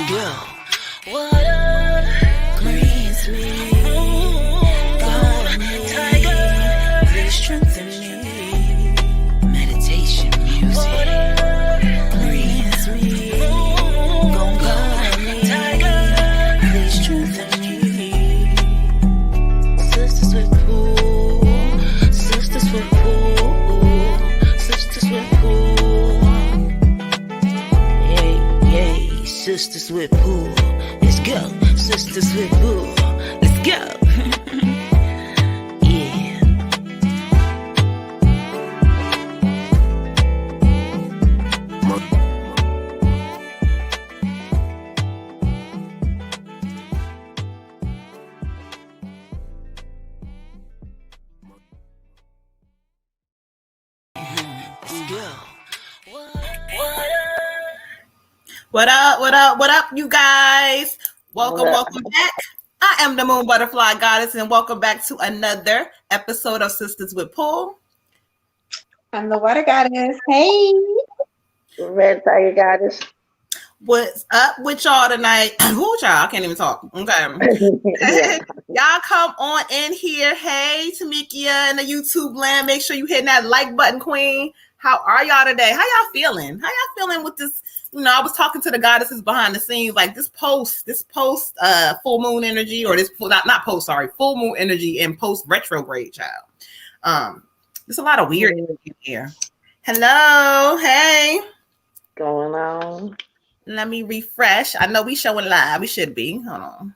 go. Water greens me. Go, tiger, please strengthen me. Meditation music greens me. Go, tiger, please strengthen me. Sisters with pool, sisters with pool, sisters with pool. Yay, sisters with pool. Let's go, sisters with pool. Let's go. Yeah. Let's go. What up, what up, what up, you guys? Welcome back. I am the Moon Butterfly Goddess, and welcome back to another episode of Sisters with Pool. I'm the Water Goddess. Hey. Red Tiger Goddess. What's up with y'all tonight? Who y'all? I can't even talk. Okay. Y'all come on in here. Hey, Tamikia in the YouTube land. Make sure you hit that like button, queen. How are y'all today? How y'all feeling? How y'all feeling with this? You know, I was talking to the goddesses behind the scenes, like this post full moon energy, or this full moon energy and post retrograde, child. There's a lot of weird energy here. Hello, hey. Going on. Let me refresh. I know we showing live. We should be. Hold on.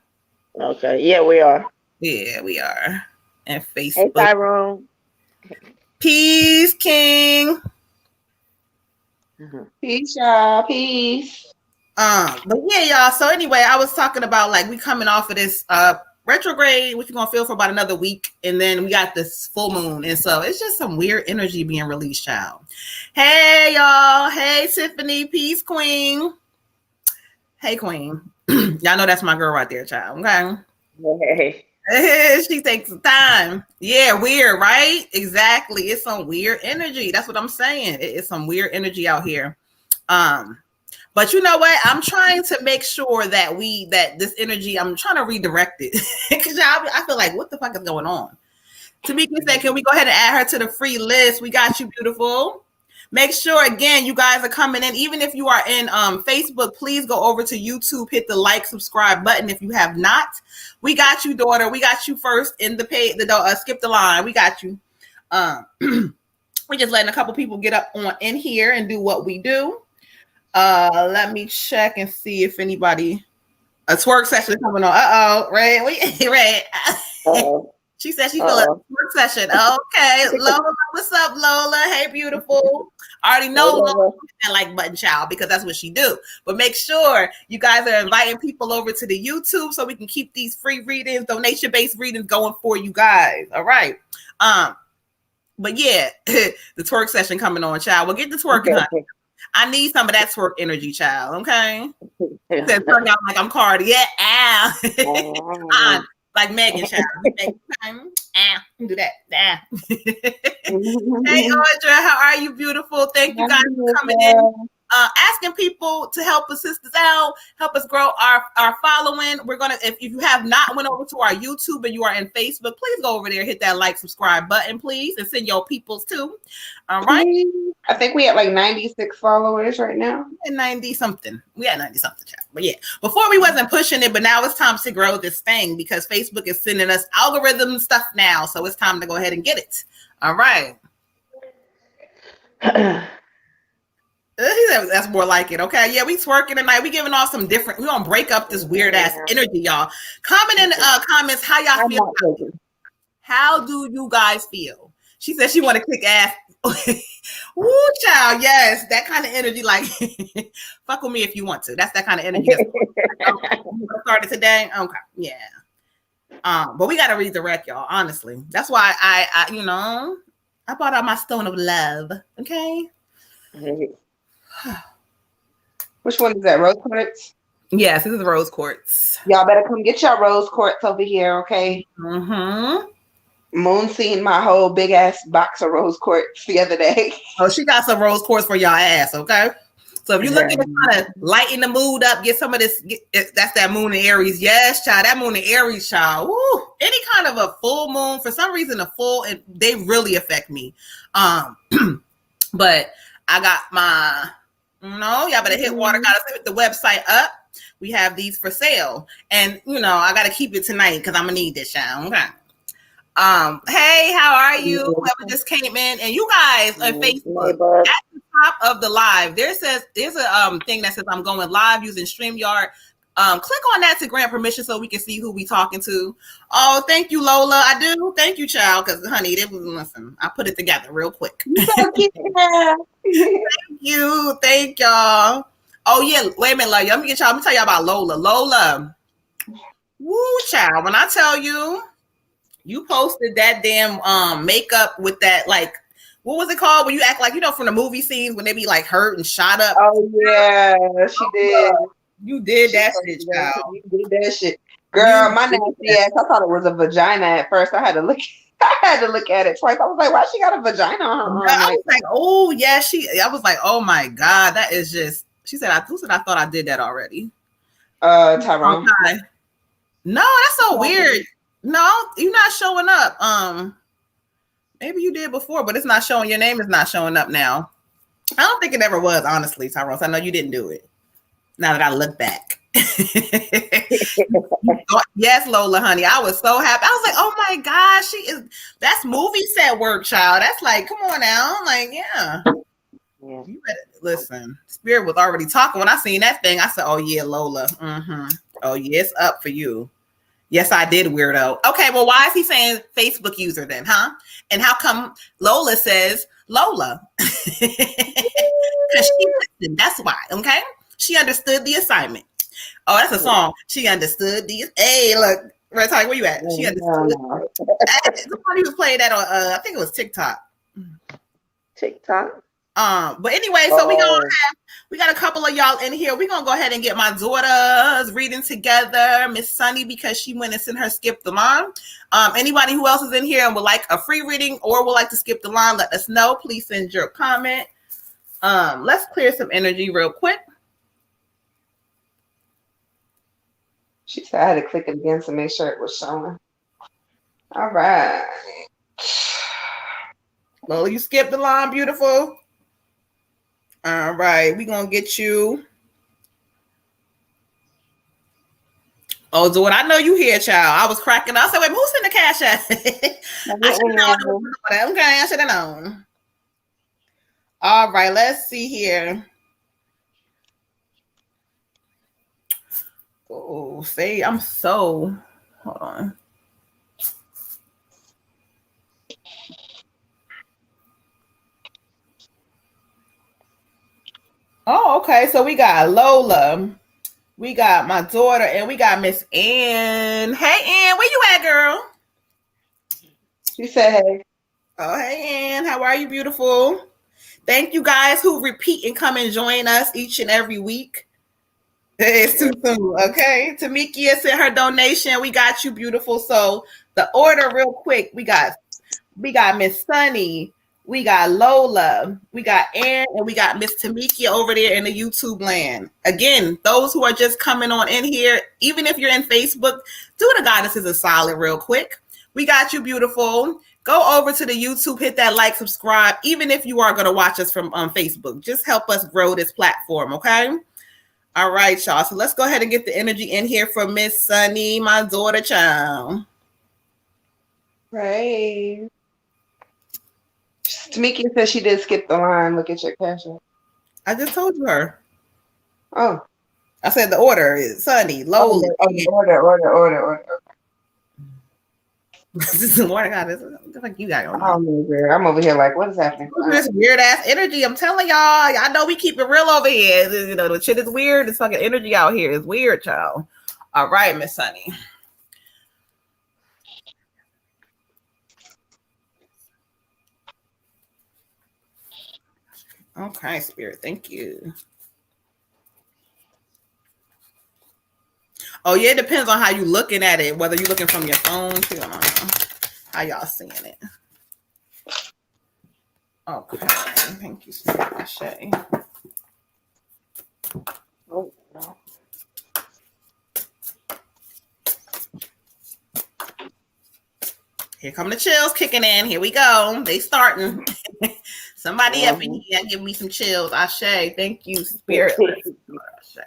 Okay. Yeah, we are. Yeah, we are. And Facebook. Hey, Tyrone. Peace, King. Peace, y'all. Peace. But yeah, y'all. So anyway, I was talking about like we coming off of this retrograde, which we're gonna feel for about another week, and then we got this full moon, and so it's just some weird energy being released, child. Hey, y'all. Hey, Tiffany. Peace, Queen. Hey, Queen. Y'all know that's my girl right there, child. Okay. Hey. She takes some time. Yeah, weird, right? Exactly. It's some weird energy. That's what I'm saying. It's some weird energy out here. But you know what? I'm trying to make sure that this energy, I'm trying to redirect it. Because I feel like, what the fuck is going on? Tamika said, can we go ahead and add her to the free list? We got you, beautiful. Make sure, again, you guys are coming in. Even if you are in Facebook, please go over to YouTube, hit the like, subscribe button if you have not. We got you, daughter. We got you first in the page. Skip the line. We got you. We're just letting a couple people get up on in here and do what we do. Let me check and see if anybody a twerk session coming on. Right. Right. Uh-oh. She said she feeling a twerk session. Okay, Lola, what's up, Lola? Hey, beautiful. I already know Lola that like button, child, because that's what she do. But make sure you guys are inviting people over to the YouTube so we can keep these free readings, donation-based readings going for you guys. All right. But yeah, the twerk session coming on, child. Well, get the twerking. I need some of that twerk energy, child. Okay. It turned out like I'm Cardi. Yeah. Like Megan, child. Do that. Hey, Audra, how are you, beautiful? Thank you guys for coming in. Asking people to help us sisters out, help us grow our following. We're gonna, if you have not went over to our YouTube and you are in Facebook, please go over there, hit that like, subscribe button, please, and send your peoples too. All right. I think we have like 96 followers right now. 90 something. We had 90 something, child. But yeah, before we wasn't pushing it, but now it's time to grow this thing because Facebook is sending us algorithm stuff now, so it's time to go ahead and get it. All right. That's more like it. Okay. Yeah, we twerking tonight. We giving off some different. We're gonna break up this weird ass energy, y'all. Comment in the comments how y'all feel. How do you guys feel? She said she want to kick ass. Woo, child. Yes, that kind of energy. Like, fuck with me if you want to. That's that kind of energy. Started today. Okay. Yeah. But we gotta redirect, y'all. Honestly, that's why I brought out my stone of love. Okay. Which one is that? Rose quartz? Yes, this is rose quartz. Y'all better come get y'all rose quartz over here, okay? Mm-hmm. Moon seen my whole big ass box of rose quartz the other day. Oh, she got some rose quartz for y'all ass, okay? So if you're looking to kind of lighten the mood up, get some of this, that's that moon in Aries. Yes, child, that moon in Aries, child. Woo. Any kind of a full moon, for some reason, a full, and they really affect me. But I got my, y'all better hit water, gotta hit the website up. We have these for sale. And, I got to keep it tonight because I'm going to need this, child. Okay. Hey, how are you? Whoever just came in, and you guys on Facebook at the top of the live, there's a thing that says I'm going live using StreamYard. Click on that to grant permission so we can see who we talking to. Oh, thank you, Lola. I do. Thank you, child. Because honey, listen, I put it together real quick. Thank you. Thank y'all. Oh yeah, wait a minute, like, let me tell y'all about Lola. Lola, woo, child. When I tell you. You posted that damn makeup with that, like, what was it called when you act like, from the movie scenes when they be like hurt and shot up? Oh yeah, she did. You did that shit, child. You did that shit, girl. My nasty ass. I thought it was a vagina at first. I had to look. I had to look at it twice. I was like, why she got a vagina on her arm? I was like, oh yeah, I was like, oh my god, that is just. She said, I thought I did that already. Tyrone. Okay. No, that's so weird. No, you're not showing up. Maybe you did before, but it's not showing. Your name is not showing up now. I don't think it ever was, honestly, Tyrone. So I know you didn't do it. Now that I look back. Yes, Lola, honey. I was so happy. I was like, oh my gosh, that's movie set work, child. That's like, come on now. I'm like, yeah. You better listen. Spirit was already talking. When I seen that thing, I said, oh yeah, Lola. Mm-hmm. Oh yeah, it's up for you. Yes, I did, weirdo. Okay, well, why is he saying Facebook user then, huh? And how come Lola says Lola? Because she listened. That's why, okay? She understood the assignment. Oh, that's a song. She understood the. Hey, look, Red Tiger, where you at? She understood. Somebody was playing that on, I think it was TikTok. TikTok. But anyway, so we got a couple of y'all in here. We're gonna go ahead and get my daughter's reading together, Miss Sunny, because she went and sent her skip the line. Anybody who else is in here and would like a free reading or would like to skip the line, let us know. Please send your comment. Let's clear some energy real quick. She said I had to click it again to make sure it was showing. All right. Well, you skipped the line, beautiful. All right, we're going to get you. Oh, Zoid, I know you here, child. I was cracking up. I said, wait, who's in the cash app? I should have known. Okay, I should have known. All right, let's see here. Oh, see, I'm so, hold on. Oh, okay. So we got Lola, we got my daughter, and we got Miss Ann. Hey, Ann, where you at, girl? She said, hey. Oh, hey, Ann. How are you, beautiful? Thank you guys who repeat and come and join us each and every week. It's too soon, okay? Tamikia sent her donation. We got you, beautiful. So the order real quick. We got Miss Sunny. We got Lola, we got Ann, and we got Miss Tamikia over there in the YouTube land. Again, those who are just coming on in here, even if you're in Facebook, do the goddesses a solid real quick. We got you, beautiful. Go over to the YouTube, hit that like, subscribe, even if you are going to watch us from Facebook. Just help us grow this platform, okay? All right, y'all. So let's go ahead and get the energy in here for Miss Sunny, my daughter, child. Right. Tamika said she did skip the line. Look at your cash app. I just told you her. Oh. I said the order is Sunny, Lola. Order. This is the morning. God, it's like you got on. I'm over here like, what is happening? This weird ass energy. I'm telling y'all. I know we keep it real over here. You know, the shit is weird. This fucking energy out here is weird, child. All right, Miss Sunny. Okay, Spirit. Thank you. Oh, yeah, it depends on how you looking at it, whether you're looking from your phone too. I don't know how y'all seeing it. Okay. Thank you, Spirit. Ashe. Here come the chills kicking in. Here we go. They starting. Somebody up in here give me some chills. Ashe. Thank you, Spirit. Ashe.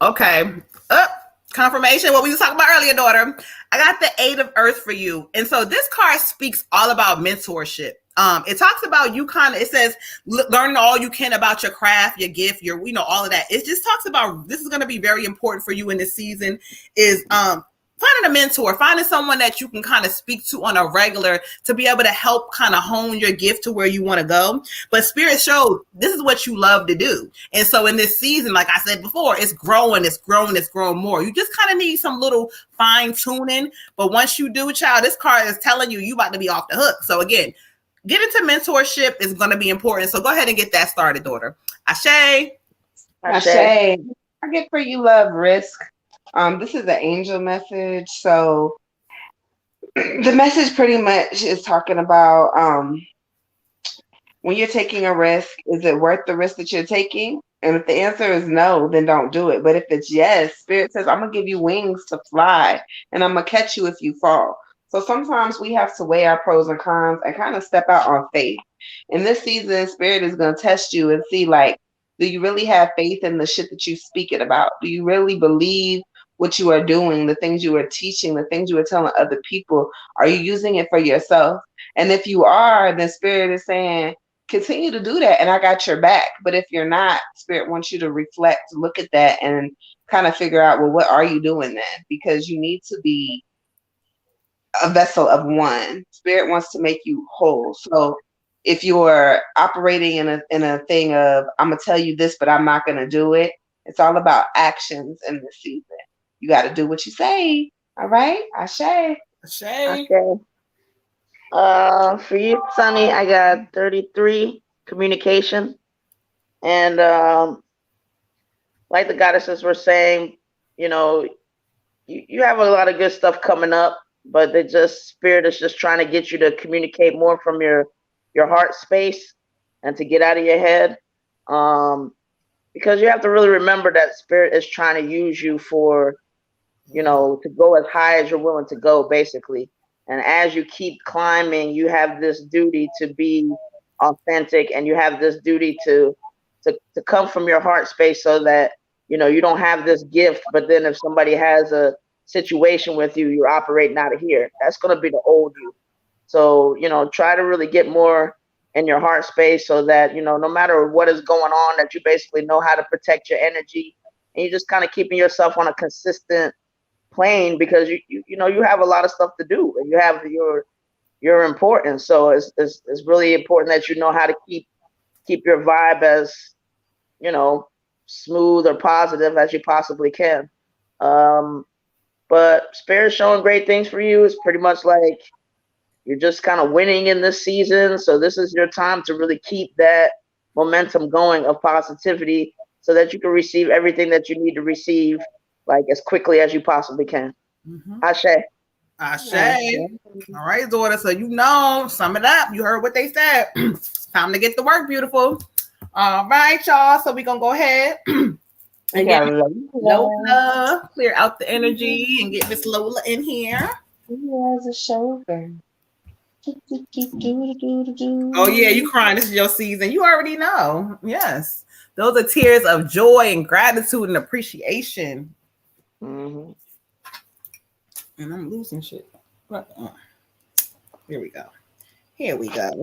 Okay. Confirmation. What we were talking about earlier, daughter. I got the 8 of Earth for you. And so this card speaks all about mentorship. It talks about you it says learning all you can about your craft, your gift, all of that. It just talks about this is going to be very important for you in this season is finding a mentor, finding someone that you can kind of speak to on a regular to be able to help kind of hone your gift to where you want to go. But Spirit showed this is what you love to do. And so in this season, like I said before, it's growing more. You just kind of need some little fine tuning. But once you do, child, this card is telling you about to be off the hook. So again, get into mentorship is going to be important. So go ahead and get that started, daughter. Ashe. Ashe. I get for you love risk. This is the angel message. So the message pretty much is talking about when you're taking a risk, is it worth the risk that you're taking? And if the answer is no, then don't do it. But if it's yes, Spirit says, I'm going to give you wings to fly and I'm going to catch you if you fall. So sometimes we have to weigh our pros and cons and kind of step out on faith. In this season, Spirit is going to test you and see, like, do you really have faith in the shit that you speak it about? Do you really believe what you are doing, the things you are teaching, the things you are telling other people? Are you using it for yourself? And if you are, then Spirit is saying, continue to do that and I got your back. But if you're not, Spirit wants you to reflect, look at that and kind of figure out, well, what are you doing then? Because you need to be a vessel of one. Spirit wants to make you whole. So if you're operating in a thing of, I'm going to tell you this, but I'm not going to do it. It's all about actions in this season. You got to do what you say. All right? Ashe. Ashe. Okay. For you, Sunny, I got 33, communication. And like the goddesses were saying, you have a lot of good stuff coming up, but Spirit is just trying to get you to communicate more from your heart space and to get out of your head. Because you have to really remember that Spirit is trying to use you for, to go as high as you're willing to go, basically. And as you keep climbing, you have this duty to be authentic, and you have this duty to come from your heart space so that, you don't have this gift, but then if somebody has a situation with you, you're operating out of here. That's going to be the old you. So, try to really get more in your heart space so that, no matter what is going on, that you basically know how to protect your energy, and you're just kind of keeping yourself on a consistent plane, because you have a lot of stuff to do and you have your importance. So it's really important that you know how to keep your vibe as, smooth or positive as you possibly can. But Spirit's showing great things for you. It's pretty much like you're just kind of winning in this season. So this is your time to really keep that momentum going of positivity so that you can receive everything that you need to receive, like, as quickly as you possibly can. Mm-hmm. Ashe. All right, daughter. So sum it up. You heard what they said. Time to get to work, beautiful. All right, y'all. So we're going to go ahead and get Lola, clear out the energy and get Miss Lola in here. He has a shoulder. Oh, yeah, you crying. This is your season. You already know. Yes. Those are tears of joy and gratitude and appreciation. Mm-hmm. And I'm losing shit. Here we go.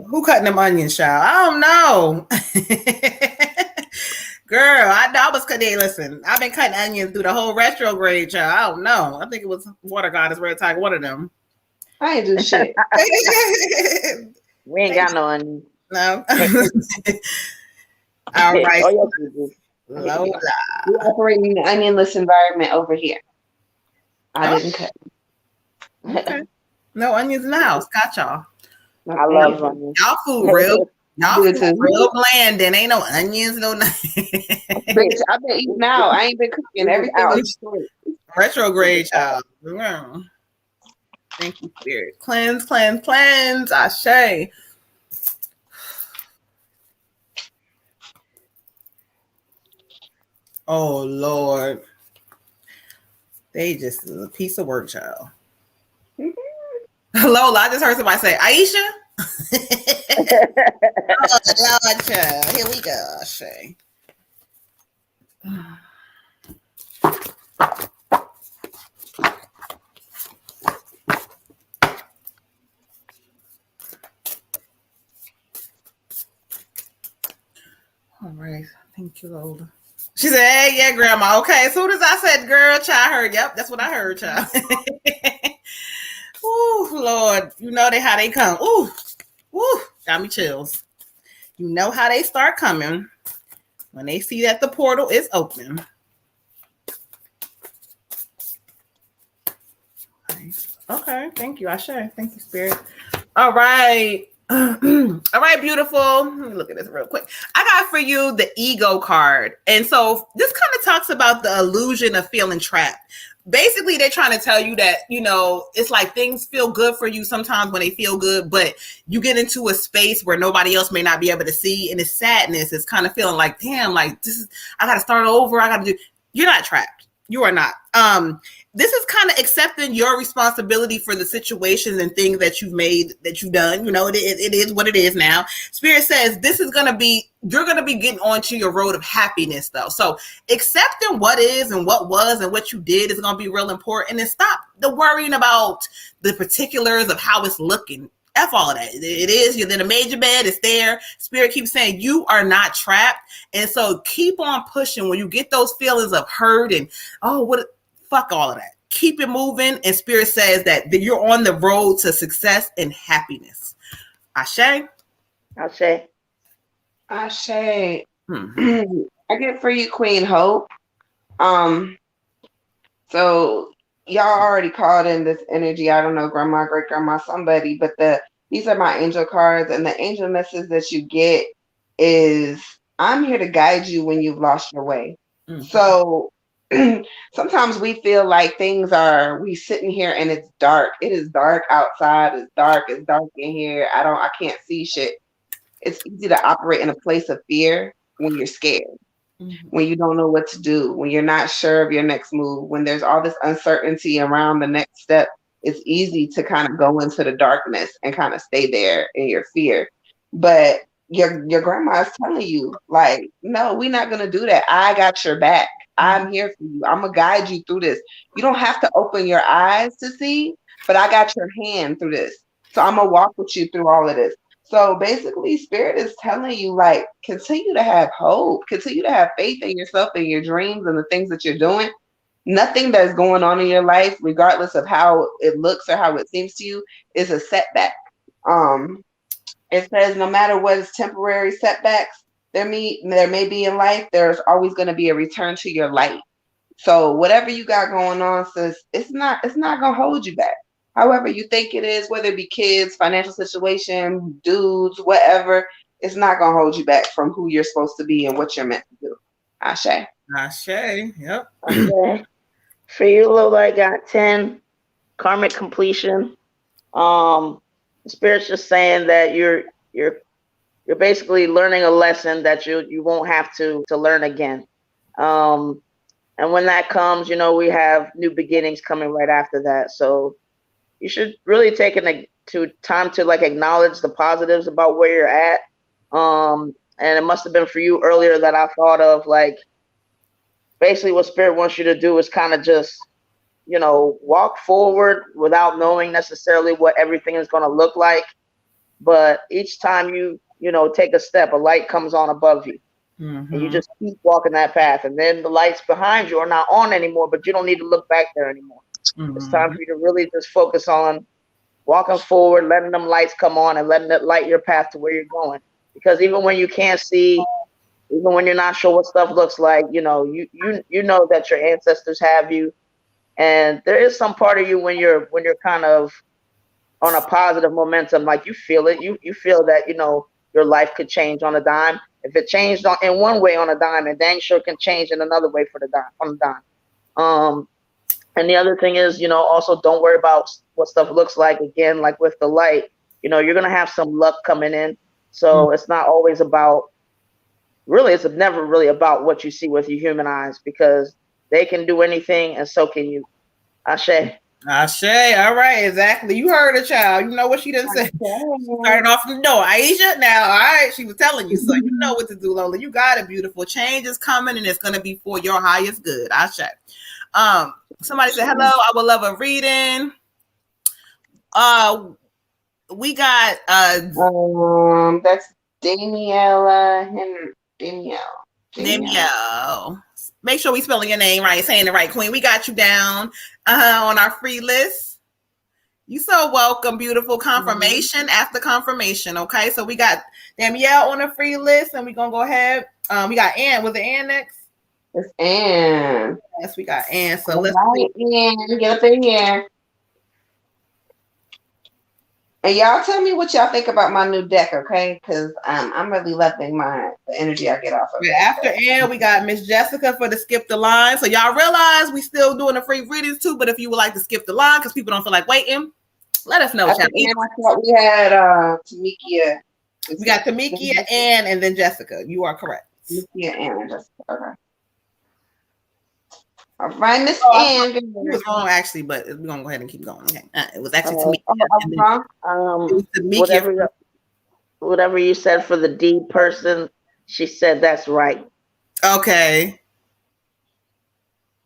Who cutting them onions, child? I don't know. Girl, I know I was cutting. Listen, I've been cutting onions through the whole retrograde, child. I don't know. I think it was Water Goddess Red Tiger, one of them. I ain't do shit. We ain't got no onions. No. All right. Oh, yes, Lola. We operate in an onionless environment over here. I didn't cut. Okay. No onions in the house. Got y'all. I love onions. Y'all food real bland. And ain't no onions, no nothing. Bitch, I've been eating out. I ain't been cooking. Everything is Retrograde, child. Thank you, Spirit. Cleanse. Ashe. Oh Lord. They just a piece of work, child. Lola, I just heard somebody say, Aisha. Oh, Lord, child. Here we go, Shay. All right. Thank you, Lola. She said, hey, yeah, grandma. Okay. As soon as I said girl, child, I heard. Yep, that's what I heard, child. Ooh, Lord. You know how they come. Ooh, ooh, got me chills. You know how they start coming when they see that the portal is open. Okay. Thank you, Ashe. Thank you, Spirit. All right. All right, beautiful. Let me look at this real quick. I got for you the ego card. And so this kind of talks about the illusion of feeling trapped. Basically, they're trying to tell you that, it's like things feel good for you sometimes when they feel good, but you get into a space where nobody else may not be able to see. And it's sadness. It's kind of feeling like, damn, like I got to start over. You're not trapped. You are not. This is kind of accepting your responsibility for the situations and things that you've done. It is what it is now. Spirit says you're going to be getting onto your road of happiness though. So accepting what is and what was and what you did is going to be real important, and stop the worrying about the particulars of how it's looking. F all of that. It is. You then made your bed. It's there. Spirit keeps saying you are not trapped. And so keep on pushing when you get those feelings of hurt and, fuck all of that. Keep it moving. And Spirit says that you're on the road to success and happiness. Ashe? Ashe. Ashe. I get for you, Queen Hope. So y'all already called in this energy. I don't know, grandma, great grandma, somebody, but these are my angel cards, and the angel message that you get is, I'm here to guide you when you've lost your way. Mm-hmm. So sometimes we feel like we sitting here and it's dark. It is dark outside. It's dark in here. I can't see shit. It's easy to operate in a place of fear when you're scared. Mm-hmm. When you don't know what to do, when you're not sure of your next move, when there's all this uncertainty around the next step, it's easy to kind of go into the darkness and kind of stay there in your fear. But your grandma is telling you, like, no, we're not going to do that. I got your back. I'm here for you. I'm going to guide you through this. You don't have to open your eyes to see, but I got your hand through this. So I'm going to walk with you through all of this. So basically, Spirit is telling you, like, continue to have hope, continue to have faith in yourself and your dreams and the things that you're doing. Nothing that's going on in your life, regardless of how it looks or how it seems to you, is a setback. It says no matter what is temporary setbacks there may be in life, there's always going to be a return to your light. So whatever you got going on, sis, it's not going to hold you back. However you think it is, whether it be kids, financial situation, dudes, whatever, it's not going to hold you back from who you're supposed to be and what you're meant to do. Ashe. Ashe. Yep. Ashe. For you, Lola, I got 10, karmic completion. Spirit's just saying that you're basically learning a lesson that you won't have to learn again. And when that comes, we have new beginnings coming right after that. So you should really take time to like acknowledge the positives about where you're at. And it must have been for you earlier that I thought of, like, basically what Spirit wants you to do is kind of just, walk forward without knowing necessarily what everything is going to look like. But each time you take a step, a light comes on above you. Mm-hmm. And you just keep walking that path. And then the lights behind you are not on anymore, but you don't need to look back there anymore. Mm-hmm. It's time for you to really just focus on walking forward, letting them lights come on and letting it light your path to where you're going. Because even when you can't see, even when you're not sure what stuff looks like, you know that your ancestors have you. And there is some part of you when you're kind of on a positive momentum, like you feel it, you feel that, your life could change on a dime. If it changed in one way on a dime, it dang sure can change in another way on a dime. And the other thing is, also don't worry about what stuff looks like. Again, like with the light, you're going to have some luck coming in. So it's not always about really, it's never really about what you see with your human eyes, because they can do anything and so can you. Ashe. Ashe. All right, exactly. You heard a child. You know what she done said. Starting off from the door. Aisha, now, all right, she was telling you, so you know what to do, Lola. You got it, beautiful. Change is coming, and it's going to be for your highest good. Ashe. Somebody said, hello, I would love a reading. We got that's Danielle. Danielle. Make sure we spelling your name right, saying it right, Queen. We got you down on our free list. You so welcome, beautiful. Confirmation after confirmation. Okay, so we got Danielle on the free list, and we're gonna go ahead. We got Ann. Was it Ann next? It's Ann. Yes, we got Ann. So let's Ann, get up in here. And y'all tell me what y'all think about my new deck, okay? Because I'm really loving the energy I get off of it. After Ann, we got Miss Jessica for the skip the line. So y'all realize we still doing the free readings too, but if you would like to skip the line because people don't feel like waiting, let us know. I thought we had Tamikia. We got Tamikia, Ann, and then Jessica. You are correct. Tamikia, Ann, and Jessica. Okay. All right, Miss Ann. It was wrong actually, but we're gonna go ahead and keep going. Okay, it was actually Tamikia. Whatever you said for the D person, she said that's right. Okay.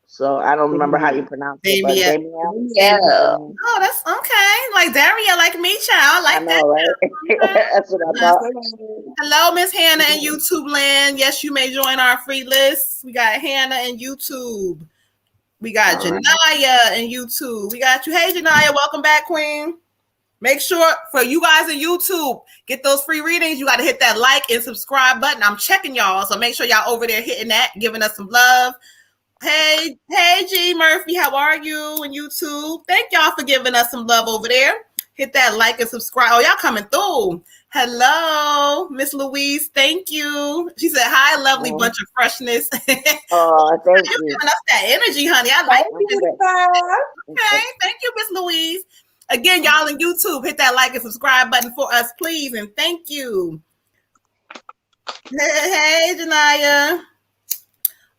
So I don't remember how you pronounce it. But yeah. Oh, that's okay. Like Daria, like me, child. Like I know, right? That's what I thought. Hello, Miss Hannah in YouTube land. Yes, you may join our free list. We got Hannah in YouTube. We got Janaya in YouTube. We got you. Hey, Janaya, welcome back, Queen. Make sure for you guys in YouTube, get those free readings. You got to hit that like and subscribe button. I'm checking y'all, so make sure y'all over there hitting that, giving us some love. Hey, G Murphy, how are you in YouTube? Thank y'all for giving us some love over there. Hit that like and subscribe. Oh, y'all coming through. Hello, Miss Louise. Thank you. She said, hi, lovely bunch of freshness. Oh, thank you. Giving us that energy, honey. I like it. Okay, thank you, Miss Louise. Again, y'all in YouTube, hit that like and subscribe button for us, please, and thank you. Hey, Janaya.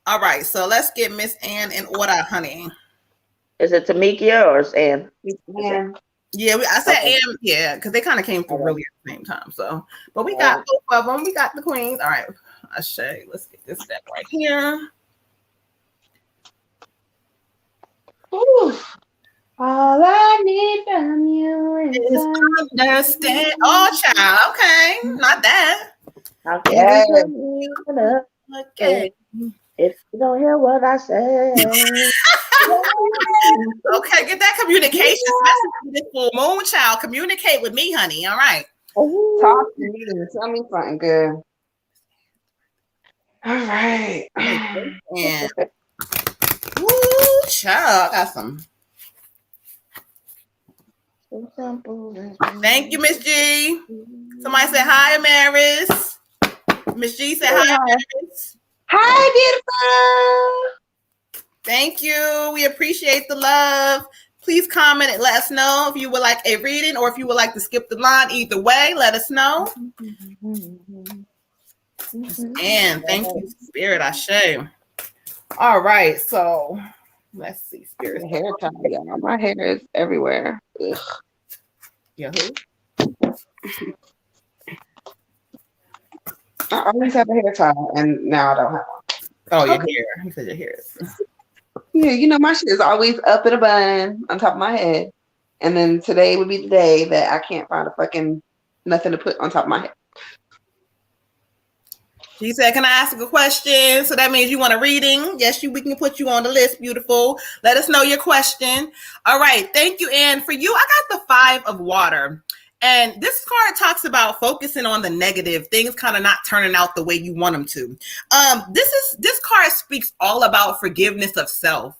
All right, so let's get Miss Ann in order, honey. Is it Tamikia or is Ann? Yeah, I said Ann, yeah, because they kind of came through really at the same time. So, but we got both of them. We got the queens. All right, I say, let's get this deck right here. Ooh. All I need from you is understand. Oh, child. Okay, not that. Okay. If you don't hear what I say. Okay, get that communication message. This full moon, child. Communicate with me, honey. All right. Talk to me. Tell me something good. All right. And woo, child. I got some. Thank you, Miss G. Somebody said hi, Amaris. Miss G said hi, Amaris. Hi, beautiful. Thank you. We appreciate the love. Please comment and let us know if you would like a reading or if you would like to skip the line. Either way, let us know. And thank you, Spirit. Ashe. All right, so let's see, Spirit. Hair tie, y'all. My hair is everywhere. Ugh. Yeah, who? I always have a hair tie, and now I don't have one. Oh, your hair. You said your hair is. Yeah, you know, my shit is always up in a bun on top of my head. And then today would be the day that I can't find a fucking nothing to put on top of my head. She said, can I ask a question? So that means you want a reading. Yes, we can put you on the list. Beautiful. Let us know your question. All right. Thank you. And for you, I got the 5 of water. And this card talks about focusing on the negative, things kind of not turning out the way you want them to. This card speaks all about forgiveness of self.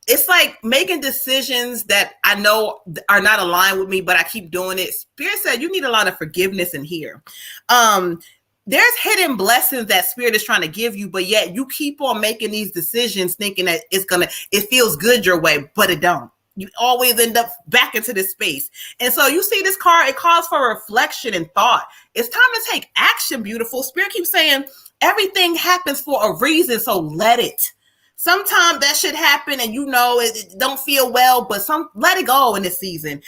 It's like making decisions that I know are not aligned with me, but I keep doing it. Spirit said you need a lot of forgiveness in here. There's hidden blessings that Spirit is trying to give you, but yet you keep on making these decisions thinking that it feels good your way, but it don't. you always end up back into this space. And so you see this card, it calls for reflection and thought. It's time to take action, beautiful. Spirit keeps saying everything happens for a reason, so let it. Sometimes that should happen and it don't feel well, but let it go in this season.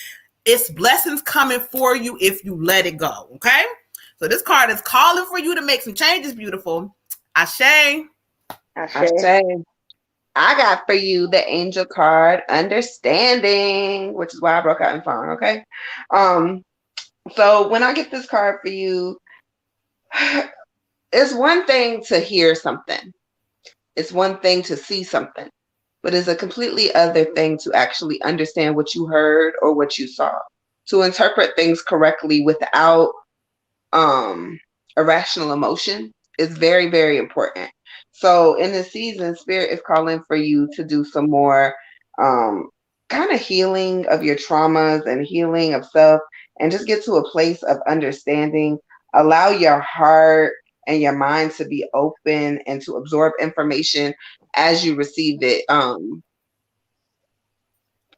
It's blessings coming for you if you let it go, okay? So this card is calling for you to make some changes, beautiful. Ashe. Ashe. I got for you the angel card, understanding, which is why I broke out in song, okay? So when I get this card for you, it's one thing to hear something. It's one thing to see something, but it's a completely other thing to actually understand what you heard or what you saw. To interpret things correctly without irrational emotion is very, very important. So in this season, Spirit is calling for you to do some more kind of healing of your traumas and healing of self, and just get to a place of understanding. Allow your heart and your mind to be open and to absorb information as you receive it.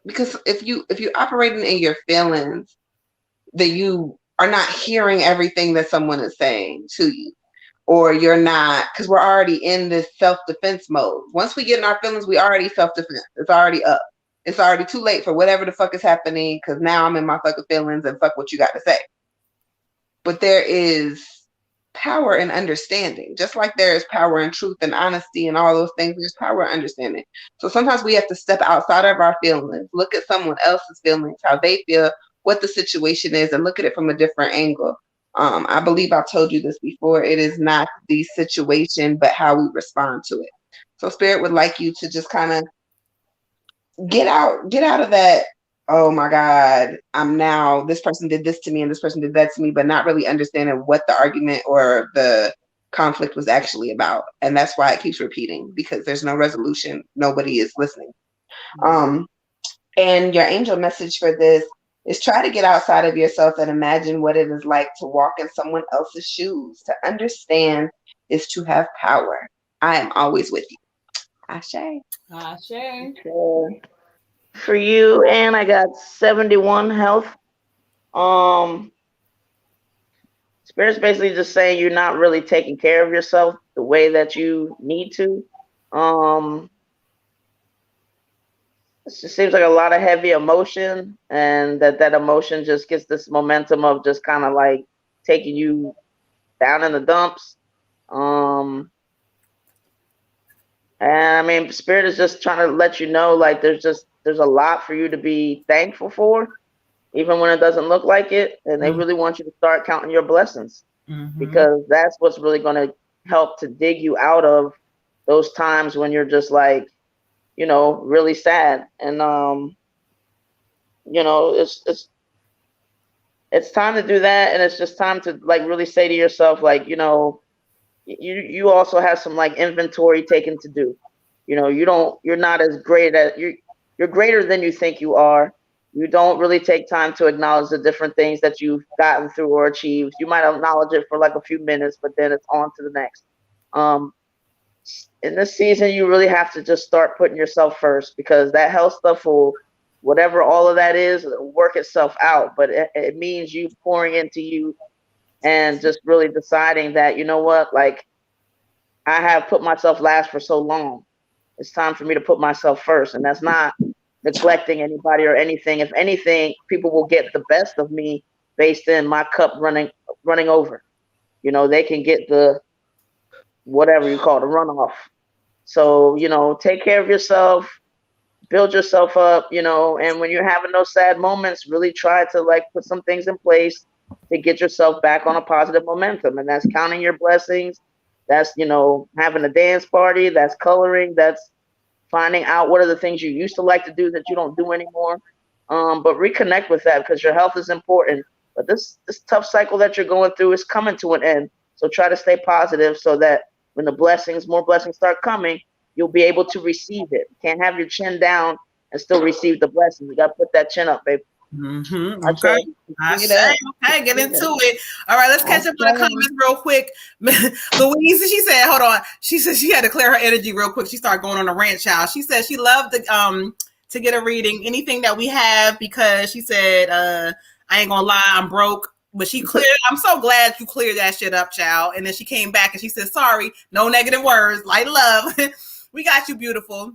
Because if you're operating in your feelings, that you are not hearing everything that someone is saying to you, or you're not, because we're already in this self-defense mode. Once we get in our feelings, we already self-defense. It's already up. It's already too late for whatever the fuck is happening, because now I'm in my fucking feelings and fuck what you got to say. But there is power in understanding. Just like there is power in truth and honesty and all those things, there's power in understanding. So sometimes we have to step outside of our feelings, look at someone else's feelings, how they feel, what the situation is, and look at it from a different angle. I believe I've told you this before. It is not the situation, but how we respond to it. So Spirit would like you to just kind of get out of that, oh my God, this person did this to me and this person did that to me, but not really understanding what the argument or the conflict was actually about. And that's why it keeps repeating, because there's no resolution. Nobody is listening. And your angel message for this is try to get outside of yourself and imagine what it is like to walk in someone else's shoes. To understand is to have power. I am always with you. Ashe. Ashe. For you, and I got 71 health. Spirit's basically just saying you're not really taking care of yourself the way that you need to. It just seems like a lot of heavy emotion, and that emotion just gets this momentum of just kind of like taking you down in the dumps. And I mean, Spirit is just trying to let you know, like, there's a lot for you to be thankful for, even when it doesn't look like it. And they really want you to start counting your blessings, because that's what's really going to help to dig you out of those times when you're just like, really sad. And, it's time to do that. And it's just time to like really say to yourself, like, you also have some like inventory taken to do. You're not as great at you're greater than you think you are. You don't really take time to acknowledge the different things that you've gotten through or achieved. You might acknowledge it for like a few minutes, but then it's on to the next. In this season, you really have to just start putting yourself first, because that health stuff will, whatever all of that is, work itself out. But it means you pouring into you and just really deciding that, you know what, like, I have put myself last for so long. It's time for me to put myself first. And that's not neglecting anybody or anything. If anything, people will get the best of me based in my cup running over. They can get the, whatever you call it, a runoff. So, take care of yourself, build yourself up, and when you're having those sad moments, really try to like put some things in place to get yourself back on a positive momentum. And that's counting your blessings. That's, having a dance party. That's coloring. That's finding out what are the things you used to like to do that you don't do anymore. But reconnect with that, because your health is important. But this tough cycle that you're going through is coming to an end. So try to stay positive so that when more blessings start coming, you'll be able to receive it. You can't have your chin down and still receive the blessing. You got to put that chin up, baby. Okay. Okay, get into it. All right, let's catch up on the comments real quick. Louise, she said, hold on. She said she had to clear her energy real quick. She started going on a rant, child. She said she loved to get a reading, anything that we have, because she said, I ain't gonna lie, I'm broke. But she cleared, I'm so glad you cleared that shit up, child. And then she came back and she said, sorry, no negative words, light love. We got you, beautiful.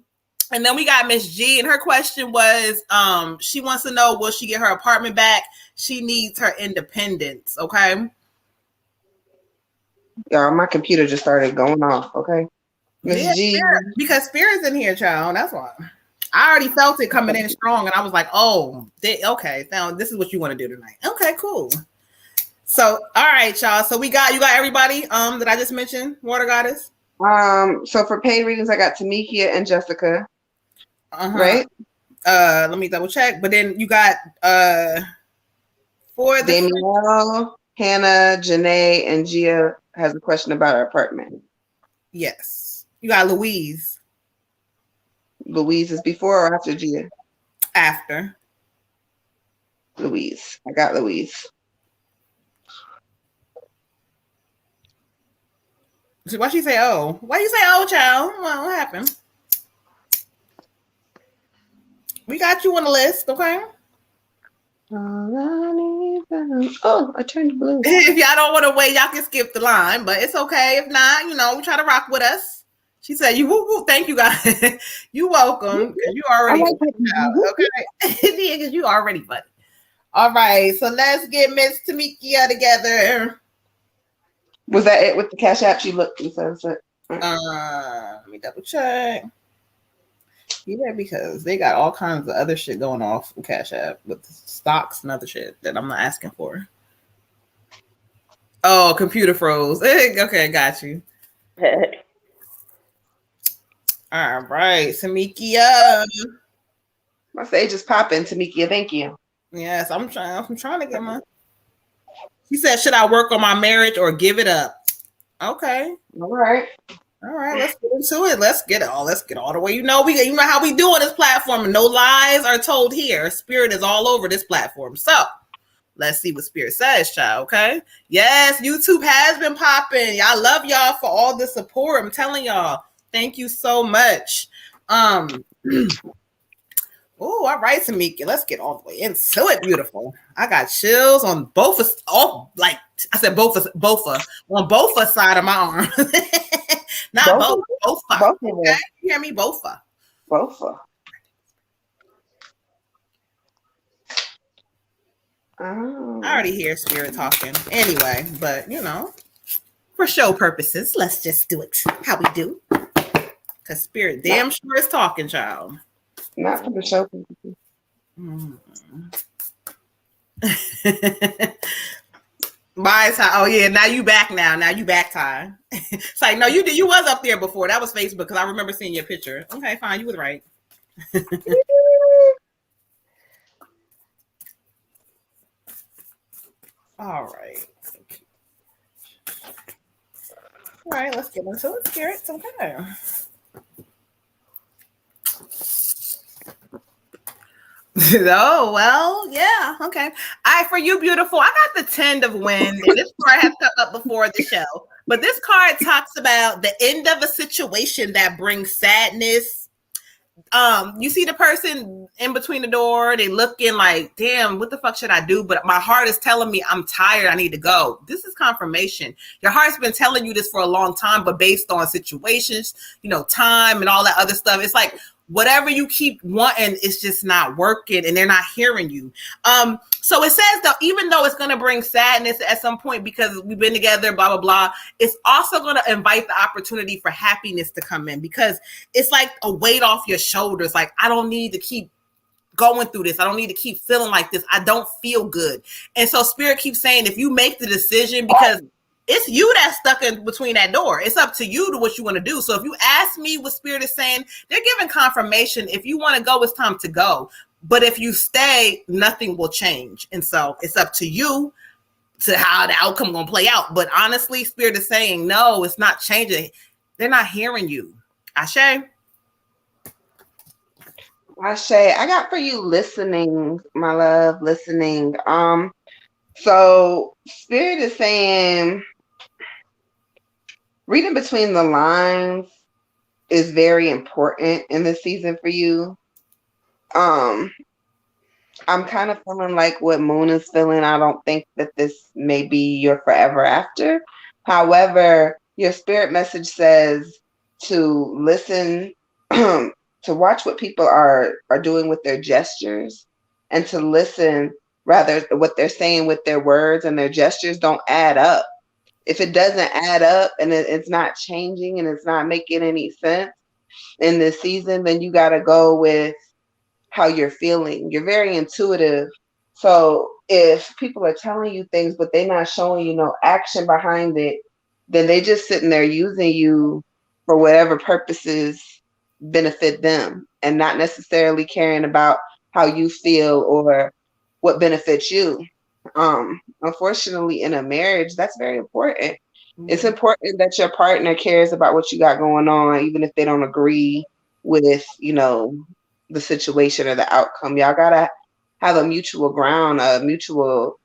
And then we got Miss G, and her question was, she wants to know, will she get her apartment back? She needs her independence, okay? Y'all, my computer just started going off, okay? Miss G. Spirit, because Spirit's in here, child. That's why. I already felt it coming in strong, and I was like, oh, okay, now this is what you want to do tonight. Okay, cool. So, all right, y'all. So you got everybody that I just mentioned, Water Goddess? So for paid readings, I got Tamikia and Jessica. Right? Let me double check. But then you got for the Danielle, Hannah, Janae, and Gia has a question about our apartment. Yes. You got Louise. Louise is before or after Gia? After. Louise. I got Louise. Why she say oh? Why you say oh, child? What happened? We got you on the list, okay? Oh, I turned blue. If y'all don't want to wait, y'all can skip the line, but it's okay. If not, we try to rock with us. She said, "You woo woo." Thank you, guys. You welcome. You already okay. Yeah, because you already buddy. All right, so let's get Miss Tamikia together. Was that it with the Cash App? She looked and said, let me double check. Yeah, because they got all kinds of other shit going off with Cash App with stocks and other shit that I'm not asking for. Oh, computer froze. Okay, got you. All right, Tamikia. my stage is popping, Tamikia. Thank you. Yes, I'm trying to get my. She said, "Should I work on my marriage or give it up?" Okay. All right. Let's get into it. Let's get all the way. You know how we do on this platform. No lies are told here. Spirit is all over this platform. So let's see what Spirit says, child. Okay. Yes, YouTube has been popping. I love y'all for all the support. I'm telling y'all. Thank you so much. Oh, all right, Tamika. Let's get all the way into it. Beautiful. I got chills on both of on both side of my arm. Not both. Both. Okay? You hear me? Both. Both. I already hear Spirit talking anyway, but for show purposes, let's just do it how we do. Because Spirit damn sure is talking, child. Not for the show. Bye, Ty. Oh yeah, now you back now. Now you back, Ty. It's like, no, you did. You was up there before. That was Facebook because I remember seeing your picture. Okay, fine. You was right. All right. All right, let's get into it, Spirit. Okay. Oh, well, yeah. Okay. For you, beautiful, I got the 10 of wind. And this card has come up before the show. But this card talks about the end of a situation that brings sadness. You see the person in between the door, they looking like, damn, what the fuck should I do? But my heart is telling me I'm tired. I need to go. This is confirmation. Your heart's been telling you this for a long time, but based on situations, time and all that other stuff. It's like, whatever you keep wanting, it's just not working and they're not hearing you. So it says that even though it's going to bring sadness at some point because we've been together, blah, blah, blah, it's also going to invite the opportunity for happiness to come in because it's like a weight off your shoulders. Like, I don't need to keep going through this. I don't need to keep feeling like this. I don't feel good. And so Spirit keeps saying, if you make the decision, because it's you that's stuck in between that door. It's up to you to what you want to do. So if you ask me what Spirit is saying, they're giving confirmation. If you want to go, it's time to go. But if you stay, nothing will change. And so it's up to you to how the outcome going to play out. But honestly, Spirit is saying, no, it's not changing. They're not hearing you. Ashe? Ashe, I got for you listening, my love, listening. So Spirit is saying, reading between the lines is very important in this season for you. I'm kind of feeling like what Moon is feeling. I don't think that this may be your forever after. However, your spirit message says to listen, to watch what people are doing with their gestures, and to listen rather what they're saying with their words, and their gestures don't add up. If it doesn't add up and it's not changing and it's not making any sense in this season, then you got to go with how you're feeling. You're very intuitive. So if people are telling you things, but they're not showing you no action behind it, then they just sitting there using you for whatever purposes benefit them and not necessarily caring about how you feel or what benefits you. Unfortunately, in a marriage, that's very important. It's important that your partner cares about what you got going on, even if they don't agree with, the situation or the outcome. Y'all gotta have a mutual ground, a mutual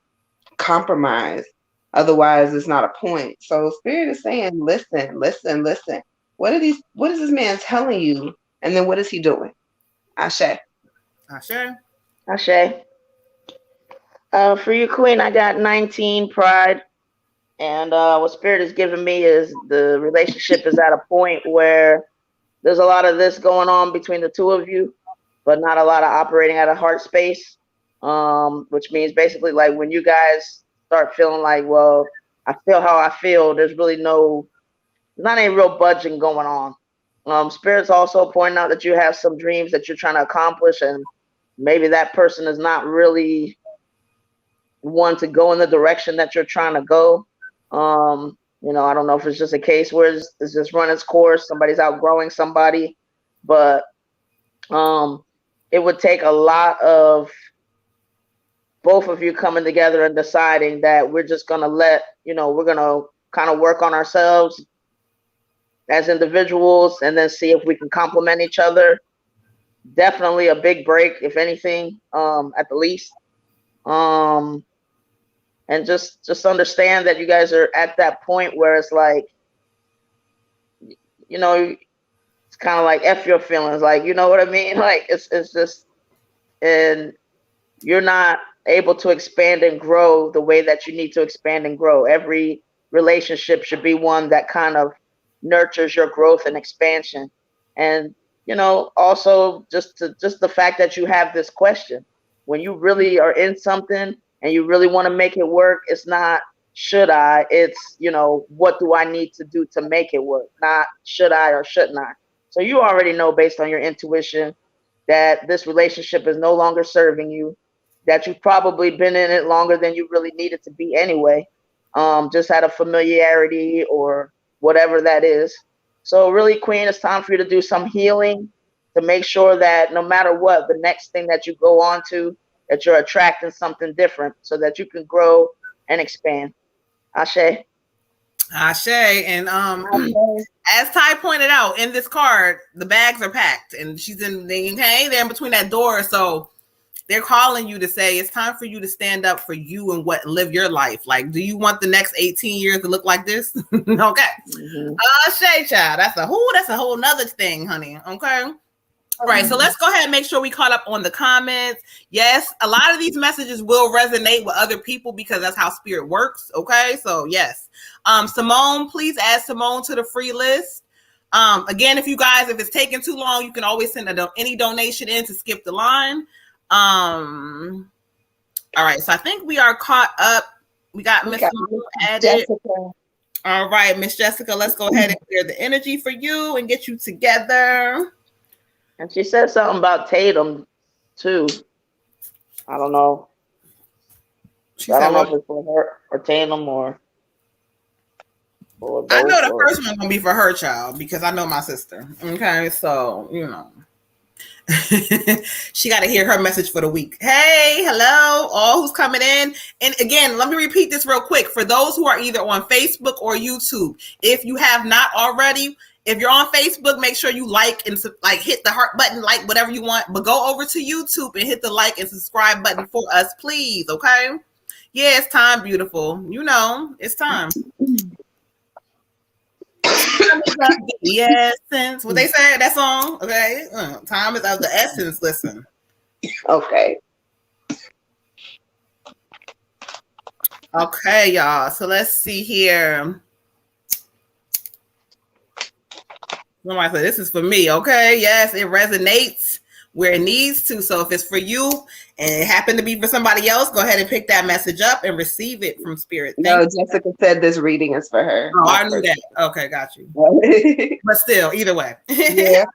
compromise. Otherwise, it's not a point. So Spirit is saying, listen, listen, listen. What is this man telling you? And then what is he doing? Ashe. Ashe. Ashe. For you, Queen, I got 19 pride. And what Spirit has given me is the relationship is at a point where there's a lot of this going on between the two of you, but not a lot of operating at a heart space, which means basically like when you guys start feeling like, well, I feel how I feel, there's really not any real budging going on. Spirit's also pointing out that you have some dreams that you're trying to accomplish, and maybe that person is not really one to go in the direction that you're trying to go. I don't know if it's just a case where it's just run its course, somebody's outgrowing somebody, but it would take a lot of both of you coming together and deciding that we're just going to we're going to kind of work on ourselves as individuals and then see if we can complement each other. Definitely a big break, if anything, at the least. And just understand that you guys are at that point where it's like, it's kind of like F your feelings, like, you know what I mean? Like it's just, and you're not able to expand and grow the way that you need to expand and grow. Every relationship should be one that kind of nurtures your growth and expansion. And, also just the fact that you have this question, when you really are in something and you really want to make it work, it's not should I, it's, what do I need to do to make it work? Not should I or shouldn't I? So you already know based on your intuition that this relationship is no longer serving you, that you've probably been in it longer than you really needed to be anyway. Just had a familiarity or whatever that is. So really, Queen, it's time for you to do some healing to make sure that no matter what, the next thing that you go on to, that you're attracting something different so that you can grow and expand. Ashe. Ashe. And as Ty pointed out in this card, the bags are packed and she's they're in between that door. So they're calling you to say it's time for you to stand up for you and live your life. Like, do you want the next 18 years to look like this? Okay. Mm-hmm. Ashe, child. That's a whole nother thing, honey. Okay. All right, so let's go ahead and make sure we caught up on the comments. Yes, a lot of these messages will resonate with other people because that's how spirit works. Okay, so yes. Simone, please add Simone to the free list. Again, if it's taking too long, you can always send any donation in to skip the line. All right, so I think we are caught up. We got Miss Simone added. Jessica. All right, Miss Jessica, let's go ahead and clear the energy for you and get you together. And she said something about Tatum, too. I don't know. I don't know if it's for her or Tatum or I know the first one's going to be for her, child, because I know my sister. Okay, so, she got to hear her message for the week. Hey, hello, all who's coming in. And again, let me repeat this real quick. For those who are either on Facebook or YouTube, if you have not already, if you're on Facebook, make sure you like and hit the heart button, like whatever you want. But go over to YouTube and hit the like and subscribe button for us, please. Okay? Yeah, it's time, beautiful. It's time. Time is of the essence. What they say that song? Okay, time is of the essence. Listen, Okay. Okay, y'all. So let's see here. Somebody said, this is for me. Okay. Yes, it resonates where it needs to. So if it's for you and it happened to be for somebody else, go ahead and pick that message up and receive it from spirit. No, Jessica said this reading is for her. Oh, I knew that. Okay, got you. But still, either way. Yeah.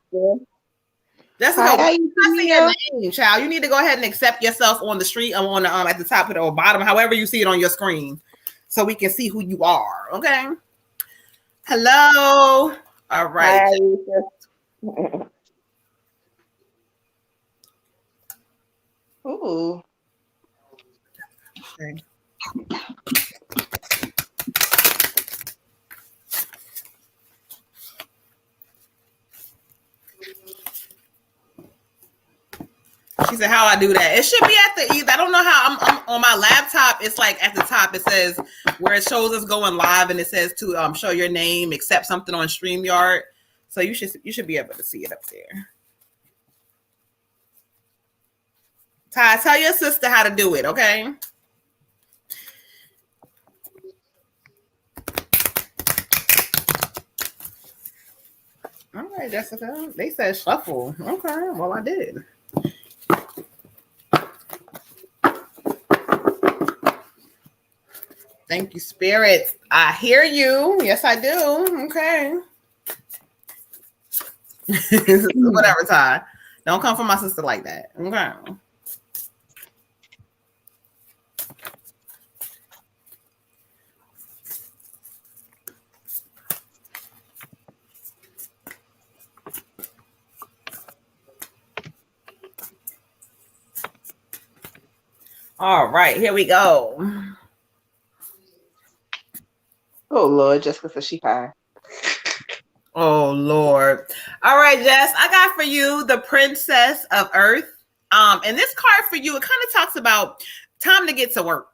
Jessica, Hi, I see your name, child. You need to go ahead and accept yourself on the street. I'm on the at the top of the or bottom, however you see it on your screen, so we can see who you are. Okay. Hello. All right. Hi, Ooh. Okay. She said, "How I do that? It should be at the. I don't know how. I'm on my laptop. It's like at the top. It says where it shows us going live, and it says to show your name, accept something on StreamYard. So you should be able to see it up there. Ty, tell your sister how to do it, okay? All right, Jessica. They said shuffle. Okay, well I did. Thank you, Spirit. I hear you. Yes, I do. Okay. Whatever, Ty. Don't come for my sister like that. Okay. All right, here we go. Oh Lord, Jessica says she high. Oh Lord. All right, Jess, I got for you the Princess of Earth. And this card for you, it kind of talks about time to get to work.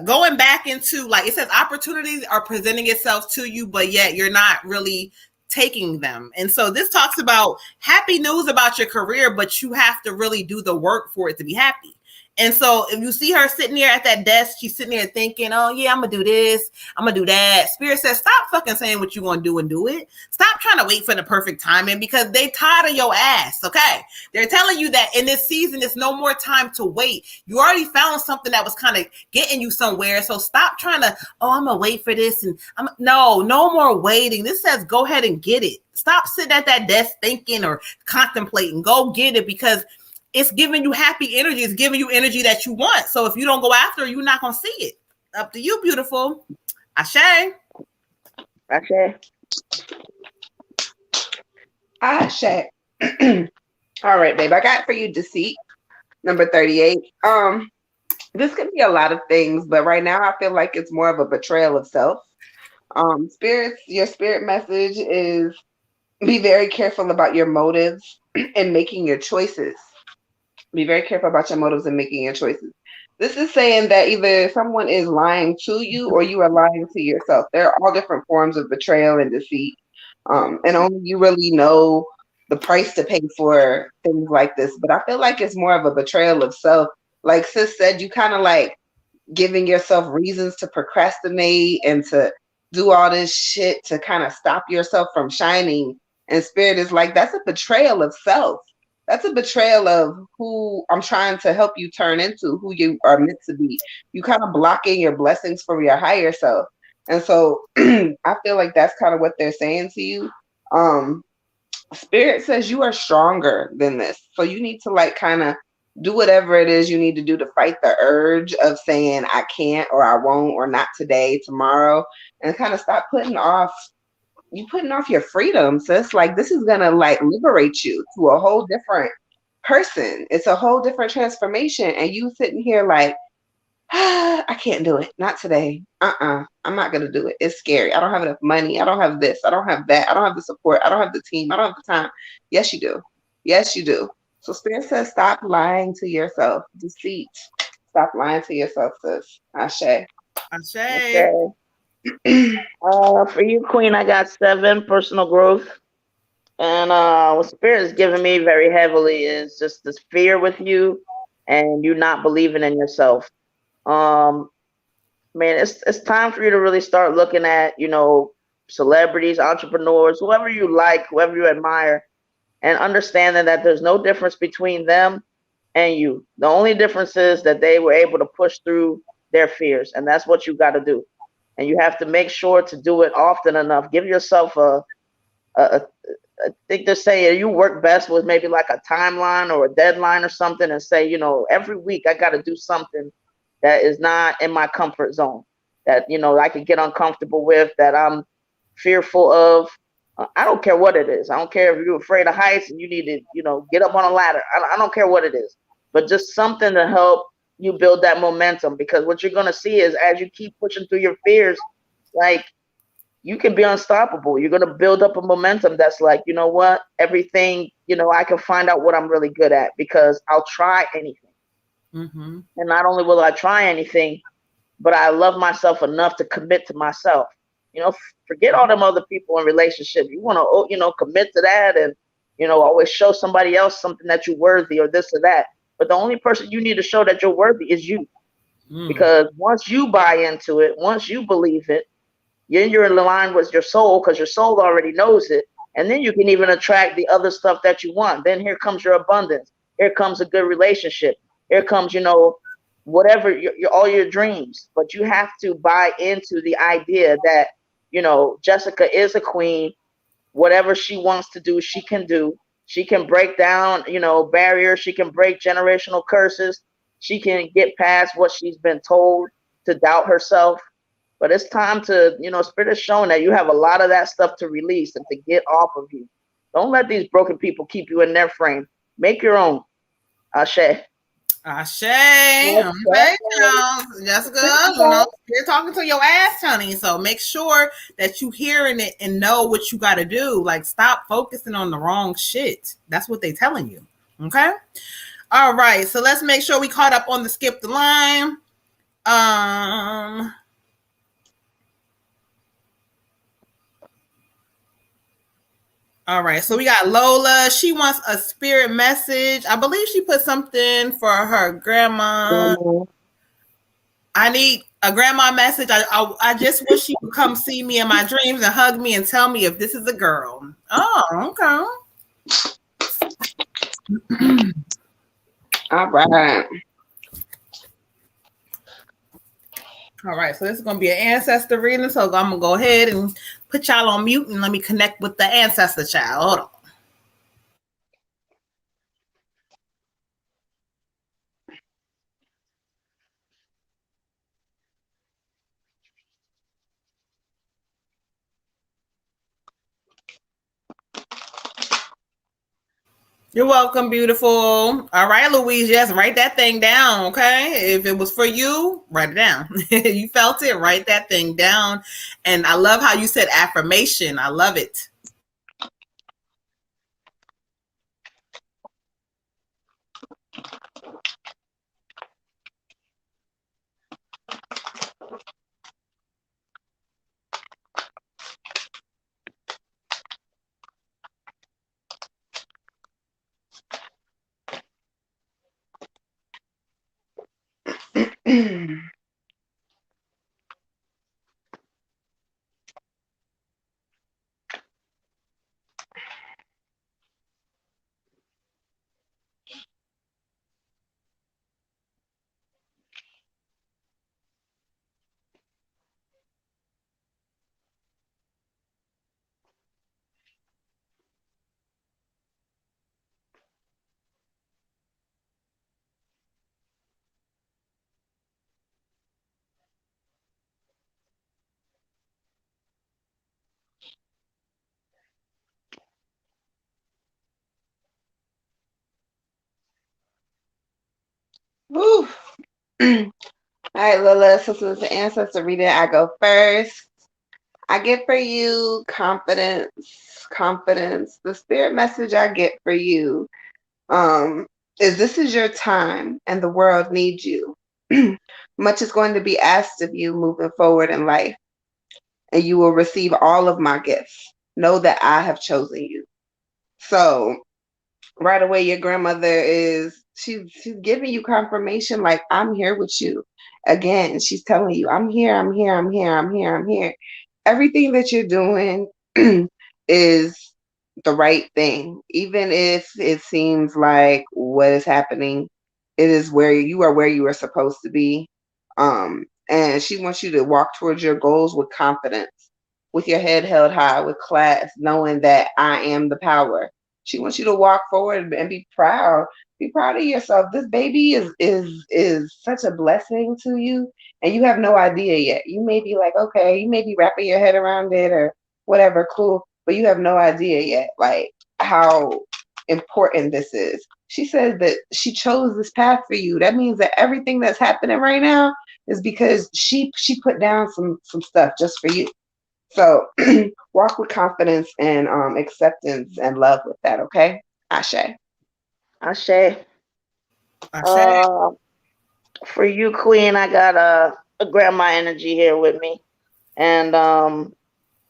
Going back into, like it says, opportunities are presenting itself to you, but yet you're not really taking them. And so this talks about happy news about your career, but you have to really do the work for it to be happy. And so if you see her sitting there at that desk, she's sitting there thinking, oh yeah, I'm gonna do this, I'm gonna do that. Spirit says, stop fucking saying what you're gonna do and do it. Stop trying to wait for the perfect timing because they tired of your ass. Okay. They're telling you that in this season, there's no more time to wait. You already found something that was kind of getting you somewhere. So stop trying to, oh, I'm gonna wait for this. And no more waiting. This says go ahead and get it. Stop sitting at that desk thinking or contemplating. Go get it because it's giving you happy energy. It's giving you energy that you want. So if you don't go after it, you're not going to see it. Up to you, beautiful. Ashe. Ashe. Ashe. All right, babe. I got for you Deceit, number 38. This could be a lot of things, but right now I feel like it's more of a betrayal of self. Spirits, your spirit message is be very careful about your motives and making your choices. Be very careful about your motives and making your choices. This is saying that either someone is lying to you or you are lying to yourself. There are all different forms of betrayal and deceit. And only you really know the price to pay for things like this. But I feel like it's more of a betrayal of self. Like Sis said, you kind of like giving yourself reasons to procrastinate and to do all this shit to kind of stop yourself from shining. And Spirit is like, that's a betrayal of self. That's a betrayal of who I'm trying to help you turn into, who you are meant to be. You kind of blocking your blessings from your higher self. And so I feel like that's kind of what they're saying to you. Spirit says you are stronger than this. So you need to like kind of do whatever it is you need to do to fight the urge of saying I can't or I won't or not today, tomorrow, and kind of stop putting off your freedom, sis. Like this is gonna like liberate you to a whole different person. It's a whole different transformation. And you sitting here like, I can't do it. Not today. I'm not gonna do it. It's scary. I don't have enough money. I don't have this. I don't have that. I don't have the support. I don't have the team. I don't have the time. Yes, you do. Yes, you do. So Spirit says stop lying to yourself. Deceit. Stop lying to yourself, sis. Ashe. Ashe. For you, Queen, I got 7, personal growth. And what Spirit is giving me very heavily is just this fear with you and you're not believing in yourself. Um, Man, it's time for you to really start looking at, celebrities, entrepreneurs, whoever you like, whoever you admire, and understanding that there's no difference between them and you. The only difference is that they were able to push through their fears, and that's what you got to do. And you have to make sure to do it often enough. Give yourself a I think they're saying you work best with maybe like a timeline or a deadline or something, and say, every week I got to do something that is not in my comfort zone, that, I could get uncomfortable with, that I'm fearful of. I don't care what it is. I don't care if you're afraid of heights and you need to, get up on a ladder. I don't care what it is, but just something to help you build that momentum. Because what you're going to see is, as you keep pushing through your fears, like, you can be unstoppable. You're going to build up a momentum that's like, you know what, everything, I can find out what I'm really good at because I'll try anything. Mm-hmm. And not only will I try anything, but I love myself enough to commit to myself. Forget all them other people in relationships. You want to, commit to that, and, always show somebody else something that you're worthy or this or that. But the only person you need to show that you're worthy is you. Because once you buy into it, once you believe it, you're in line with your soul, because your soul already knows it. And then you can even attract the other stuff that you want. Then here comes your abundance. Here comes a good relationship. Here comes, whatever, all your dreams. But you have to buy into the idea that, Jessica is a queen. Whatever she wants to do, she can do. She can break down, barriers. She can break generational curses. She can get past what she's been told to doubt herself. But it's time to, Spirit is showing that you have a lot of that stuff to release and to get off of you. Don't let these broken people keep you in their frame. Make your own. Ashe. Ashe. Okay, Jessica, you're talking to your ass, honey. So make sure that you hearing it and know what you got to do. Like, stop focusing on the wrong shit. That's what they telling you. Okay. All right. So let's make sure we caught up on the skip the line. All right, so we got Lola. She wants a spirit message. I believe she put something for her grandma. I need a grandma message. I just wish she would come see me in my dreams and hug me and tell me if this is a girl. Oh, okay. All right. All right, so this is going to be an ancestor reading. So I'm going to go ahead and put y'all on mute and let me connect with the ancestor child. Hold on. You're welcome, beautiful. All right, Louise, yes, write that thing down, okay? If it was for you, write it down. You felt it, write that thing down. And I love how you said affirmation. I love it. Woo. All right, Lola. So since the ancestor reading, I go first. I get for you confidence. Confidence. The spirit message I get for you is this is your time and the world needs you. Much is going to be asked of you moving forward in life, and you will receive all of my gifts. Know that I have chosen you. So right away, your grandmother is She's giving you confirmation like I'm here with you. Again, she's telling you, I'm here, I'm here, I'm here, I'm here, I'm here. Everything that you're doing is the right thing. Even if it seems like what is happening, it is where you are supposed to be. And she wants you to walk towards your goals with confidence, with your head held high, with class, knowing that I am the power. She wants you to walk forward and be proud. Be proud of yourself. This baby is such a blessing to you, and you have no idea yet. You may be like, okay, you may be wrapping your head around it or whatever, cool, but you have no idea yet, like how important this is. She says that she chose this path for you. That means that everything that's happening right now is because she put down some stuff just for you. So walk with confidence and acceptance and love with that, okay? Ashe. Ashe. Ashe. For you, Queen, I got a grandma energy here with me. And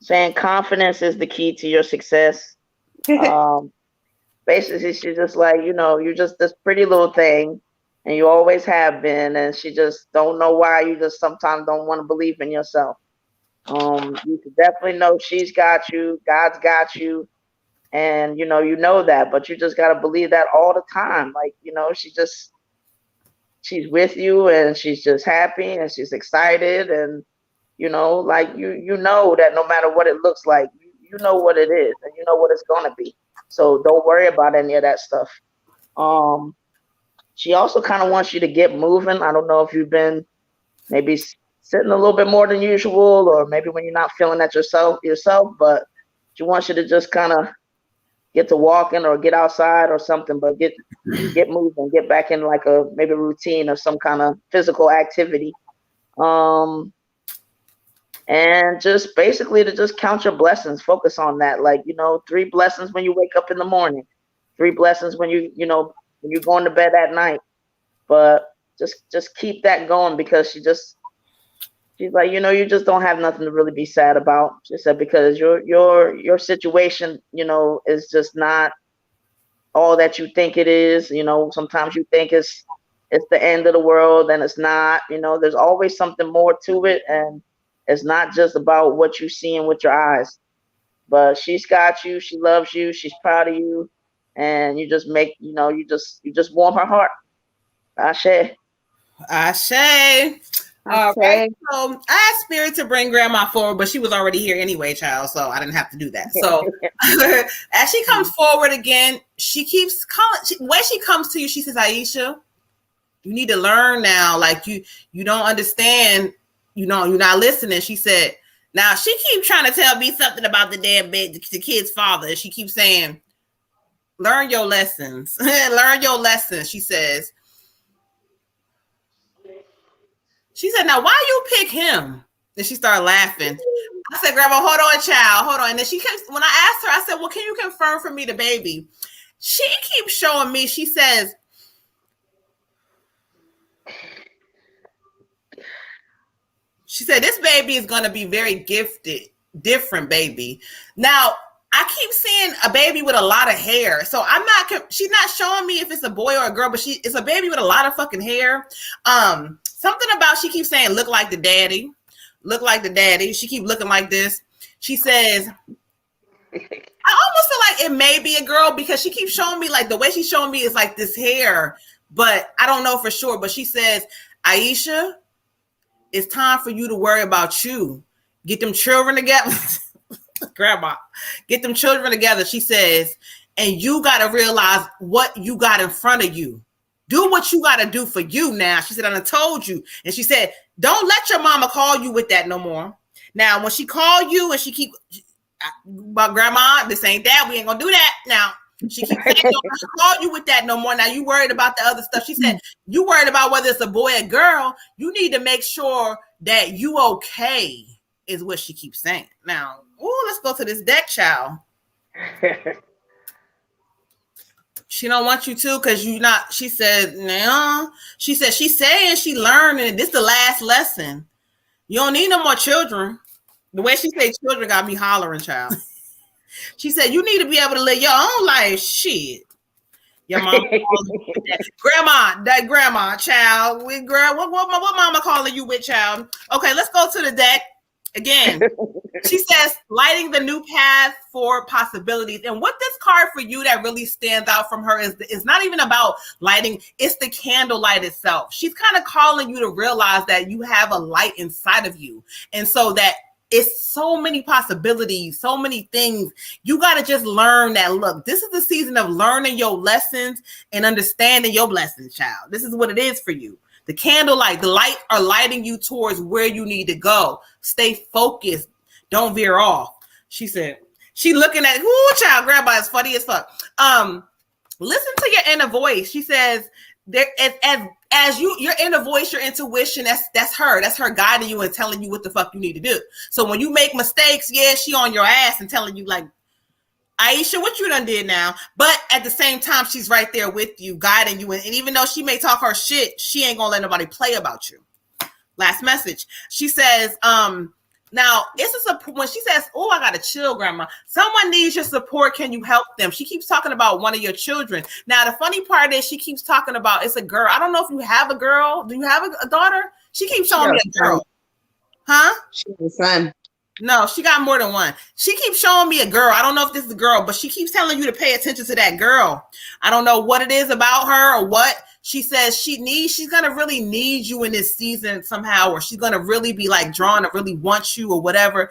saying confidence is the key to your success. Basically, she's just like, you're just this pretty little thing, and you always have been, and she just don't know why you just sometimes don't want to believe in yourself. You can definitely know she's got you, God's got you, and you know that, but you just gotta believe that all the time. Like, she's with you, and she's just happy, and she's excited, and like you know that no matter what it looks like, you know what it is, and you know what it's gonna be. So don't worry about any of that stuff. She also kind of wants you to get moving. I don't know if you've been maybe sitting a little bit more than usual, or maybe when you're not feeling that yourself, but she wants you to just kind of get to walking or get outside or something, but get moving, get back in like a maybe routine of some kind of physical activity. And just basically to just count your blessings, focus on that. Like, 3 blessings when you wake up in the morning, 3 blessings when when you're going to bed at night. But just keep that going, because she's like, you just don't have nothing to really be sad about. She said, because your situation, is just not all that you think it is. Sometimes you think it's the end of the world, and it's not. There's always something more to it, and it's not just about what you seeing with your eyes. But she's got you, she loves you, she's proud of you, and you just make, you just warm her heart. Ashe. Ashe. All right. So I asked Spirit to bring Grandma forward, but she was already here anyway, child. So I didn't have to do that. So as she comes forward again, she keeps calling. When she comes to you, she says, "Aisha, you need to learn now. Like you don't understand. You're not listening." She said, "Now she keeps trying to tell me something about the the kid's father. She keeps saying, learn your lessons. Learn your lessons." She says. She said, "Now, why you pick him?" Then she started laughing. I said, "Grandma, hold on, child, hold on." And then when I asked her, I said, "Well, can you confirm for me the baby?" She keeps showing me. She says, "This baby is going to be very gifted, different baby." Now, I keep seeing a baby with a lot of hair. So she's not showing me if it's a boy or a girl, but it's a baby with a lot of fucking hair. Something about, she keeps saying, look like the daddy. Look like the daddy. She keeps looking like this. She says, I almost feel like it may be a girl, because she keeps showing me, like the way she's showing me is like this hair, but I don't know for sure. But she says, "Aisha, it's time for you to worry about you. Get them children together." Grandma, get them children together. She says, "And you got to realize what you got in front of you. Do what you got to do for you now." She said, "I done told you." And she said, "Don't let your mama call you with that no more. Now, when she call you and she keep, but Grandma, this ain't that. We ain't going to do that. Now, she keeps saying, don't call you with that no more. Now, you worried about the other stuff." She said, "You worried about whether it's a boy or girl. You need to make sure that you okay," is what she keeps saying. Now, let's go to this deck, child. She don't want you to, because you not. She said, "No." She said she's saying she learned, and this is the last lesson. You don't need no more children. The way she said children got me hollering, child. She said you need to be able to live your own life. Shit. Your mom calling you with that. Grandma, child. What mama calling you with, child? Okay, let's go to the deck again. She says, lighting the new path for possibilities. And what this card for you that really stands out from her is not even about lighting, it's the candlelight itself. She's kind of calling you to realize that you have a light inside of you. And so that it's so many possibilities, so many things. You got to just learn that, look, this is the season of learning your lessons and understanding your blessings, child. This is what it is for you. The candlelight, the light are lighting you towards where you need to go. Stay focused. Don't veer off. She said, she looking at, child, grandma is funny as fuck. Listen to your inner voice. She says, there, as your inner voice, your intuition, that's her guiding you and telling you what the fuck you need to do. So when you make mistakes, yeah, she on your ass and telling you like, Aisha, what you done did now? But at the same time, she's right there with you, guiding you. And even though she may talk her shit, she ain't gonna let nobody play about you. Last message. She says, now it's a support. When she says, "Oh, I gotta chill, grandma. Someone needs your support. Can you help them?" She keeps talking about one of your children. Now, the funny part is she keeps talking about it's a girl. I don't know if you have a girl. Do you have a daughter? She keeps showing me a girl. Huh? She's a son. No, she got more than one. She keeps showing me a girl. I don't know if this is a girl, but she keeps telling you to pay attention to that girl. I don't know what it is about her or what. She says she's going to really need you in this season somehow, or she's going to really be like drawn to really want you or whatever.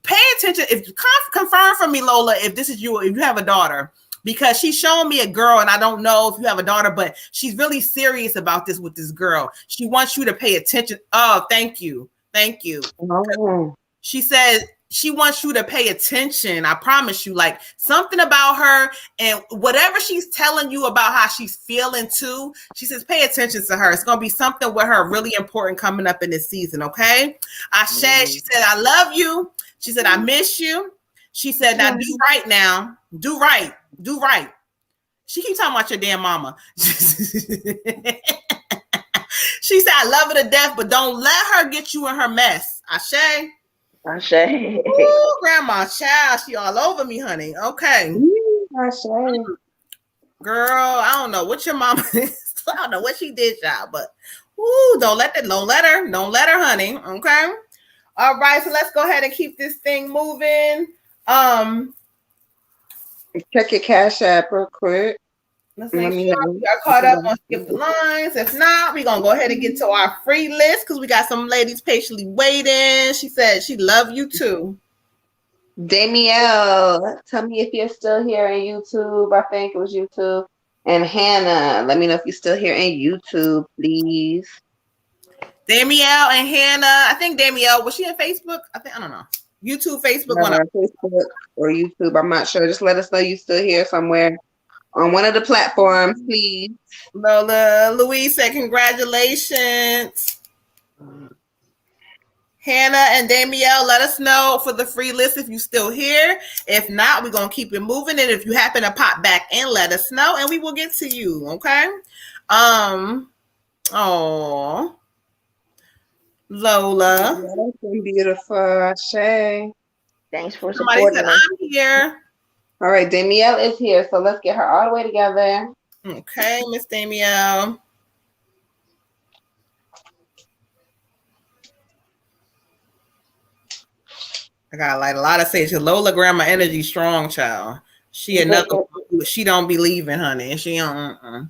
Pay attention. If confirm for me, Lola, if this is you, if you have a daughter, because she's showing me a girl and I don't know if you have a daughter, but she's really serious about this with this girl. She wants you to pay attention. Oh, thank you. Thank you. Oh. She said she wants you to pay attention. I promise you, like something about her and whatever she's telling you about how she's feeling too. She says, pay attention to her. It's going to be something with her really important coming up in this season. Okay. She said, I love you. She said, I miss you. She said, now do right now. Do right. Do right. She keeps talking about your damn mama. She said, I love her to death, but don't let her get you in her mess. Ashe. Ooh, grandma, child, she all over me, honey. Okay. Girl, I don't know what your mama is. I don't know what she did, child, but don't let her, honey. Okay. All right, so let's go ahead and keep this thing moving. Check your Cash App real quick. Let's make sure we are caught up on Skip the Lines. If not, we're gonna go ahead and get to our free list because we got some ladies patiently waiting. She said she love you too. Damielle, tell me if you're still here in YouTube. I think it was YouTube. And Hannah, let me know if you're still here in YouTube, please. Damielle and Hannah. I think Damielle, was she in Facebook? I don't know. YouTube, Facebook, Facebook or YouTube. I'm not sure. Just let us know you're still here somewhere on one of the platforms, please. Lola Louise said, congratulations. Hannah and Damielle, let us know for the free list if you're still here. If not, we're going to keep it moving. And if you happen to pop back in, let us know and we will get to you. Okay. Lola. Beautiful. Shay. Thanks for Somebody supporting said, us. I'm here. All right, Damielle is here, so let's get her all the way together. Okay, Miss Damielle. I got like a lot of sage. Lola grandma energy strong, child. She another she don't believe in, honey. She don't.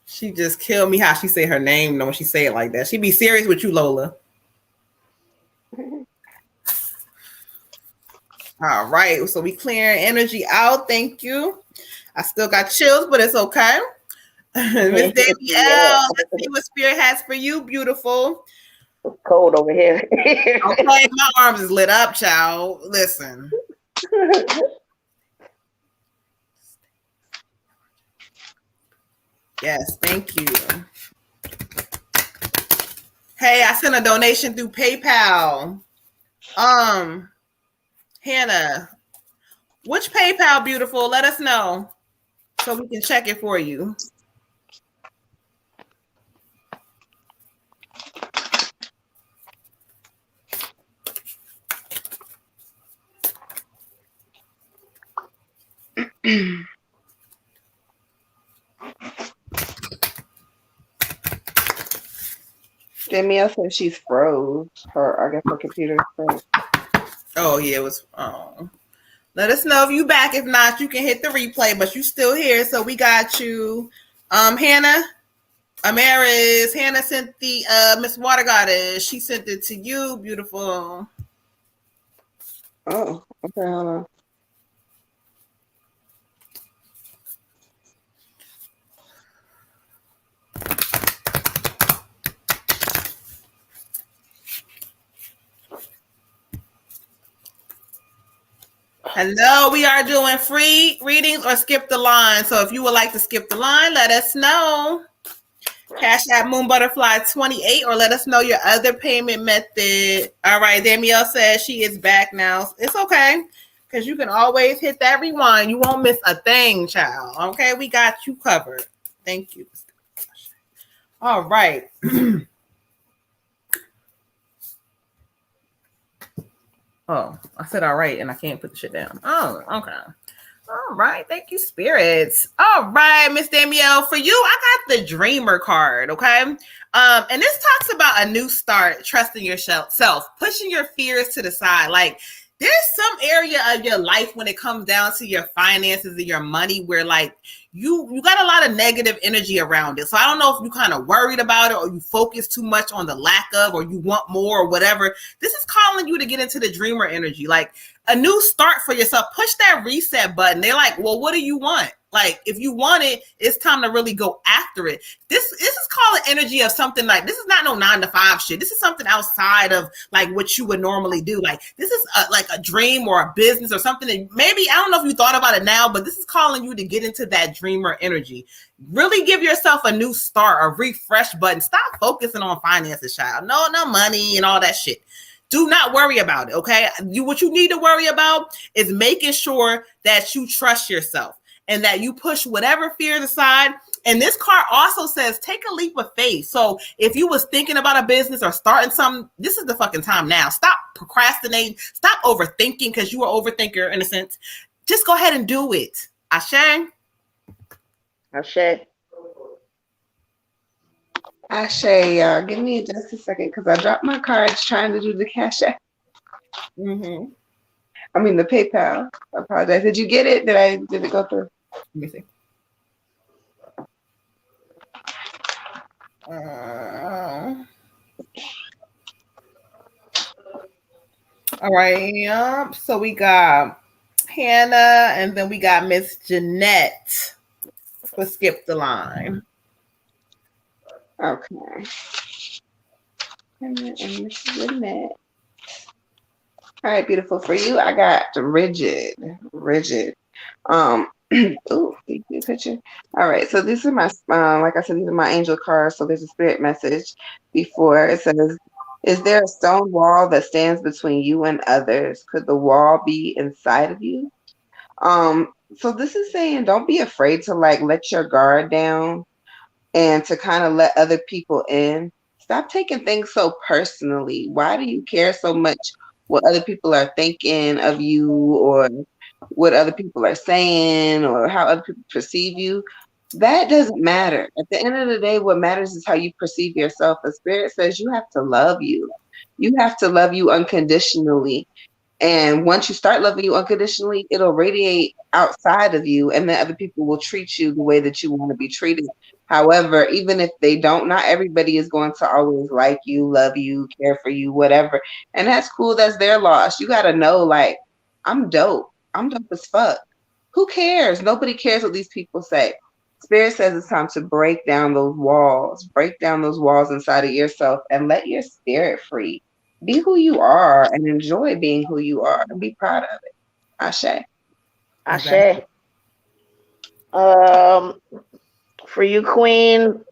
She just killed me how she say her name. When she say it like that, she be serious with you, Lola. All right, so we clearing energy out. Thank you. I still got chills, but it's okay. Miss Damielle, let's see what Spirit has for you, beautiful. It's cold over here. Okay, my arms is lit up, child. Listen. Yes, thank you. Hey, I sent a donation through PayPal. Hannah, which PayPal, beautiful? Let us know so we can check it for you. Danielle said she's froze. I guess her computer froze. Oh yeah, it was. Oh. Let us know if you back. If not, you can hit the replay, but you still here. So we got you. Hannah Amaris. Hannah sent the Miss Water Goddess. She sent it to you. Beautiful. Oh, okay, hold on. Hello, we are doing free readings or skip the line. So if you would like to skip the line, let us know. Cash App Moon Butterfly 28, or let us know your other payment method. All right, Danielle says she is back now. It's okay, because you can always hit that rewind. You won't miss a thing, child. Okay, we got you covered. Thank you. All right. Oh, I said all right, and I can't put the shit down. Oh, okay. All right. Thank you, spirits. All right, Miss Danielle, for you, I got the Dreamer card, okay? And this talks about a new start, trusting yourself, pushing your fears to the side. Like, there's some area of your life when it comes down to your finances and your money where, like, you got a lot of negative energy around it. So I don't know if you kind of worried about it or you focus too much on the lack of, or you want more or whatever. This is calling you to get into the Dreamer energy, like a new start for yourself. Push that reset button. They're like, well, what do you want? Like, if you want it, it's time to really go after it. This is called an energy of something like, this is not no 9-to-5 shit. This is something outside of like what you would normally do. Like, this is like a dream or a business or something that maybe, I don't know if you thought about it now, but this is calling you to get into that Dreamer energy. Really give yourself a new start, a refresh button. Stop focusing on finances, child. No money and all that shit. Do not worry about it, okay? What you need to worry about is making sure that you trust yourself and that you push whatever fears aside. And this card also says, take a leap of faith. So if you was thinking about a business or starting something, this is the fucking time now. Stop procrastinating. Stop overthinking, because you are an overthinker in a sense. Just go ahead and do it. Ashe? Ashe. Ashe, y'all. Give me just a second, because I dropped my cards trying to do the Cash App. Mm-hmm. I mean, the PayPal. I apologize. Did you get it? Did it go through? Let me see. All right. Yep. So we got Hannah, and then we got Miss Jeanette for Skip the Line. Okay. And Miss Jeanette. All right, beautiful. For you, I got rigid. Ooh, big picture. All right, so these are my, like I said, these are my angel cards. So there's a spirit message before. It says, is there a stone wall that stands between you and others? Could the wall be inside of you? So this is saying, don't be afraid to like let your guard down and to kind of let other people in. Stop taking things so personally. Why do you care so much what other people are thinking of you, or what other people are saying, or how other people perceive you? That doesn't matter. At the end of the day, what matters is how you perceive yourself. The spirit says you have to love you. You have to love you unconditionally. And once you start loving you unconditionally, it'll radiate outside of you, and then other people will treat you the way that you want to be treated. However, even if they don't, not everybody is going to always like you, love you, care for you, whatever. And that's cool. That's their loss. You got to know, like, I'm dope. I'm dope as fuck. Who cares? Nobody cares what these people say. Spirit says it's time to break down those walls inside of yourself and let your spirit free. Be who you are and enjoy being who you are and be proud of it. Ashe. Ashe. For you, Queen,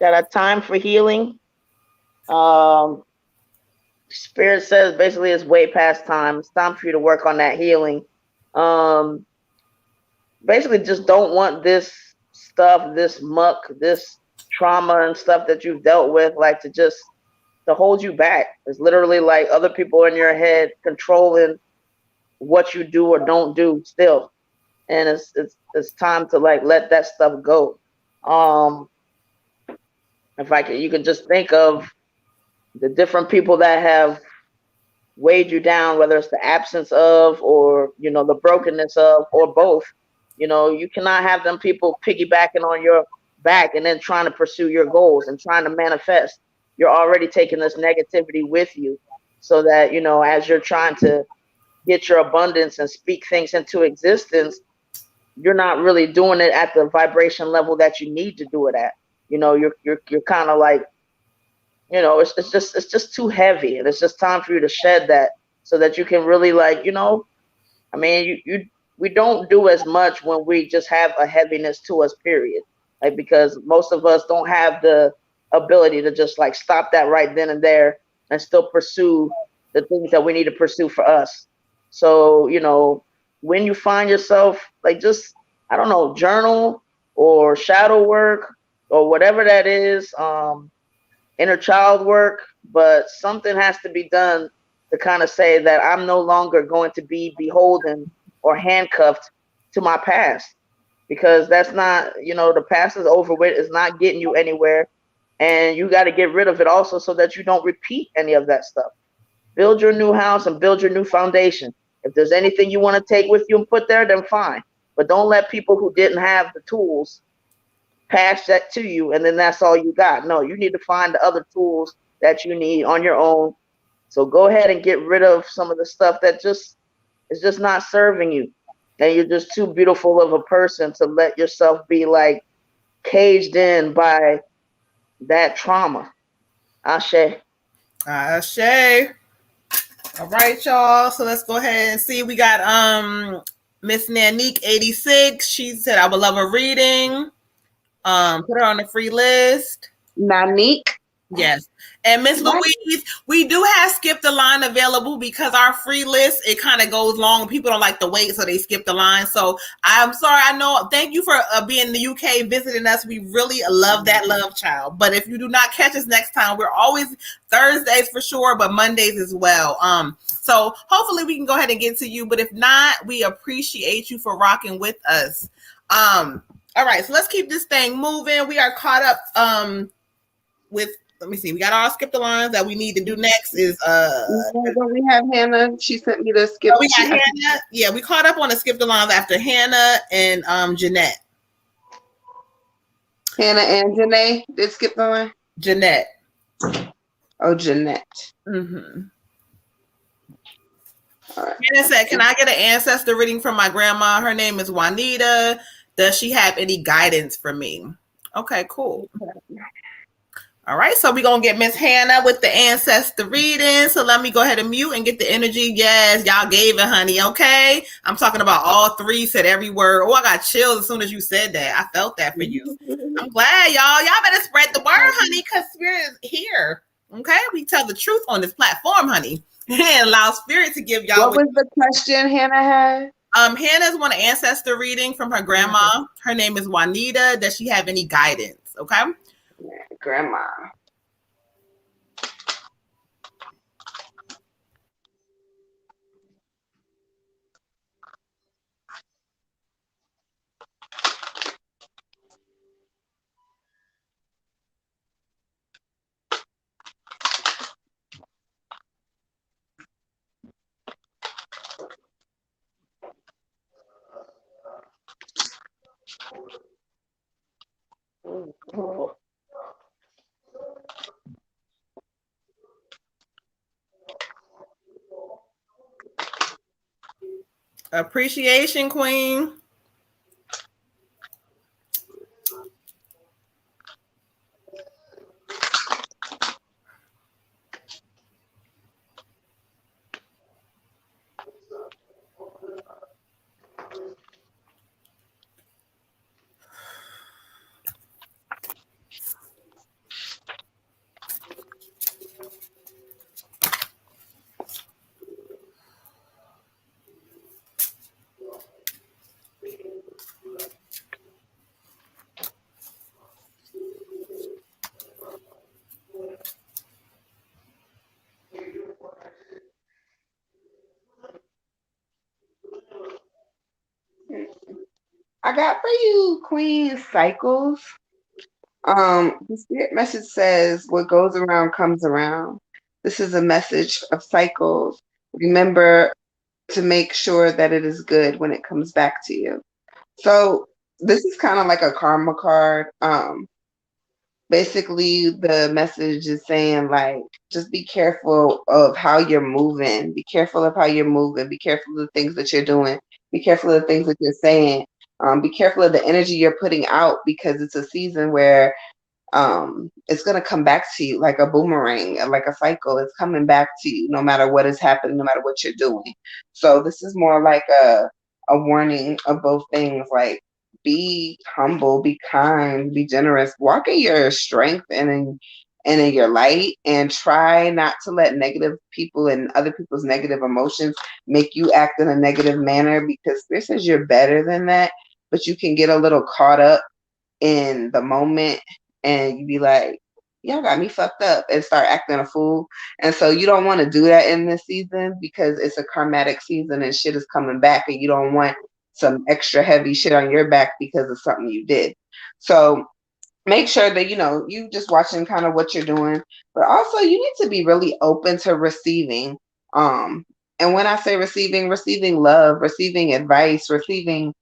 got a time for healing. Spirit says basically it's way past time. It's time for you to work on that healing. Basically just don't want this stuff, this muck, this trauma and stuff that you've dealt with, like to hold you back. It's literally like other people in your head controlling what you do or don't do still. and it's time to like let that stuff go. Um, if I could, you could just think of the different people that have weighed you down, whether it's the absence of, or the brokenness of, or both. You cannot have them people piggybacking on your back and then trying to pursue your goals and trying to manifest. You're already taking this negativity with you, so that as you're trying to get your abundance and speak things into existence, you're not really doing it at the vibration level that you need to do it at. You're kind of like, it's just too heavy, and it's just time for you to shed that, so that you can really, like, I mean, we don't do as much when we just have a heaviness to us, period. Like, because most of us don't have the ability to just like stop that right then and there and still pursue the things that we need to pursue for us. So, when you find yourself, like, just, I don't know, journal or shadow work or whatever that is, inner child work, but something has to be done to kind of say that I'm no longer going to be beholden or handcuffed to my past, because that's not, the past is over with. It's not getting you anywhere, and you got to get rid of it also, so that you don't repeat any of that stuff. Build your new house and build your new foundation. If there's anything you want to take with you and put there, then fine. But don't let people who didn't have the tools pass that to you, and then that's all you got. No, you need to find the other tools that you need on your own. So go ahead and get rid of some of the stuff that just is just not serving you, and you're just too beautiful of a person to let yourself be like caged in by that trauma. Ashe. Ashe. All right, y'all. So let's go ahead and see. We got Miss Nanique 86. She said I would love a reading. Put her on the free list. Nanique. Yes. And Miss Louise, we do have Skip the Line available, because our free list, it kind of goes long. People don't like to wait, so they skip the line. So I'm sorry. I know. Thank you for being in the UK, visiting us. We really love that, love child. But if you do not catch us next time, we're always Thursdays for sure, but Mondays as well. So hopefully we can go ahead and get to you. But if not, we appreciate you for rocking with us. All right. So let's keep this thing moving. We are caught up with, let me see, we got all skip the lines. That we need to do next is we have Hannah. She sent me the skip. we got Hannah. Yeah, we caught up on the skip the lines after Hannah and Jeanette. Hannah and Janae did skip the line. Jeanette. Oh, Jeanette. Mm-hmm. All right. Hannah said, "Can I get an ancestor reading from my grandma? Her name is Juanita. Does she have any guidance for me?" Okay, cool. All right, so we're going to get Miss Hannah with the ancestor reading. So let me go ahead and mute and get the energy. Yes, y'all gave it, honey, okay? I'm talking about all three, said every word. Oh, I got chills as soon as you said that. I felt that for you. I'm glad, y'all. Y'all better spread the word, honey, because Spirit is here, okay? We tell the truth on this platform, honey, and allow Spirit to give y'all. What was the question Hannah had? Hannah's want an ancestor reading from her grandma. Her name is Juanita. Does she have any guidance, okay? Grandma. Appreciation, Queen. I got for you Queen Cycles. The spirit message says, "What goes around comes around." This is a message of cycles. Remember to make sure that it is good when it comes back to you. So this is kind of like a karma card. Basically the message is saying like just be careful of how you're moving. Be careful of how you're moving. Be careful of the things that you're doing. Be careful of the things that you're saying. Be careful of the energy you're putting out because it's a season where it's going to come back to you like a boomerang, like a cycle. It's coming back to you no matter what is happening, no matter what you're doing. So this is more like a warning of both things, like be humble, be kind, be generous, walk in your strength and in your light, and try not to let negative people and other people's negative emotions make you act in a negative manner, because Spirit says you're better than that, but you can get a little caught up in the moment and you be like, y'all got me fucked up, and start acting a fool. And so you don't want to do that in this season because it's a karmatic season and shit is coming back, and you don't want some extra heavy shit on your back because of something you did. So make sure that you just watching kind of what you're doing, but also you need to be really open to receiving. And when I say receiving love, receiving advice, receiving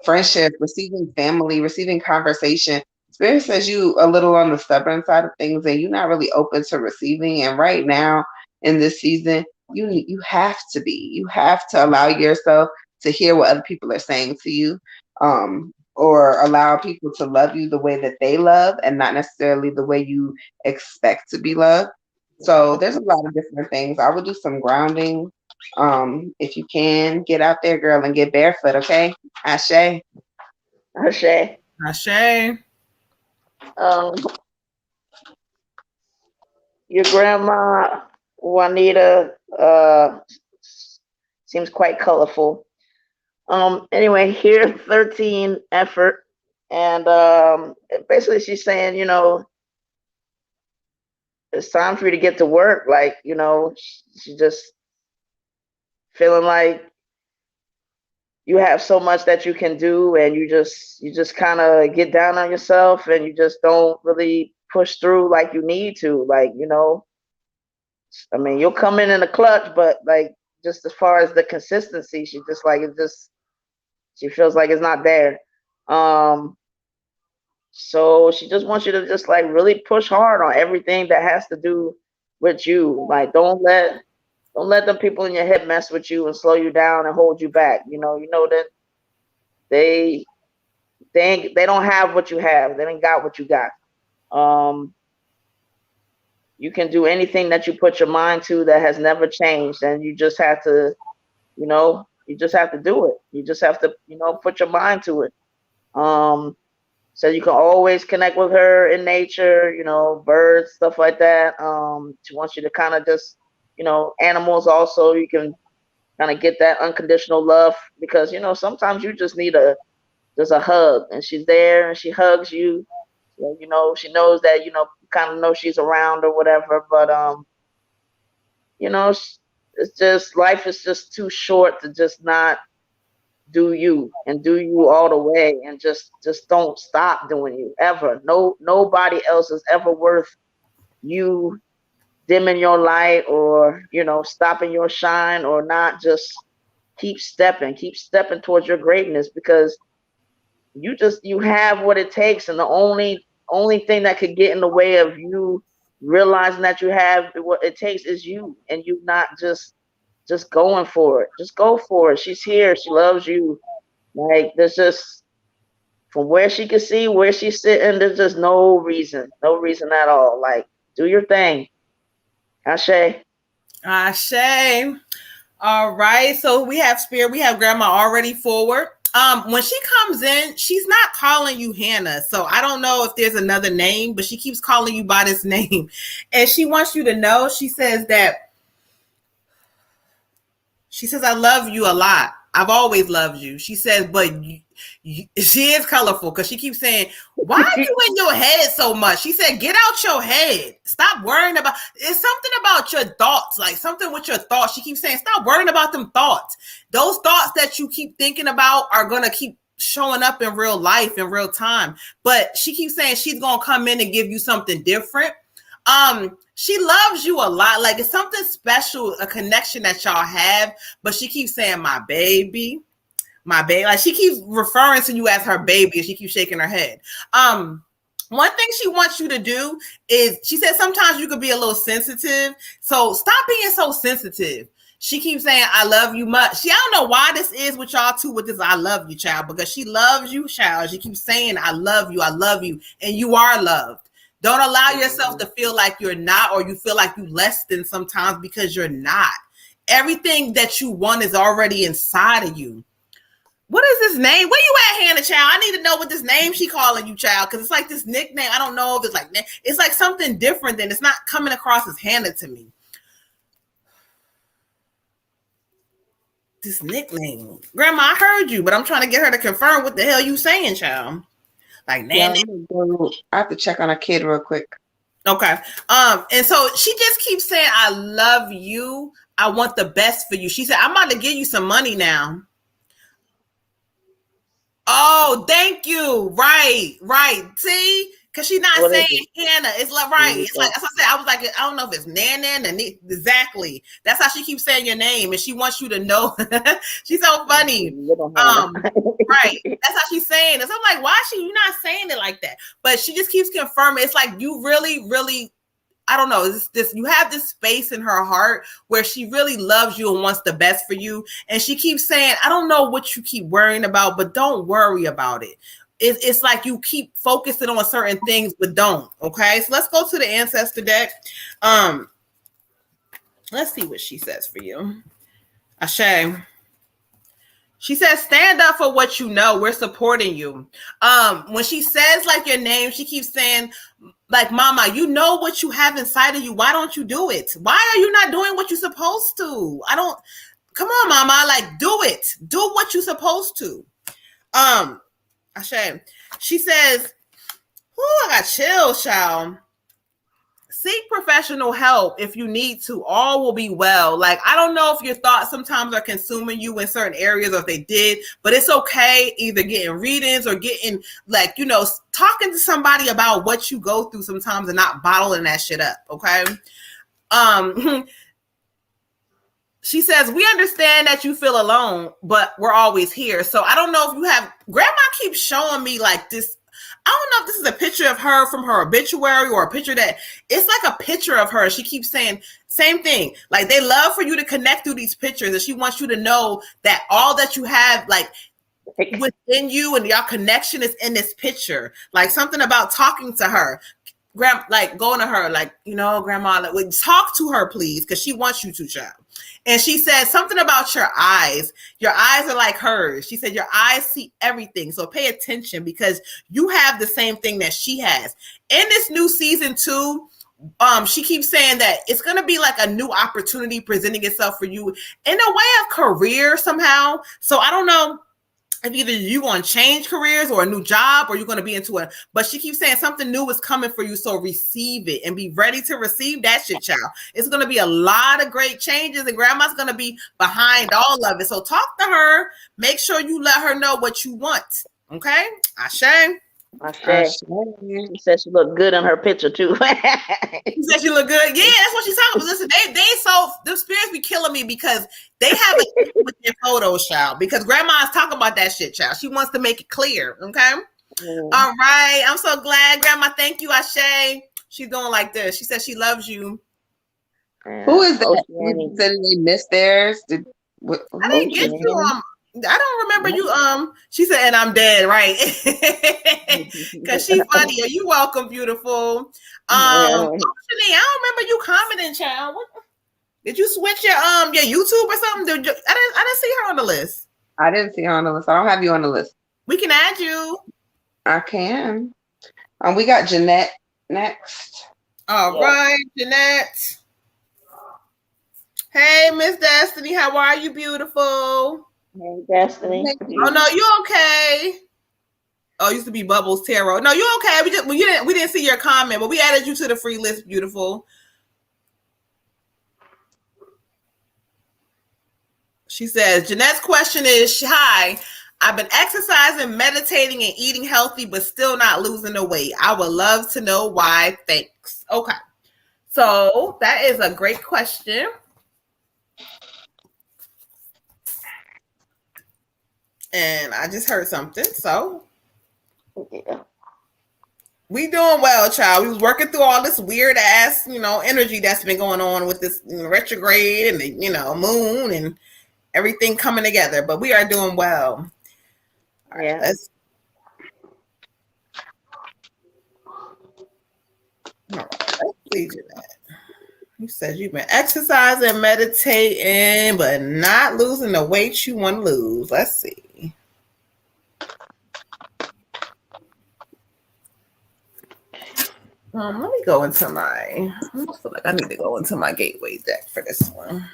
friendship, receiving family, receiving conversation. Spirit says you a little on the stubborn side of things and you're not really open to receiving. And right now in this season, you have to be. You have to allow yourself to hear what other people are saying to you, or allow people to love you the way that they love and not necessarily the way you expect to be loved. So there's a lot of different things. I would do some grounding. If you can, get out there, girl, and get barefoot, okay? Ashe. Ashe. Ashe. Um, your grandma Juanita seems quite colorful. Anyway, here 13 effort, and basically she's saying, it's time for you to get to work. Like, she just feeling like you have so much that you can do, and you just kind of get down on yourself, and you just don't really push through like you need to. Like, I mean, you'll come in the clutch, but like just as far as the consistency, she just like she feels like it's not there. So she just wants you to just like really push hard on everything that has to do with you. Like, don't let them people in your head mess with you and slow you down and hold you back. You know that they don't have what you have. They ain't got what you got. You can do anything that you put your mind to that has never changed, and you just have to, you just have to do it. You just have to, put your mind to it. So you can always connect with her in nature, birds, stuff like that. She wants you to kind of just, animals also, you can kind of get that unconditional love, because, sometimes you just need just a hug, and she's there and she hugs you. So, she knows that, kind of know she's around or whatever, but, it's just, life is just too short to just not do you and do you all the way, and just don't stop doing you ever. Nobody else is ever worth you dimming your light or stopping your shine, or not. Just keep stepping towards your greatness, because you have what it takes, and the only thing that could get in the way of you realizing that you have what it takes is you, and you not just going for it. Just go for it. She's here. She loves you. Like, there's just, from where she can see, where she's sitting, there's just no reason at all. Like, do your thing. Ashe. Ashe. All right. So we have Spirit. We have Grandma already forward. When she comes in, she's not calling you Hannah. So I don't know if there's another name, but she keeps calling you by this name. And she wants you to know, she says, I love you a lot. I've always loved you. She says, but she is colorful because she keeps saying, why are you in your head so much? She said, get out your head. Stop worrying about, it's something about your thoughts, like something with your thoughts. She keeps saying, stop worrying about them thoughts. Those thoughts that you keep thinking about are going to keep showing up in real life in real time. But she keeps saying she's gonna come in and give you something different. She loves you a lot. Like, it's something special, a connection that y'all have. But she keeps saying, my baby. Like, she keeps referring to you as her baby, and she keeps shaking her head. One thing she wants you to do is, she said sometimes you could be a little sensitive. So stop being so sensitive. She keeps saying, I love you much. I don't know why this is with y'all too, with this I love you, child, because she loves you, child. She keeps saying, I love you, and you are loved. Don't allow yourself to feel like you're not, or you feel like you less than sometimes, because you're not. Everything that you want is already inside of you. What is this name? Where you at, Hannah, child? I need to know what this name she calling you, child, because it's like this nickname. I don't know if it's like something different than, it's not coming across as Hannah to me. This nickname. Grandma, I heard you, but I'm trying to get her to confirm what the hell you saying, child. Like, I have to check on a kid real quick. Okay. And so she just keeps saying, I love you. I want the best for you. She said, I'm about to give you some money now. Oh, thank you. Right. See? Because she's not saying Hannah. It's like, right. It's like, as I said, I was like, I don't know if it's Nan. Exactly. That's how she keeps saying your name. And she wants you to know. She's so funny. Right. That's how she's saying it. So I'm like, why is you not saying it like that? But she just keeps confirming. It's like, you really, really, I don't know, this you have this space in her heart where she really loves you and wants the best for you. And she keeps saying, I don't know what you keep worrying about, but don't worry about it. It's like you keep focusing on certain things, but don't. Okay, so let's go to the ancestor deck. Let's see what she says for you. Ashe. She says, stand up for what you know. We're supporting you. When she says like your name, she keeps saying, like, Mama, you know what you have inside of you. Why don't you do it? Why are you not doing what you're supposed to? Come on, Mama, like, do it. Do what you're supposed to. Ashe. She says, I got chills, child. Seek professional help if you need to. All will be well. Like, I don't know if your thoughts sometimes are consuming you in certain areas, or if they did, but it's okay. Either getting readings or getting, like, talking to somebody about what you go through sometimes, and not bottling that shit up. Okay. She says, we understand that you feel alone, but we're always here. So I don't know if you have, Grandma keeps showing me like this. I don't know if this is a picture of her from her obituary, or a picture that it's like a picture of her. She keeps saying same thing. Like, they love for you to connect through these pictures, and she wants you to know that all that you have, like, within you and your connection is in this picture. Like, something about talking to her. Like, going to her, like, Grandma, like, talk to her, please, because she wants you to, child. And she said something about your eyes. Your eyes are like hers. She said your eyes see everything. So pay attention, because you have the same thing that she has. In this new season 2, she keeps saying that it's going to be like a new opportunity presenting itself for you in a way of career somehow. So I don't know if either you're going to change careers or a new job, or you're going to be into it. But she keeps saying something new is coming for you. So receive it and be ready to receive that shit, child. It's going to be a lot of great changes, and Grandma's going to be behind all of it. So talk to her. Make sure you let her know what you want. Okay? Ashe. She said she looked good in her picture too. She said she looked good. Yeah, that's what she's talking about. Listen, the spirits be killing me, because they have a with their photos, child. Because Grandma's talking about that shit, child. She wants to make it clear. Okay. All right. I'm so glad, Grandma. Thank you, Ashe. She's going like this. She said she loves you. Who is that? You said they missed theirs. I didn't get you. I don't remember you. She said, and I'm dead, right? Because she's funny. Are you welcome, beautiful? I don't remember you commenting, child. Did you switch your YouTube or something? I didn't see her on the list. I didn't see her on the list. I don't have you on the list. We can add you. I can. We got Jeanette next. All right, Jeanette. Hey, Miss Destiny, how are you, beautiful? Hey, Destiny. Oh no, you okay? Oh, it used to be Bubbles Tarot. No, you okay? We didn't see your comment, but we added you to the free list, beautiful. She says, Jeanette's question is, hi, I've been exercising, meditating, and eating healthy, but still not losing the weight. I would love to know why. Thanks. Okay. So that is a great question. And I just heard something. So Yeah. we doing well, child. We was working through all this weird ass, energy that's been going on with this retrograde and the, moon and everything coming together. But we are doing well. All right, Yeah. let's see, Jeanette. You said you've been exercising, meditating, but not losing the weight you want to lose. Let's see. Let me go into I feel like I need to go into my gateway deck for this one.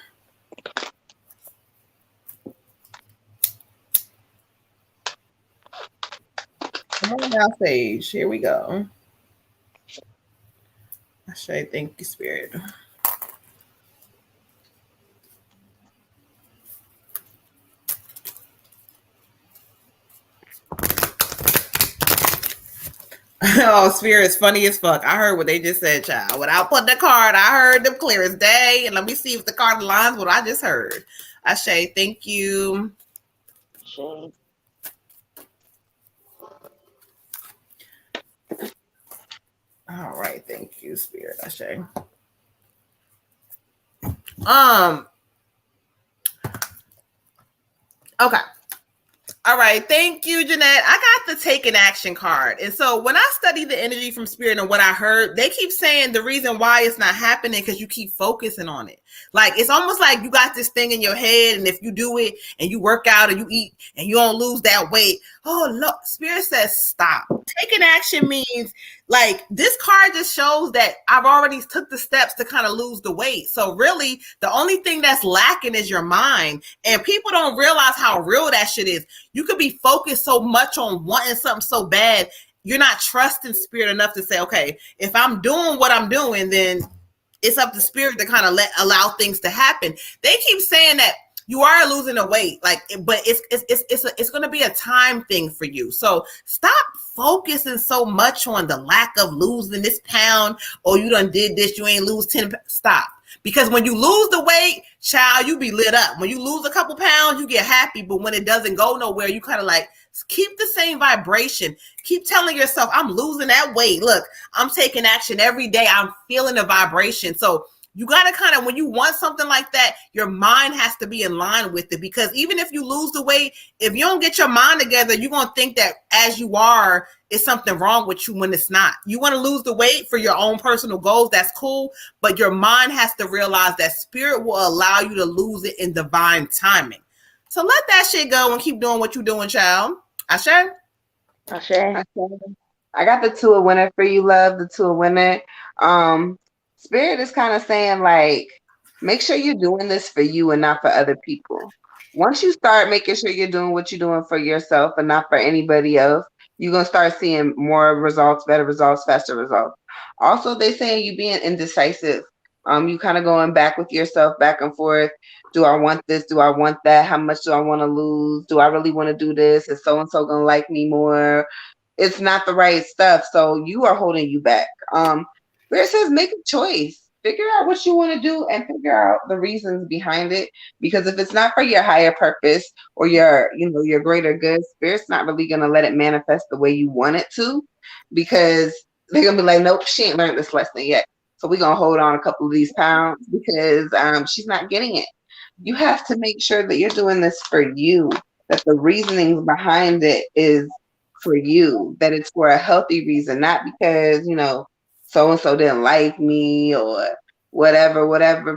Come on now, Sage. Here we go. I say thank you, Spirit. Oh, Spirit's funny as fuck. I heard what they just said, child. Without putting the card, I heard them clear as day. And let me see if the card aligns with what I just heard. I say thank you. Sure. All right, thank you, Spirit. I say. Okay. All right. Thank you, Jeanette. I got the take an action card. And so when I study the energy from Spirit and what I heard, they keep saying the reason why it's not happening because you keep focusing on it. Like, it's almost like you got this thing in your head, and if you do it and you work out and you eat and you don't lose that weight, oh, look, Spirit says stop. Taking action means, like, this card just shows that I've already took the steps to kind of lose the weight. So really, the only thing that's lacking is your mind. And people don't realize how real that shit is. You could be focused so much on wanting something so bad, you're not trusting Spirit enough to say, okay, if I'm doing what I'm doing, then it's up to Spirit to kind of allow things to happen. They keep saying that you are losing the weight, like, but it's going to be a time thing for you. So stop focusing so much on the lack of losing this pound, or you done did this, you ain't lose 10. Stop. Because when you lose the weight, child, you be lit up. When you lose a couple pounds, you get happy. But when it doesn't go nowhere, you kind of like keep the same vibration. Keep telling yourself, I'm losing that weight. Look, I'm taking action every day. I'm feeling the vibration. So you got to kind of, when you want something like that, your mind has to be in line with it. Because even if you lose the weight, if you don't get your mind together, you're going to think that as you are, it's something wrong with you when it's not. You want to lose the weight for your own personal goals. That's cool. But your mind has to realize that Spirit will allow you to lose it in divine timing. So let that shit go and keep doing what you're doing, child. Ashe? Ashe. I got the two of winning for you, love. The two of winning. Spirit is kind of saying, like, make sure you're doing this for you and not for other people. Once you start making sure you're doing what you're doing for yourself and not for anybody else, you're going to start seeing more results, better results, faster results. Also, they saying you being indecisive. You kind of going back with yourself, back and forth. Do I want this? Do I want that? How much do I want to lose? Do I really want to do this? Is so-and-so going to like me more? It's not the right stuff. So you are holding you back. Where it says make a choice, figure out what you want to do and figure out the reasons behind it. Because if it's not for your higher purpose or your greater good, Spirit's not really going to let it manifest the way you want it to, because they're going to be like, nope, she ain't learned this lesson yet. So we're going to hold on a couple of these pounds because she's not getting it. You have to make sure that you're doing this for you, that the reasonings behind it is for you, that it's for a healthy reason, not because, so-and-so didn't like me or whatever.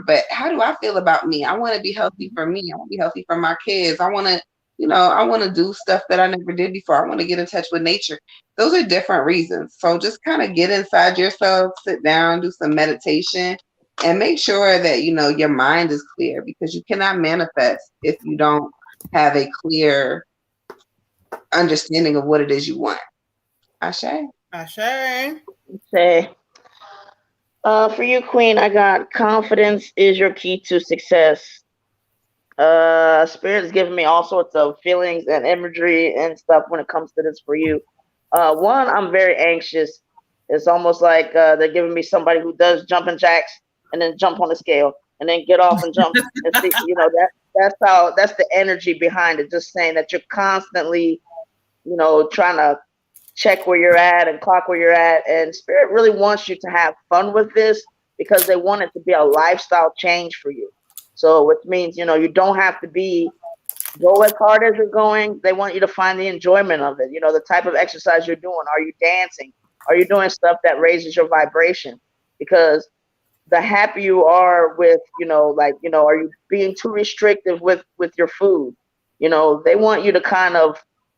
But how do I feel about me? I want to be healthy for me. I want to be healthy for my kids. I want to do stuff that I never did before. I want to get in touch with nature. Those are different reasons. So just kind of get inside yourself, sit down, do some meditation, and make sure that, your mind is clear, because you cannot manifest if you don't have a clear understanding of what it is you want. Ashe? Ashe. Say. For you, Queen, I got confidence is your key to success. Spirit's giving me all sorts of feelings and imagery and stuff when it comes to this for you. One, I'm very anxious. It's almost like they're giving me somebody who does jumping jacks and then jump on the scale and then get off and jump and see. That's the energy behind it. Just saying that you're constantly, trying to check where you're at and clock where you're at. And Spirit really wants you to have fun with this because they want it to be a lifestyle change for you. So, which means, you don't have to go as hard as you're going. They want you to find the enjoyment of it. The type of exercise you're doing. Are you dancing? Are you doing stuff that raises your vibration? Because the happier you are with, are you being too restrictive with your food? They want you to kind of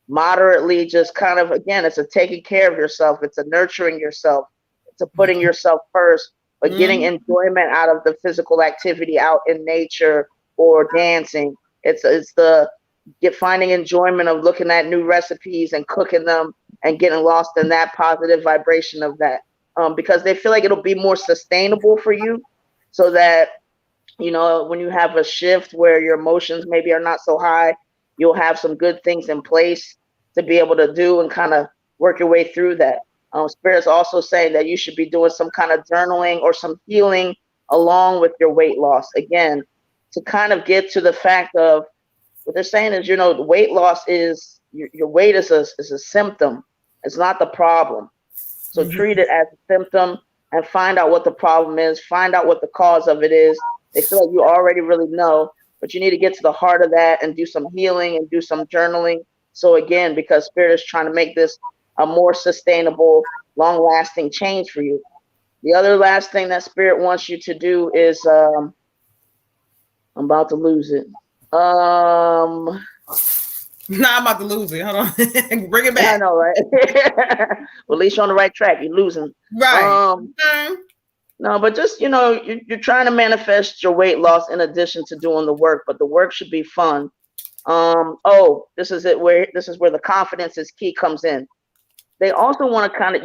moderately just kind of, again, it's a taking care of yourself. It's a nurturing yourself. It's a putting yourself first, but getting enjoyment out of the physical activity out in nature or dancing. It's the finding enjoyment of looking at new recipes and cooking them and getting lost in that positive vibration of that. Because they feel like it'll be more sustainable for you so that, when you have a shift where your emotions maybe are not so high, you'll have some good things in place to be able to do and kind of work your way through that. Spirit's also saying that you should be doing some kind of journaling or some healing along with your weight loss. Again, to kind of get to the fact of what they're saying is, the weight loss is your weight is a symptom. It's not the problem. So treat it as a symptom and find out what the problem is. Find out what the cause of it is. They feel like you already really know, but you need to get to the heart of that and do some healing and do some journaling. So again, because Spirit is trying to make this a more sustainable, long-lasting change for you. The other last thing that Spirit wants you to do is, I'm about to lose it. Nah, I'm about to lose it. Hold on. Bring it back. I know, right? Well, at least you're on the right track. You're losing. Right. No, but just, you're trying to manifest your weight loss in addition to doing the work, but the work should be fun. This is where the confidence is key comes in. They also want to kind of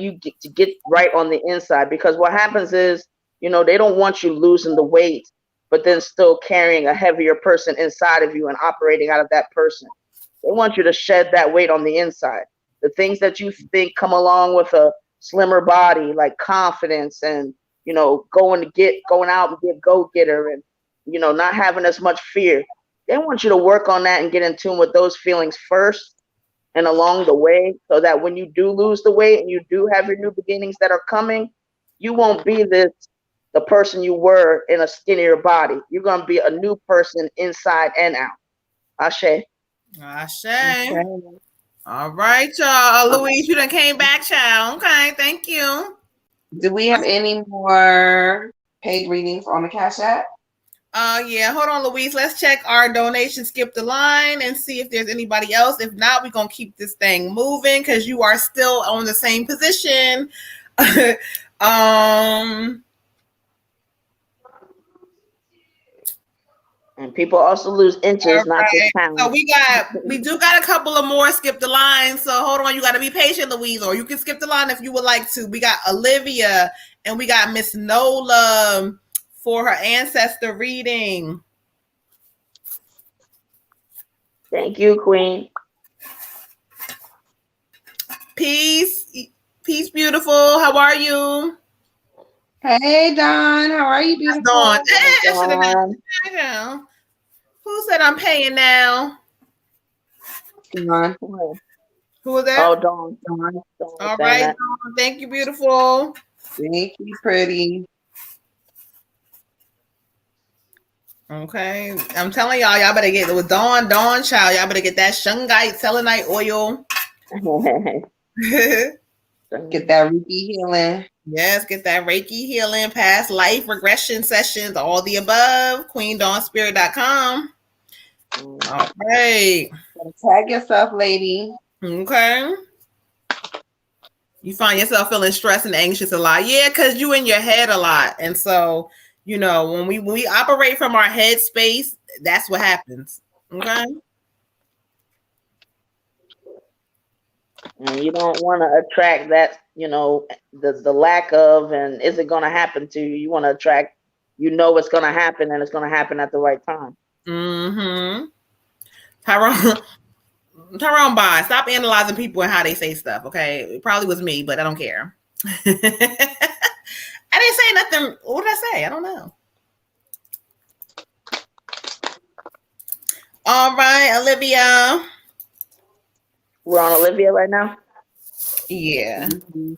get right on the inside, because what happens is, they don't want you losing the weight, but then still carrying a heavier person inside of you and operating out of that person. They want you to shed that weight on the inside. The things that you think come along with a slimmer body, like confidence and, going out and get go-getter and, not having as much fear. They want you to work on that and get in tune with those feelings first and along the way, so that when you do lose the weight and you do have your new beginnings that are coming, you won't be the person you were in a skinnier body. You're going to be a new person inside and out. Ashe. Okay. All right, y'all. Louise, you done came back, child. Okay, thank you. Do we have any more paid readings on the Cash App? Yeah, hold on, Louise. Let's check our donation skip the line and see if there's anybody else. If not, we're gonna keep this thing moving because you are still on the same position. And people also lose inches, not just pounds. So we do got a couple of more skip the line. So hold on, you got to be patient, Louise, or you can skip the line if you would like to. We got Olivia and we got Miss Nola for her ancestor reading. Thank you, Queen. Peace, beautiful. How are you? Hey, Dawn. How are you, beautiful? Dawn. Who said I'm paying now? Dawn. Who was that? Oh, Dawn. All right, Dawn. Thank you, beautiful. Thank you, pretty. Okay, I'm telling y'all better get with Dawn, child. Y'all better get that shungite selenite oil. Get that Reiki healing. Yes, get that Reiki healing, past life regression sessions, all the above. QueenDawnSpirit.com. All right. Tag yourself, lady. Okay. You find yourself feeling stressed and anxious a lot. Yeah, because you in your head a lot. And so, when we operate from our head space, that's what happens. Okay. And you don't want to attract that, the lack of, and is it going to happen to you? You want to attract, it's going to happen and it's going to happen at the right time. Mm-hmm. Tyrone, Tyrone, bye. Stop analyzing people and how they say stuff. Okay, it probably was me, but I don't care. I didn't say nothing. What did I say? I don't know. All right, Olivia. We're on Olivia right now. Yeah. Mm-hmm.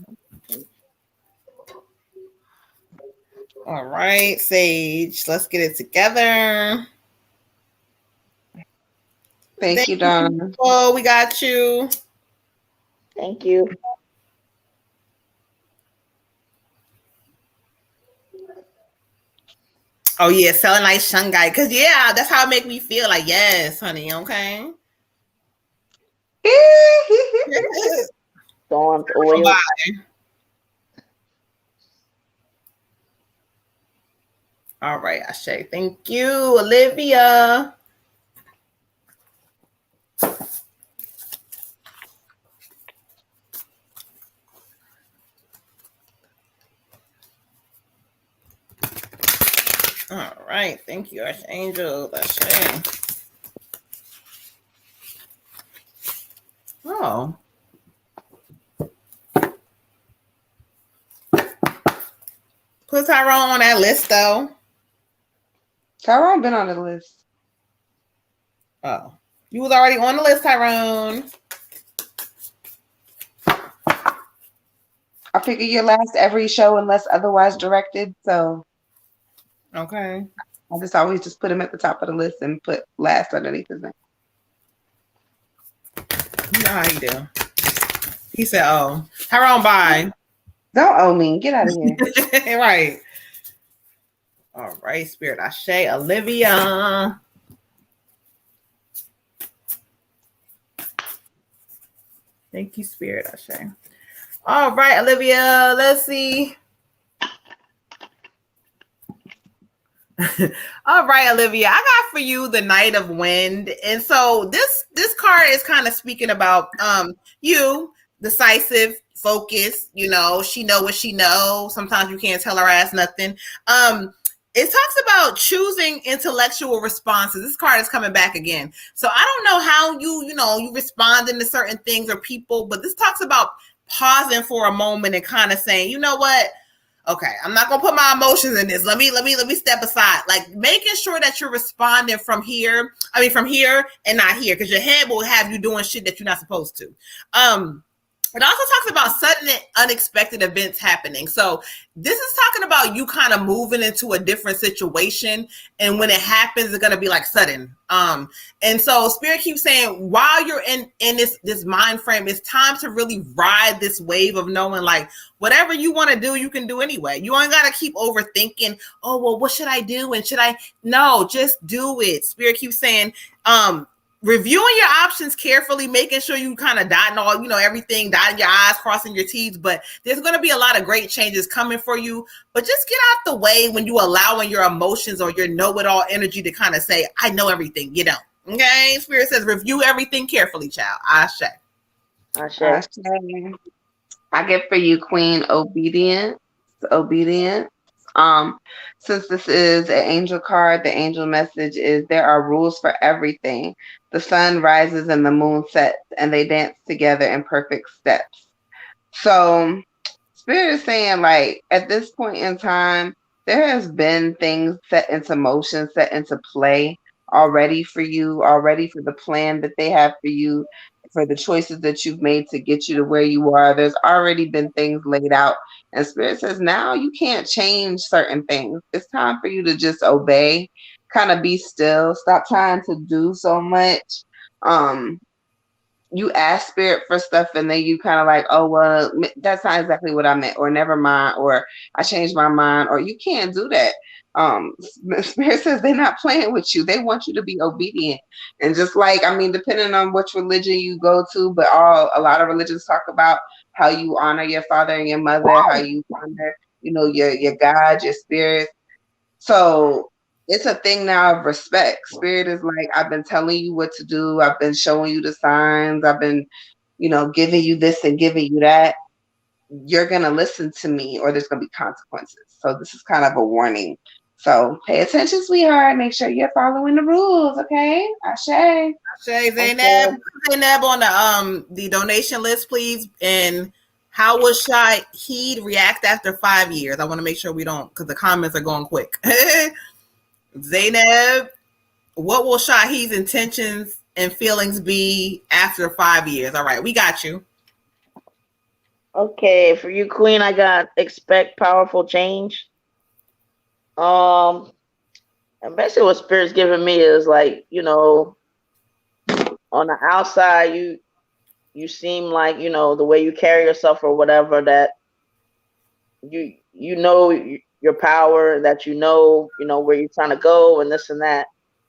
All right, Sage. Let's get it together. Thank you, Donna. Oh, we got you. Thank you. Oh yeah, selenite shungite. Cause yeah, that's how it make me feel. Like yes, honey. Okay. Dawn's oil. Bye. All right, Ashe. Thank you, Olivia. All right, thank you, Archangel. Ashe. Oh. Put Tyrone on that list though. Tyrone been on the list. Oh. You was already on the list, Tyrone. I figure you last every show unless otherwise directed. So Okay. I just always just put him at the top of the list and put last underneath his name. You know how you do. He said, oh. Tyrone, bye. Don't owe me. Get out of here. Right. All right, Spirit Ashe. Olivia. Thank you, Spirit Ashe. All right, Olivia. Let's see. All right, Olivia. I got for you the Knight of Wind. And so this card is kind of speaking about you, decisive, focus, she know what she knows. Sometimes you can't tell her ass nothing. It talks about choosing intellectual responses. This card is coming back again. So I don't know how you responding to certain things or people, but this talks about pausing for a moment and kind of saying, you know what? Okay, I'm not gonna put my emotions in this. Let me step aside. Like making sure that you're responding from here and not here, because your head will have you doing shit that you're not supposed to. It also talks about sudden and unexpected events happening. So this is talking about you kind of moving into a different situation. And when it happens, it's going to be like sudden. And so Spirit keeps saying, while you're in this mind frame, it's time to really ride this wave of knowing like whatever you want to do, you can do anyway. You ain't got to keep overthinking, oh, well, what should I do? And no, just do it. Spirit keeps saying, reviewing your options carefully, making sure you kind of dotting all, everything, dotting your I's, crossing your T's, but there's going to be a lot of great changes coming for you. But just get out the way when you allowing your emotions or your know-it-all energy to kind of say, I know everything, you don't. Okay? Spirit says, review everything carefully, child. Ashe. Ashe. I get for you, Queen, obedience. Since this is an angel card, the angel message is there are rules for everything. The sun rises and the moon sets, and they dance together in perfect steps. So Spirit is saying, like, at this point in time, there has been things set into motion, set into play already for you, already for the plan that they have for you, for the choices that you've made to get you to where you are. There's already been things laid out. And Spirit says, now you can't change certain things. It's time for you to just obey, kind of be still, stop trying to do so much. You ask Spirit for stuff and then you kind of like, oh, well, that's not exactly what I meant, or never mind, or I changed my mind, or you can't do that. Spirit says they're not playing with you. They want you to be obedient. And just like, depending on which religion you go to, but a lot of religions talk about how you honor your father and your mother, how you honor, your God, your spirit. So it's a thing now of respect. Spirit is like, I've been telling you what to do. I've been showing you the signs. I've been, giving you this and giving you that. You're going to listen to me or there's going to be consequences. So this is kind of a warning So pay attention, sweetheart. Make sure you're following the rules, okay? Ashe. Shay Okay. Zainab on the donation list, please. And how will Shahid react after 5 years? I want to make sure we don't, because the comments are going quick. Zainab, what will Shahid's intentions and feelings be after 5 years? All right, we got you. Okay, for you, Queen, I got expect powerful change. Um, and basically what Spirit's giving me is like, on the outside, you seem like, the way you carry yourself or whatever, that your power, that where you're trying to go and this and that.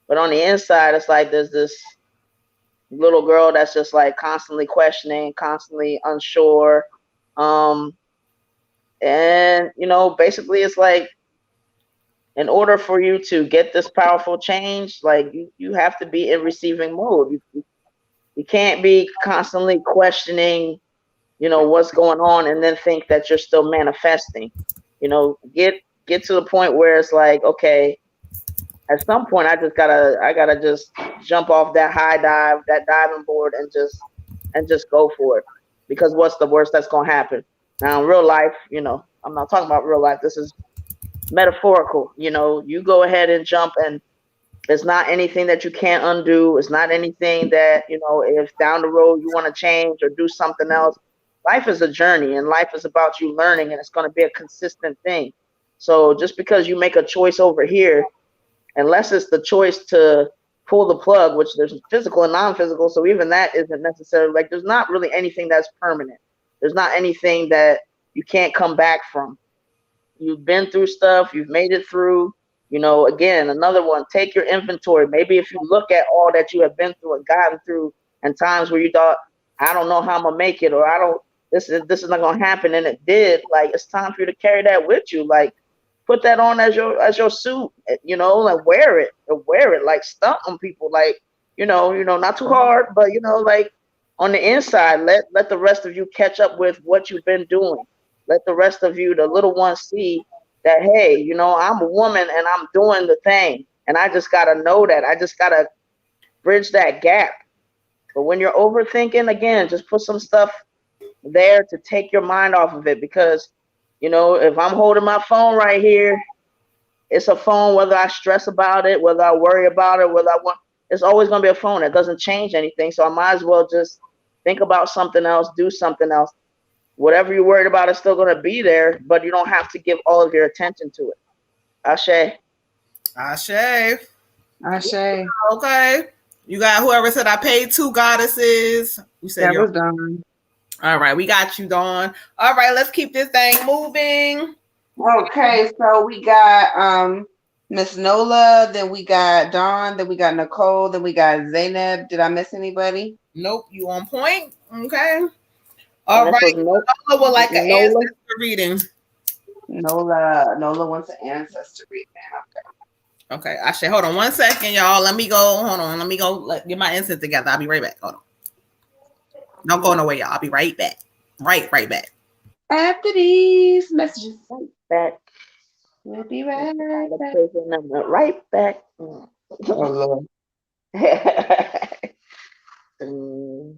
But on the inside, it's like there's this little girl that's just like constantly questioning, constantly unsure. Um, and basically it's like, in order for you to get this powerful change, like you have to be in receiving mode. You can't be constantly questioning, what's going on and then think that you're still manifesting. Get to the point where it's like, okay, at some point I gotta just jump off that high dive, that diving board, and just go for it. Because what's the worst that's gonna happen? Now in real life, I'm not talking about real life. This is metaphorical. You go ahead and jump, and it's not anything that you can't undo. It's not anything that, if down the road you want to change or do something else. Life is a journey, and life is about you learning, and it's going to be a consistent thing. So just because you make a choice over here, unless it's the choice to pull the plug, which there's physical and non-physical, so even that isn't necessarily, like, there's not really anything that's permanent. There's not anything that you can't come back from. You've been through stuff, you've made it through. Again, another one, take your inventory. Maybe if you look at all that you have been through and gotten through, and times where you thought, I don't know how I'm gonna make it, or I don't, this is not gonna happen, and it did. Like, it's time for you to carry that with you. Like, put that on as your suit, like wear it, like stunt on people, like, not too hard, but like, on the inside, let the rest of you catch up with what you've been doing. Let the rest of you, the little ones, see that, hey, I'm a woman and I'm doing the thing, and I just gotta know that. I just gotta bridge that gap. But when you're overthinking, again, just put some stuff there to take your mind off of it, because if I'm holding my phone right here, it's a phone, whether I stress about it, whether I worry about it, whether I want, it's always going to be a phone. It doesn't change anything. So I might as well just think about something else, do something else. Whatever you're worried about is still going to be there, but you don't have to give all of your attention to it. Ashe. Ashe. Ashe. Okay. You got whoever said I paid two goddesses. You said That you're was done. all right. We got you, Dawn. All right, let's keep this thing moving. Okay, so we got Miss Nola, then we got Dawn, then we got Nicole, then we got Zainab. Did I miss anybody? Nope, you on point. Okay. And All this was right. Nola would like an Nola. ancestor reading. Nola wants an ancestor reading. Okay, Ashe, hold on 1 second, y'all. Let me go. Hold on. Let me go get my incense together. I'll be right back. Hold on. Don't go nowhere, y'all. I'll be right back. Right back. After these messages, Right back. we'll be right back. Right back. Oh Lord. Mm.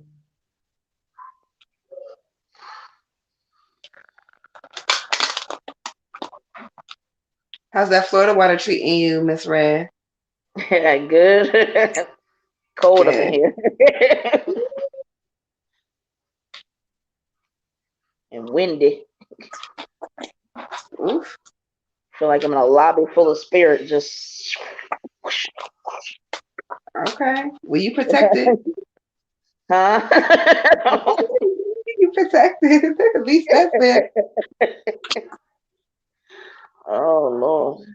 How's that Florida water treating you, Miss Red? Good. Cold up in Good. here. And windy. Oof. Feel like I'm in a lobby full of spirit. Just. Okay. Well, you protected. Huh? You protected. At least that's it. Oh Lord.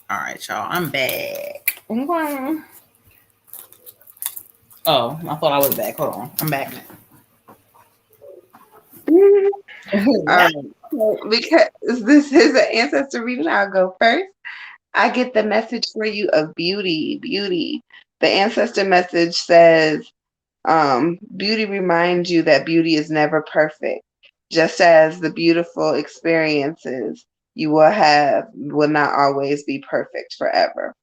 All right, y'all. I'm back. Okay. Oh, I thought I was back. Hold on. I'm back now. Because this is an ancestor reading, I'll go first. I get the message for you of beauty, beauty. The ancestor message says, beauty reminds you that beauty is never perfect, just as the beautiful experiences you will have will not always be perfect forever.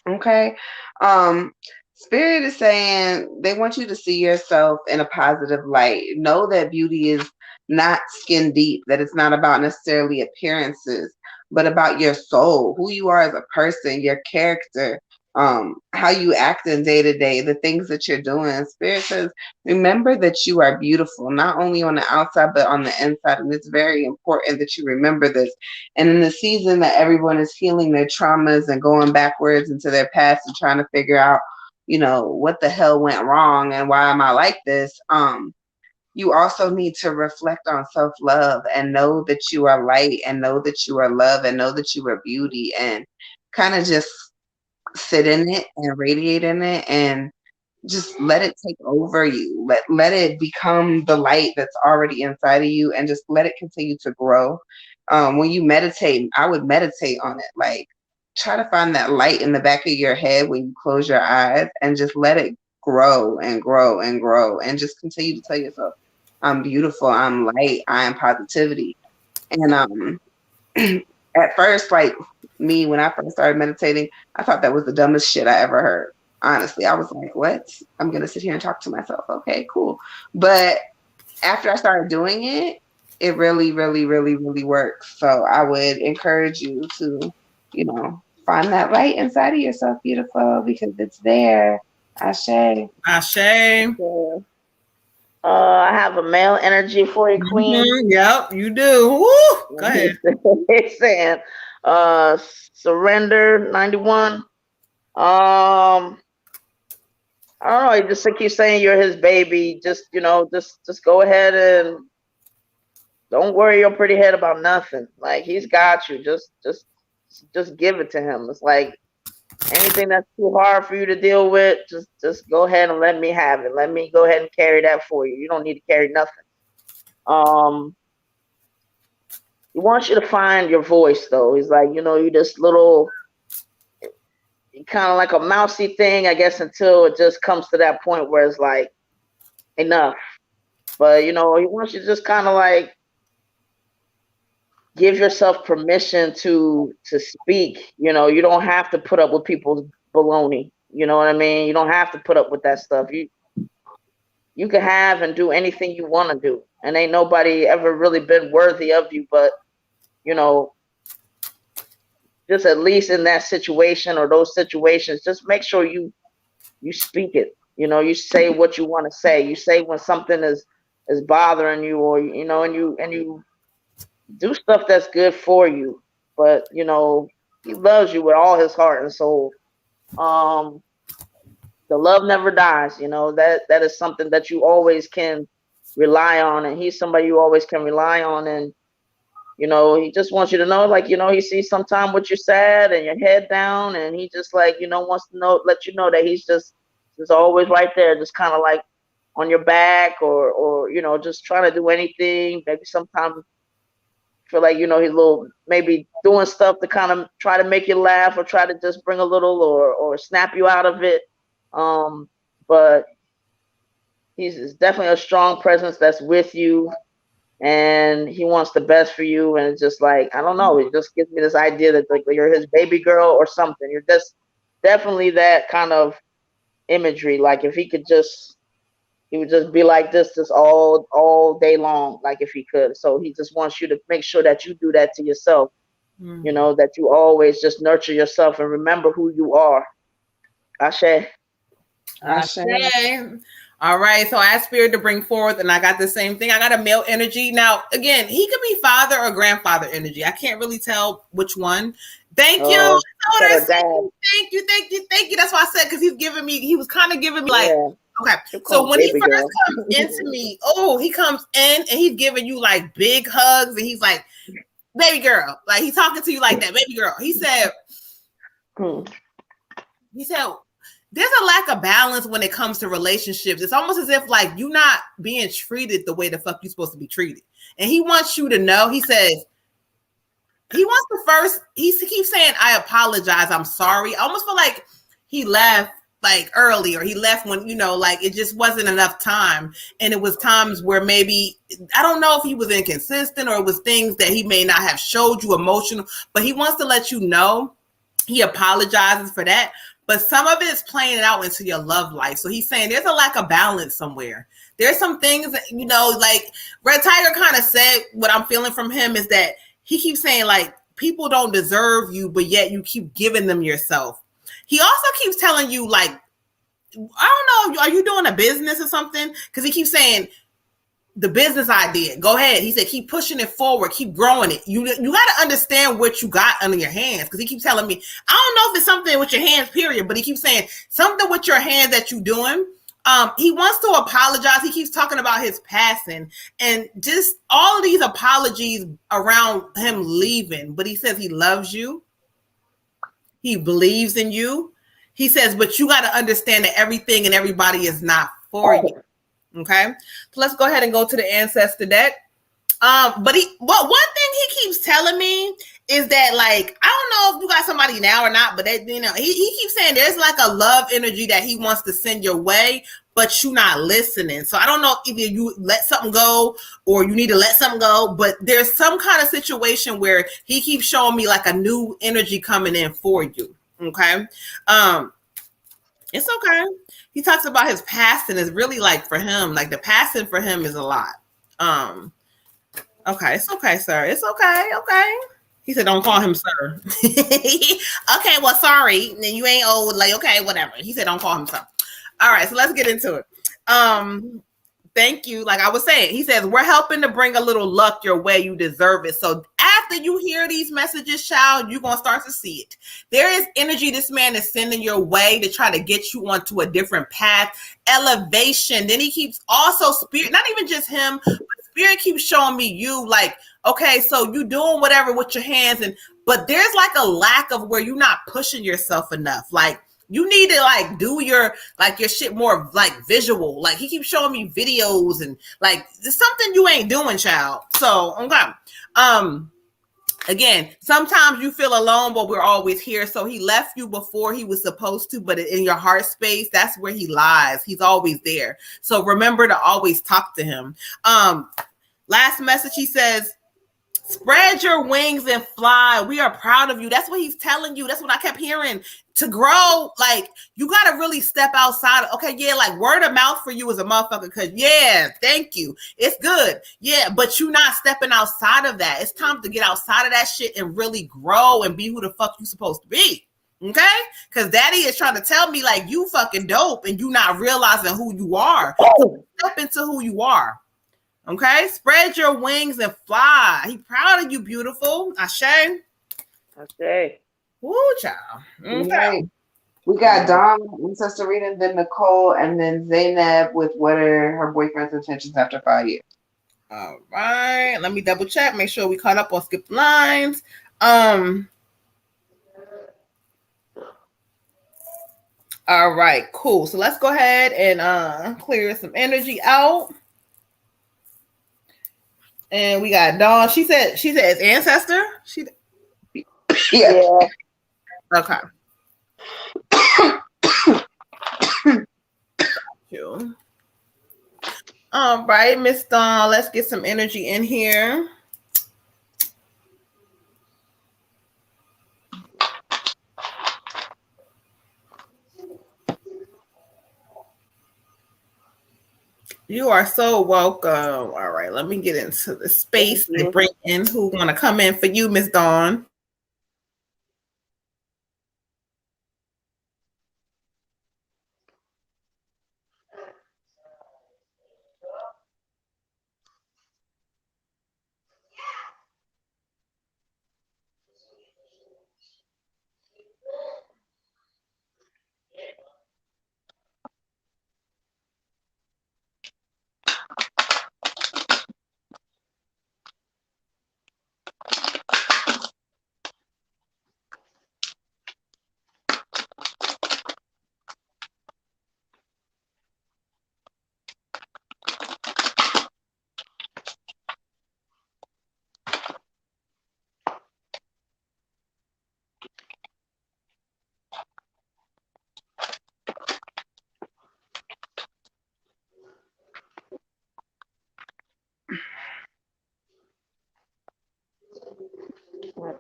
Okay. Um, Spirit is saying they want you to see yourself in a positive light. Know that beauty is not skin deep, that it's not about necessarily appearances, but about your soul, who you are as a person, your character, how you act in day to day, the things that you're doing. Spirit says, remember that you are beautiful, not only on the outside, but on the inside. And it's very important that you remember this. And in the season that everyone is healing their traumas and going backwards into their past and trying to figure out, what the hell went wrong and why am I like this? You also need to reflect on self-love and know that you are light and know that you are love and know that you are beauty and kind of just sit in it and radiate in it and just let it take over you. Let it become the light that's already inside of you and just let it continue to grow. When you meditate, I would meditate on it. Like try to find that light in the back of your head when you close your eyes and just let it grow and grow and grow and just continue to tell yourself, I'm beautiful, I'm light, I am positivity. And at first, like me, when I first started meditating, I thought that was the dumbest shit I ever heard. Honestly, I was like, what? I'm going to sit here and talk to myself. Okay, cool. But after I started doing it, it really, really, really, really works. So I would encourage you to, find that light inside of yourself, beautiful, because it's there. Ashe. Ashe. Yeah. I have a male energy for you, Queen. Yep, you do. Woo! Go ahead. It's saying, surrender 91. I don't know. He just keeps saying you're his baby. Just just go ahead and don't worry your pretty head about nothing. Like he's got you. Just give it to him. It's like anything that's too hard for you to deal with, just go ahead and let me have it. Let me go ahead and carry that for you. You don't need to carry nothing. He wants you to find your voice though. He's like, you this little kind of like a mousy thing, I guess, until it just comes to that point where it's like enough. But he wants you to just kind of like give yourself permission to speak. You don't have to put up with people's baloney. You know what I mean? You don't have to put up with that stuff. You can have and do anything you want to do, and ain't nobody ever really been worthy of you. But just at least in that situation or those situations, just make sure you speak it. You say what you want to say. You say when something is bothering you, or and you do stuff that's good for you. But he loves you with all his heart and soul. The love never dies. That is something that you always can rely on, and he's somebody you always can rely on. And he just wants you to know, like, he sees sometime when you're sad and your head down, and he just like, wants to let you know that he's just always right there, just kind of like on your back, or just trying to do anything. Maybe sometimes feel like, he's a little, maybe doing stuff to kind of try to make you laugh or try to just bring a little or snap you out of it. But he's definitely a strong presence that's with you. And he wants the best for you, and it's just like, I don't know, it just gives me this idea that like you're his baby girl or something. You're just definitely that kind of imagery. Like if he would just be like this just all day long, like if he could. So he just wants you to make sure that you do that to yourself. That you always just nurture yourself and remember who you are. Ashe. All right, so I asked Spirit to bring forth, and I got the same thing. I got a male energy. Now, again, he could be father or grandfather energy. I can't really tell which one. Thank you. Thank you. That's why I said, because he was kind of giving me like, okay. So when he first comes into me, he comes in and he's giving you like big hugs, and he's like, baby girl. Like he's talking to you like that, baby girl. He said, He said there's a lack of balance when it comes to relationships. It's almost as if like you're not being treated the way the fuck you're supposed to be treated. And he wants you to know, he says, he wants to first, he keeps saying, I apologize, I'm sorry. I almost feel like he left like early, or he left when, you know, like it just wasn't enough time. And it was times where maybe, I don't know if he was inconsistent or it was things that he may not have showed you emotional, but he wants to let you know he apologizes for that. But some of it is playing it out into your love life. So he's saying there's a lack of balance somewhere. There's some things that, you know, like Red Tiger kind of said, what I'm feeling from him is that he keeps saying like people don't deserve you, but yet you keep giving them yourself. He also keeps telling you like, I don't know, are you doing a business or something? Because he keeps saying the business idea, go ahead. He said, keep pushing it forward, keep growing it. You got to understand what you got under your hands. Because he keeps telling me, I don't know if it's something with your hands, period, but he keeps saying something with your hands that you're doing. He wants to apologize. He keeps talking about his passing and just all of these apologies around him leaving. But he says he loves you. He believes in you. He says, but you got to understand that everything and everybody is not for you. Okay, so let's go ahead and go to the ancestor deck. But one thing he keeps telling me is that, like, I don't know if you got somebody now or not, but that, you know, he keeps saying there's like a love energy that he wants to send your way, but you're not listening. So I don't know if either you let something go or you need to let something go, but there's some kind of situation where he keeps showing me like a new energy coming in for you. Okay. It's okay. He talks about his past and it's really like for him, like the passing for him is a lot. Okay, it's okay, sir. It's okay. Okay. He said, don't call him sir. Okay, well, sorry. You ain't old. Like, okay, whatever. He said, don't call him sir. All right, so let's get into it. Thank you. Like I was saying, he says, we're helping to bring a little luck your way. You deserve it. So after you hear these messages, child, you're going to start to see it. There is energy this man is sending your way to try to get you onto a different path, elevation. Then he keeps also spirit, not even just him, but spirit keeps showing me you like, okay, so you doing whatever with your hands, but there's like a lack of where you're not pushing yourself enough. Like, you need to like do your shit more like visual. Like he keeps showing me videos and like there's something you ain't doing, child. So okay. Again, sometimes you feel alone, but we're always here. So he left you before he was supposed to, but in your heart space, that's where he lies. He's always there. So remember to always talk to him. Last message, he says, spread your wings and fly. We are proud of you. That's what he's telling you. That's what I kept hearing. To grow, like, you got to really step outside. Okay, yeah, like word of mouth for you is a motherfucker because, yeah, thank you. It's good. Yeah, but you not stepping outside of that. It's time to get outside of that shit and really grow and be who the fuck you supposed to be. Okay? Because daddy is trying to tell me, like, you fucking dope and you not realizing who you are. So step into who you are. Okay, spread your wings and fly. He proud of you, beautiful. Ashe. Okay. Woo, child. Okay. Right. We got Dom, ancestor reading, then Nicole, and then Zaynab with what are her boyfriend's intentions after 5 years. All right. Let me double check. Make sure we caught up on skip lines. All right, cool. So let's go ahead and clear some energy out. And we got Dawn. She said it's ancestor. Yeah. Okay. All right, Miss Dawn. Let's get some energy in here. You are so welcome. All right, let me get into the space and bring in who's going to come in for you, Miss Dawn.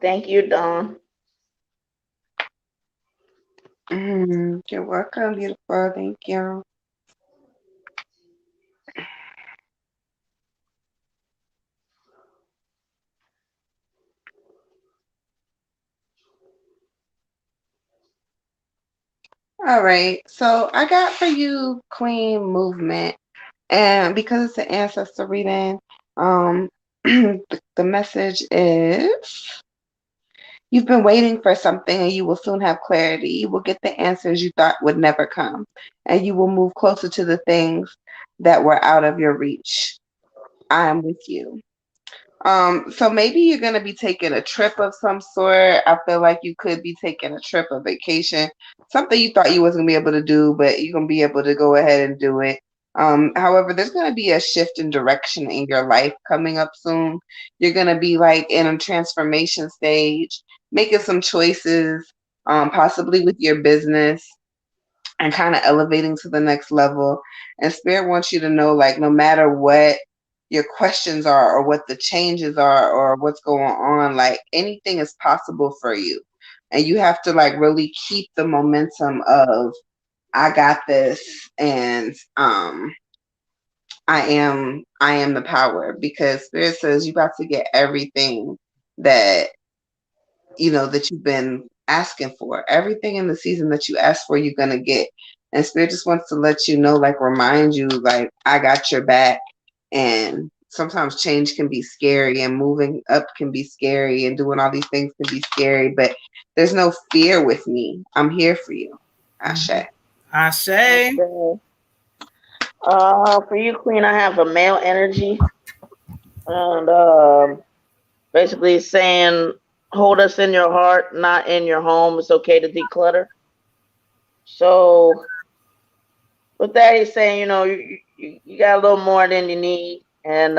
Thank you, Dawn. You're welcome, beautiful. Thank you. All right. So I got for you Queen Movement. And because it's an ancestor reading, the message is you've been waiting for something and you will soon have clarity. You will get the answers you thought would never come, and you will move closer to the things that were out of your reach. I am with you. So maybe you're gonna be taking a trip of some sort. I feel like you could be taking a trip, a vacation, something you thought you wasn't gonna be able to do, but you're gonna be able to go ahead and do it. However, there's gonna be a shift in direction in your life coming up soon. You're gonna be like in a transformation stage, making some choices, possibly with your business and kind of elevating to the next level. And Spirit wants you to know, like, no matter what your questions are, or what the changes are, or what's going on, like, anything is possible for you. And you have to, like, really keep the momentum of, I got this, and I am the power, because Spirit says you got to get everything that that you've been asking for. Everything in the season that you asked for, you're gonna get. And Spirit just wants to let you know, like, remind you, like, I got your back. And sometimes change can be scary, and moving up can be scary, and doing all these things can be scary, but there's no fear with me. I'm here for you. Ashe. Ashe. Okay. For you, Queen, I have a male energy, and basically saying, hold us in your heart, not in your home. It's okay to declutter. So with that, he's saying, you got a little more than you need, and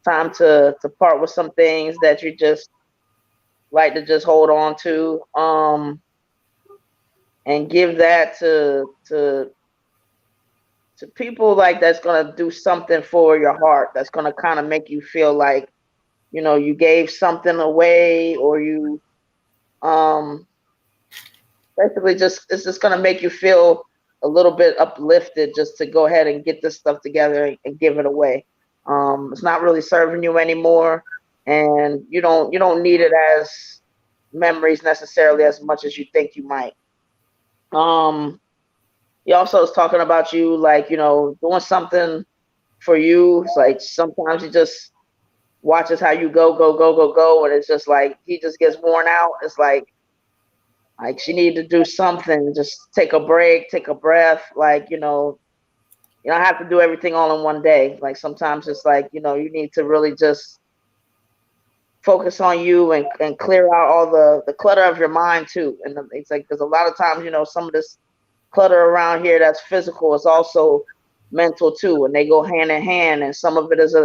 time to part with some things that you just like to just hold on to, and give that to people, like, that's gonna do something for your heart, that's gonna kind of make you feel like you gave something away, or you basically it's just gonna make you feel a little bit uplifted, just to go ahead and get this stuff together and give it away. It's not really serving you anymore, and you don't need it as memories necessarily as much as you think you might. He also is talking about you, like, doing something for you. It's like sometimes he just watches how you go, and it's just like he just gets worn out. It's like she needed to do something, just take a break, take a breath. Like, you don't have to do everything all in one day. Like, sometimes it's like, you need to really just focus on you, and clear out all the clutter of your mind too. And it's like, because a lot of times, some of this clutter around here that's physical is also mental too, and they go hand in hand. And some of it is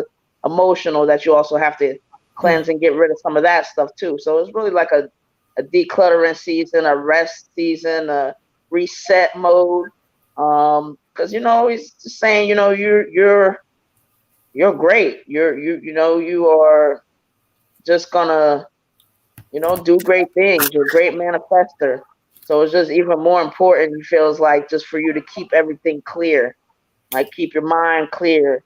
emotional, that you also have to cleanse and get rid of some of that stuff too. So it's really like a decluttering season, a rest season, a reset mode. Because he's just saying, you're great. You are just gonna do great things. You're a great manifester. So it's just even more important, it feels like, just for you to keep everything clear, like keep your mind clear.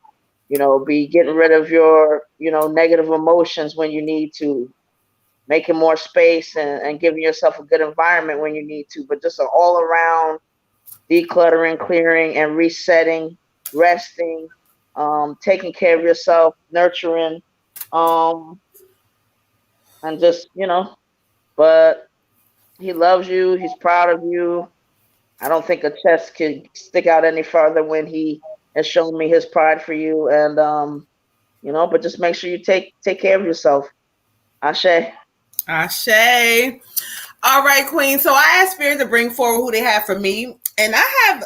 Be getting rid of your negative emotions when you need to, making more space, and giving yourself a good environment when you need to, but just an all around decluttering, clearing, and resetting, resting, taking care of yourself, nurturing, and just, but he loves you. He's proud of you. I don't think a chest could stick out any farther when he has shown me his pride for you. And, but just make sure you take care of yourself. Ashe. Ashe. All right, Queen. So I asked Spirit to bring forward who they have for me. And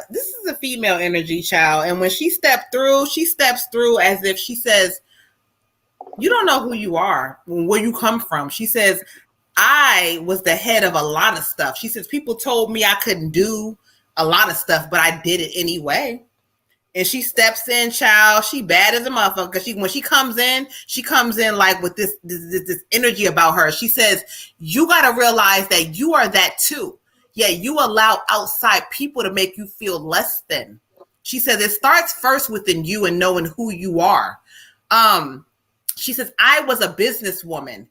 this is a female energy, child. And when she steps through as if she says, you don't know who you are, where you come from. She says, I was the head of a lot of stuff. She says, people told me I couldn't do a lot of stuff, but I did it anyway. and she steps in, child. She bad as a motherfucker because when she comes in like with this energy about her. She says, you got to realize that you are that too. Yeah, you allow outside people to make you feel less than. She says it starts first within you and knowing who you are. She says, I was a businesswoman.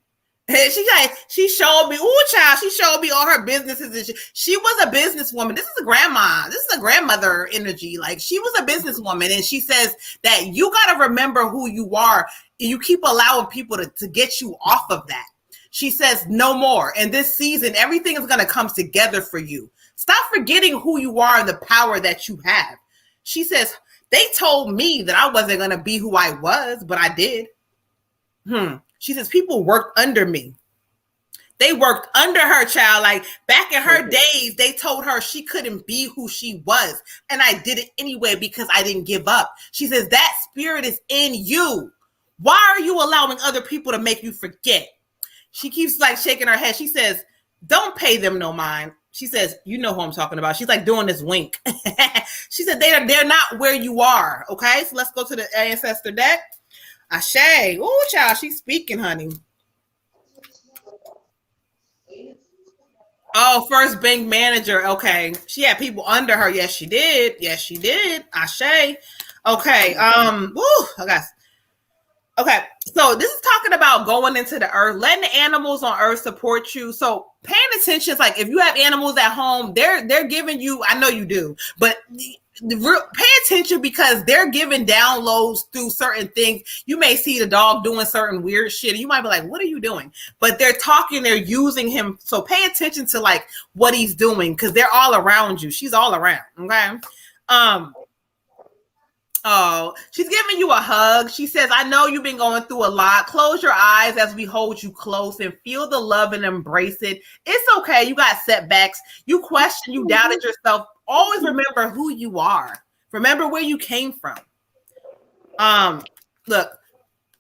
She showed me, child, she showed me all her businesses. And she was a businesswoman. This is a grandma. This is a grandmother energy. Like, she was a businesswoman. And she says that you got to remember who you are. And you keep allowing people to get you off of that. She says, no more. And this season, everything is going to come together for you. Stop forgetting who you are and the power that you have. She says, they told me that I wasn't going to be who I was, but I did. She says, people worked under me. They worked under her, child. Like, back in her days, they told her she couldn't be who she was. And I did it anyway because I didn't give up. She says, that spirit is in you. Why are you allowing other people to make you forget? She keeps like shaking her head. She says, don't pay them no mind. She says, you know who I'm talking about. She's like doing this wink. She said, they're not where you are. Okay, so let's go to the ancestor deck. Ashe. Ooh, child, she's speaking, honey. Oh, first bank manager. Okay. She had people under her. Yes, she did. Yes, she did. Ashe. Okay. Okay. So this is talking about going into the earth, letting the animals on earth support you. So paying attention is like, if you have animals at home, they're giving you, I know you do, but pay attention because they're giving downloads through certain things. You may see the dog doing certain weird shit. You might be like, what are you doing? But they're talking, they're using him. So pay attention to like what he's doing because they're all around you. She's all around. Okay. Oh, she's giving you a hug. She says, I know you've been going through a lot. Close your eyes as we hold you close and feel the love and embrace it. It's okay. You got setbacks. You questioned, you doubted yourself. Always remember who you are. Remember where you came from. Look,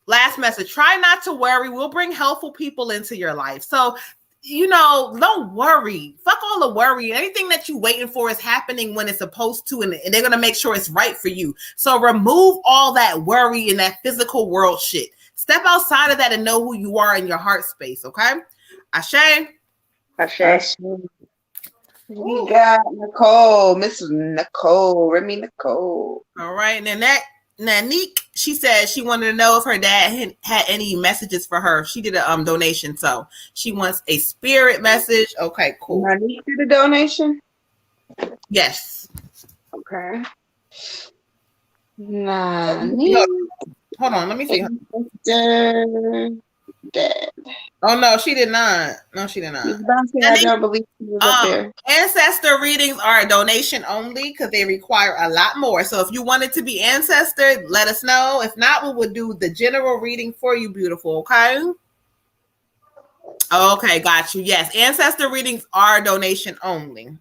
last message. Try not to worry. We'll bring helpful people into your life. So, don't worry. Fuck all the worry. Anything that you're waiting for is happening when it's supposed to, and they're going to make sure it's right for you. So remove all that worry and that physical world shit. Step outside of that and know who you are in your heart space, okay? Ashe. Ashe. We got Nicole, Miss Nicole, Remy Nicole. All right, and then Nanique, she said she wanted to know if her dad had any messages for her. She did a donation, so she wants a spirit message. Okay, cool. Nanique did a donation? Yes. Okay. Nanique. Hold on, let me see. Dad. Oh no, she did not. No, she did not. I don't believe she was up there. Ancestor readings are a donation only because they require a lot more. So if you wanted to be ancestor, let us know. If not, we will do the general reading for you, beautiful. Okay. Okay, got you. Yes, ancestor readings are donation only.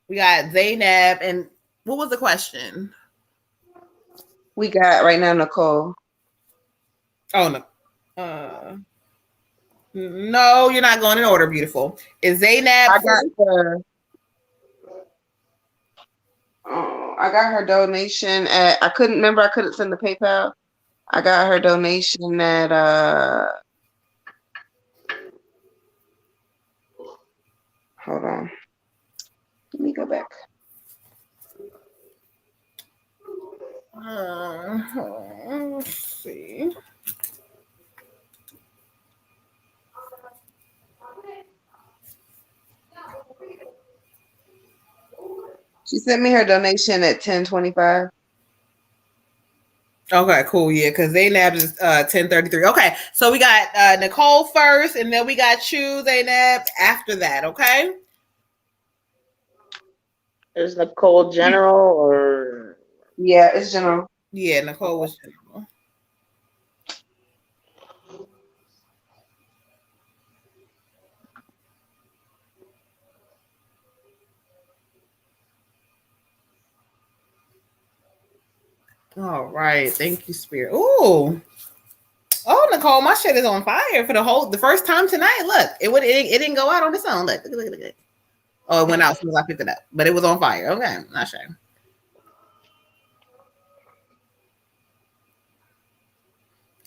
We got Zainab, and what was the question? We got right now Nicole. Oh no. No, you're not going in order, beautiful. Is Zainab? I got her donation at, I couldn't send the PayPal. I got her donation at hold on. Let me go back. Let's see. She sent me her donation at 10:25. Okay, cool. Yeah, because Zainab is 10:33. Okay, so we got Nicole first, and then we got you, Zainab, after that. Okay. Is Nicole general or? Yeah, it's general. Yeah, Nicole was general. All right, thank you, Spirit. Ooh, oh, Nicole, my shit is on fire for the first time tonight. Look, it didn't go out on its own. Look. Oh, it went out as soon as I picked it up, but it was on fire. Okay, not sure.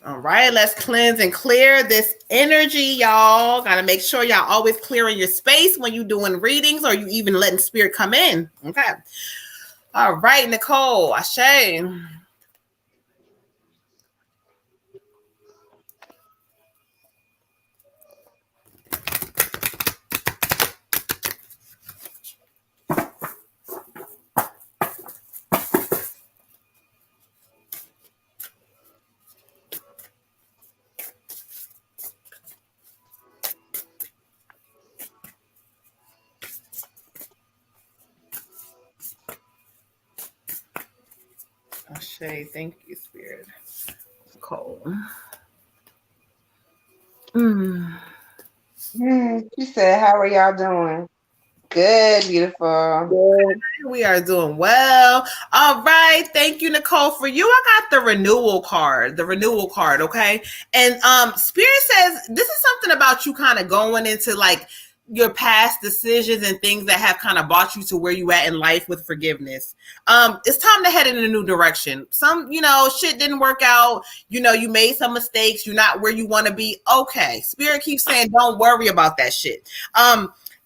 All right, let's cleanse and clear this energy, y'all. Gotta make sure y'all always clearing your space when you doing readings or you even letting spirit come in. Okay. All right, Nicole, Ashe. Ashe, thank you, spirit. Nicole. She said, "How are y'all doing?" Good, beautiful. We are doing well. All right. Thank you, Nicole. For you, I got the renewal card. The renewal card, okay? And Spirit says this is something about you kind of going into like your past decisions and things that have kind of brought you to where you at in life with forgiveness. It's time to head in a new direction. Some, shit didn't work out. You made some mistakes. You're not where you want to be. Okay. Spirit keeps saying, don't worry about that shit.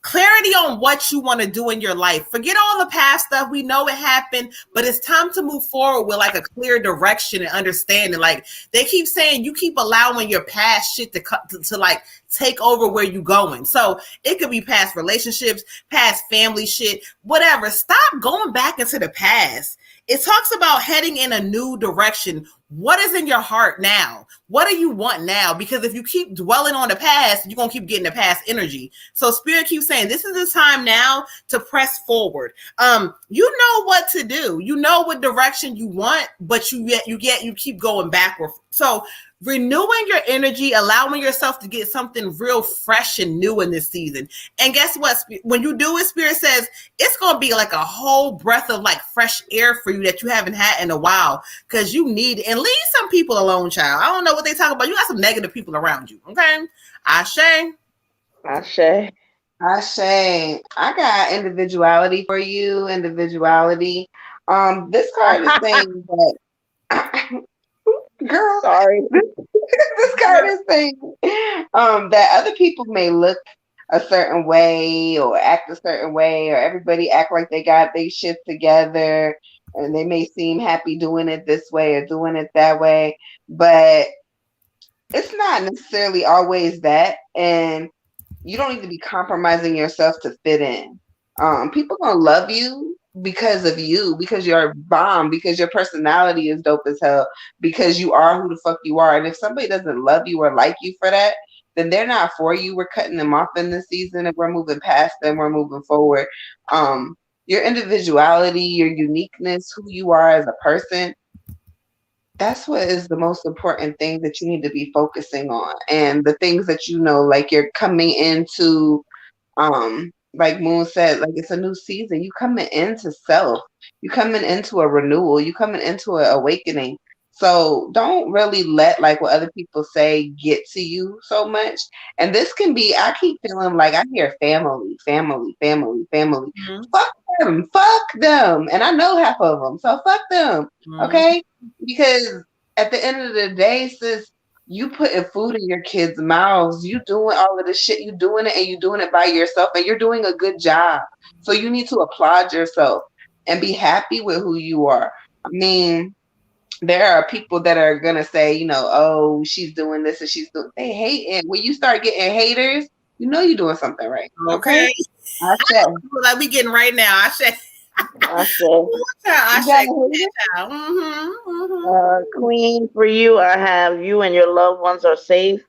Clarity on what you want to do in your life. Forget all the past stuff. We know it happened, but it's time to move forward with like a clear direction and understanding. Like they keep saying, you keep allowing your past shit to like take over where you going. So it could be past relationships, past family shit, whatever. Stop going back into the past. It talks about heading in a new direction. What is in your heart now? What do you want now? Because if you keep dwelling on the past, you're going to keep getting the past energy. So Spirit keeps saying, this is the time now to press forward. You know what to do. You know what direction you want, but you keep going backward. So renewing your energy, allowing yourself to get something real fresh and new in this season. And guess what? When you do it, Spirit says it's going to be like a whole breath of like fresh air for you that you haven't had in a while because you need it. And leave some people alone, child. I don't know what they talk about. You got some negative people around you. Okay. Ashe. Ashe. Ashe. I got individuality for you. Individuality. This card is saying that girl, Sorry. this card is saying that other people may look a certain way or act a certain way, or everybody act like they got their shit together, and they may seem happy doing it this way or doing it that way, but it's not necessarily always that, and you don't need to be compromising yourself to fit in. People gonna love you because of you, because you're a bomb, because your personality is dope as hell, because you are who the fuck you are. And if somebody doesn't love you or like you for that, then they're not for you. We're cutting them off in this season and we're moving past them. We're moving forward. Your individuality, your uniqueness, who you are as a person, that's what is the most important thing that you need to be focusing on. And the things that like you're coming into, like Moon said, like it's a new season. You coming into self. You coming into a renewal. You coming into an awakening. So don't really let like what other people say get to you so much. And this can be, I keep feeling like I hear family, family, family, family. Mm-hmm. Fuck them. And I know half of them. So fuck them. Mm-hmm. Okay? Because at the end of the day, sis, you putting food in your kids' mouths, you doing all of this shit, you doing it and you doing it by yourself, and you're doing a good job. So you need to applaud yourself and be happy with who you are. I mean, there are people that are gonna say, oh, she's doing this and they hate it. When you start getting haters, you're doing something right. Okay. I said like we getting right now. I said Queen, for you, I have you and your loved ones are safe.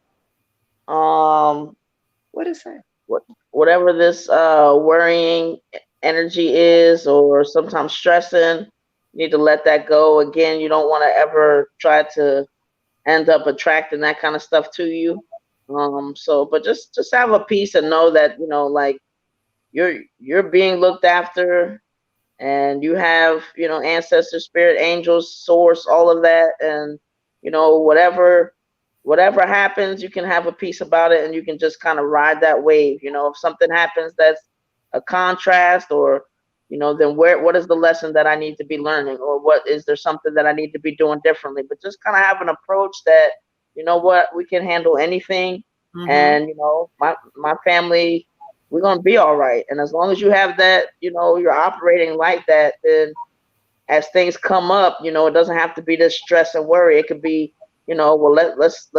What is that? Whatever this worrying energy is, or sometimes stressing, you need to let that go. Again, you don't want to ever try to end up attracting that kind of stuff to you. But just have a peace and know that like you're being looked after, and you have ancestor, spirit, angels, source, all of that, and whatever happens, you can have a peace about it, and you can just kind of ride that wave. If something happens that's a contrast, or then what is the lesson that I need to be learning, or what is there something that I need to be doing differently? But just kind of have an approach that, we can handle anything. Mm-hmm. And my family, we're gonna be all right. And as long as you have that, you're operating like that, then as things come up, it doesn't have to be this stress and worry. It could be, well, let's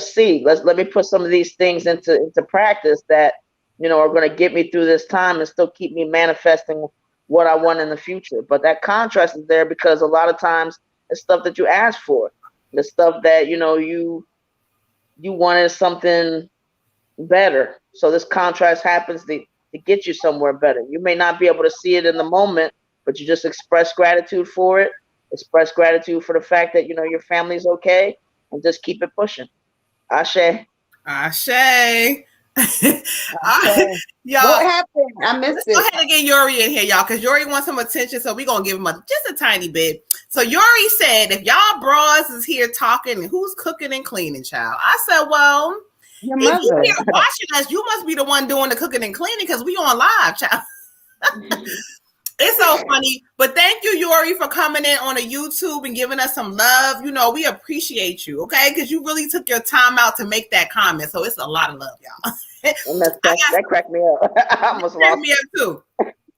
see, let me put some of these things into practice that are going to get me through this time and still keep me manifesting what I want in the future. But that contrast is there because a lot of times it's stuff that you ask for, the stuff that you wanted something better. So this contrast happens to get you somewhere better. You may not be able to see it in the moment, but you just express gratitude for it. Express gratitude for the fact that your family's okay, and just keep it pushing. Ashe. Ashe. Y'all, what happened? I missed it. Go ahead and get Yuri in here, y'all, because Yuri wants some attention, so we're gonna give him just a tiny bit. So Yuri said, if y'all bras is here talking, who's cooking and cleaning, child? I said, well, Your if mother. you here watching us, you must be the one doing the cooking and cleaning because we on live, child. It's so funny, but thank you, Yuri, for coming in on a YouTube and giving us some love. We appreciate you, okay? Because you really took your time out to make that comment. So it's a lot of love, y'all. That cracked me up. I almost lost me up too.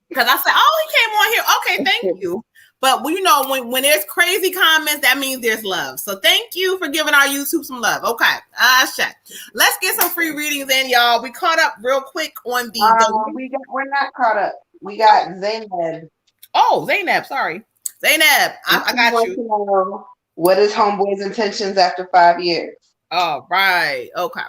Because I said, oh, he came on here. Okay, thank you. But when there's crazy comments, that means there's love. So thank you for giving our YouTube some love. Okay, let's get some free readings in, y'all. We caught up real quick on the. We're not caught up. We got Zainab. Oh, Zainab, sorry. Zainab, I got you. What is Homeboy's intentions after 5 years? Oh, right. Okay.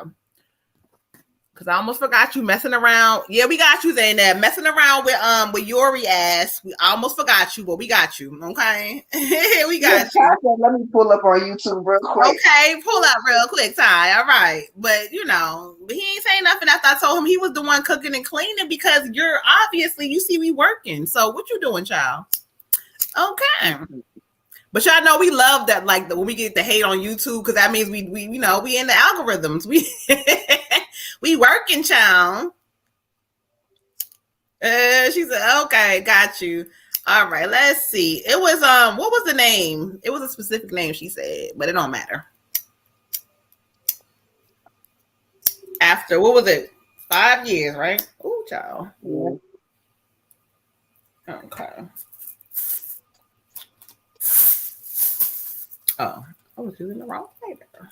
Because I almost forgot you messing around. Yeah, we got you, Zainab. Messing around with Yuri ass. We almost forgot you, but we got you. Okay. We got you. Let me pull up on YouTube real quick. Okay, pull up real quick, Ty. All right. But he ain't saying nothing after I told him he was the one cooking and cleaning because you're obviously, you see me working. So what you doing, child? Okay. But y'all know we love that, like when we get the hate on YouTube, because that means we in the algorithms. We working, child. She said, okay, got you. All right, let's see. It was what was the name? It was a specific name she said, but it don't matter. After what was it? 5 years, right? Ooh, child. Yeah. Okay. Oh, I was using the wrong thing there.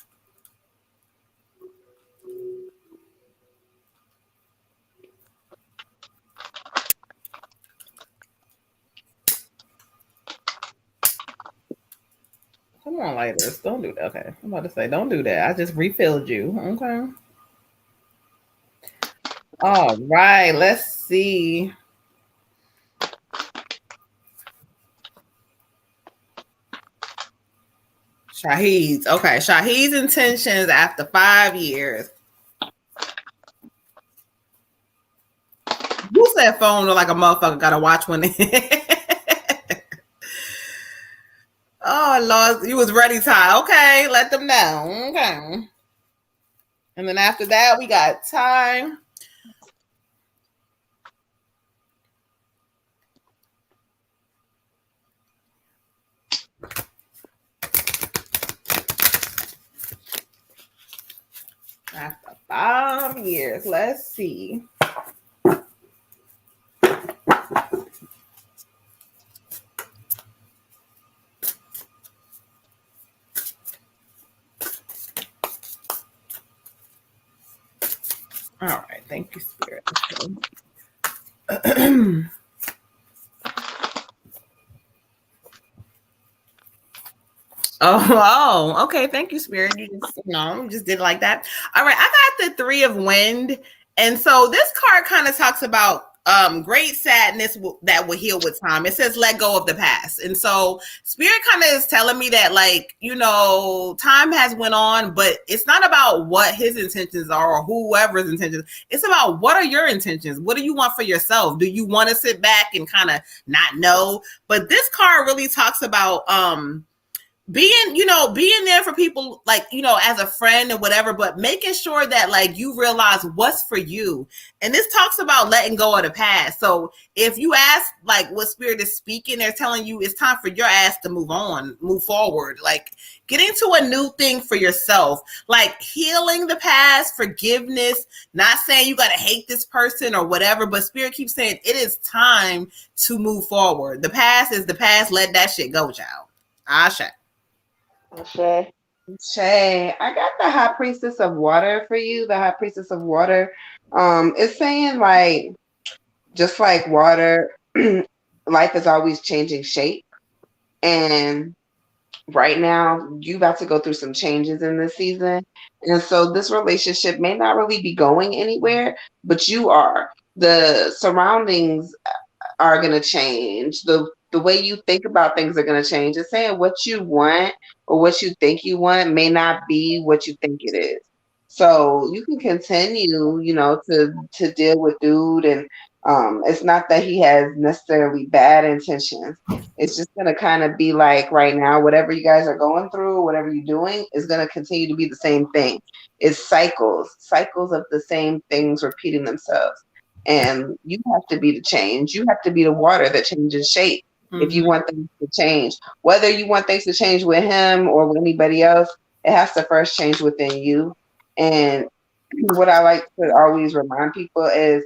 Come on, lighters. Don't do that. Okay. I'm about to say, don't do that. I just refilled you. Okay. All right. Let's see. Shahid's. Okay. Shahid's intentions after 5 years. Who said phone look like a motherfucker gotta watch one? Oh, Lord. You was ready, Ty. Okay. Let them know. Okay. And then after that, we got Ty. After 5 years, let's see. All right, thank you, Spirit. Oh, okay. Thank you, Spirit. You just did it like that. All right, I got the 3 of Wind. And so this card kind of talks about great sadness that will heal with time. It says let go of the past. And so Spirit kind of is telling me that, like, time has went on, but it's not about what his intentions are or whoever's intentions. It's about what are your intentions? What do you want for yourself? Do you want to sit back and kind of not know? But this card really talks about being there for people, like, as a friend and whatever, but making sure that like you realize what's for you. And this talks about letting go of the past. So if you ask like what spirit is speaking, they're telling you it's time for your ass to move forward, like get into a new thing for yourself, like healing the past, forgiveness, not saying you got to hate this person or whatever, but spirit keeps saying it is time to move forward. The past is the past. Let that shit go, child. Asha. Okay. Shay, I got the High Priestess of Water for you. The High Priestess of Water. It's saying like, just like water, life is always changing shape. And right now, you about to go through some changes in this season. And so this relationship may not really be going anywhere, but you are. The surroundings are going to change. The way you think about things are going to change. It's saying what you want or what you think you want may not be what you think it is. So you can continue, to deal with dude, and it's not that he has necessarily bad intentions. It's just going to kind of be like right now, whatever you guys are going through, whatever you're doing is going to continue to be the same thing. It's cycles of the same things repeating themselves. And you have to be the change. You have to be the water that changes shape if you want things to change. Whether you want things to change with him or with anybody else, it has to first change within you. And what I like to always remind people is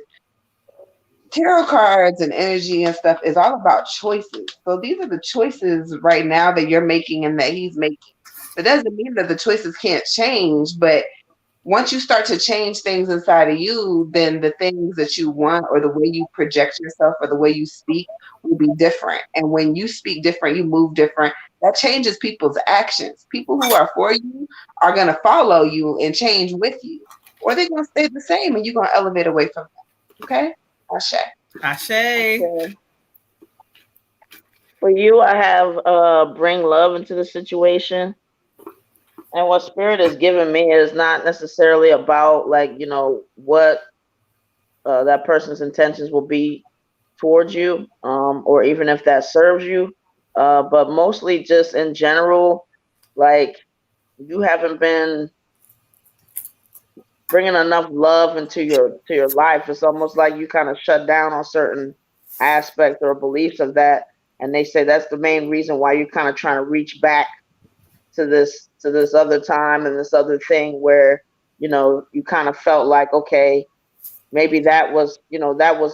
tarot cards and energy and stuff is all about choices. So these are the choices right now that you're making and that he's making. That doesn't mean that the choices can't change, but once you start to change things inside of you, then the things that you want or the way you project yourself or the way you speak will be different. And when you speak different, you move different. That changes people's actions. People who are for you are going to follow you and change with you, or they're going to stay the same and you're going to elevate away from them. Okay? Ashe. Ashe. Okay. For you, I have bring love into the situation. And what spirit has given me is not necessarily about like, what that person's intentions will be towards you, or even if that serves you, but mostly just in general, like you haven't been bringing enough love into your life. It's almost like you kind of shut down on certain aspects or beliefs of that, and they say that's the main reason why you're kind of trying to reach back to this other time and this other thing where you kind of felt like, okay, maybe that was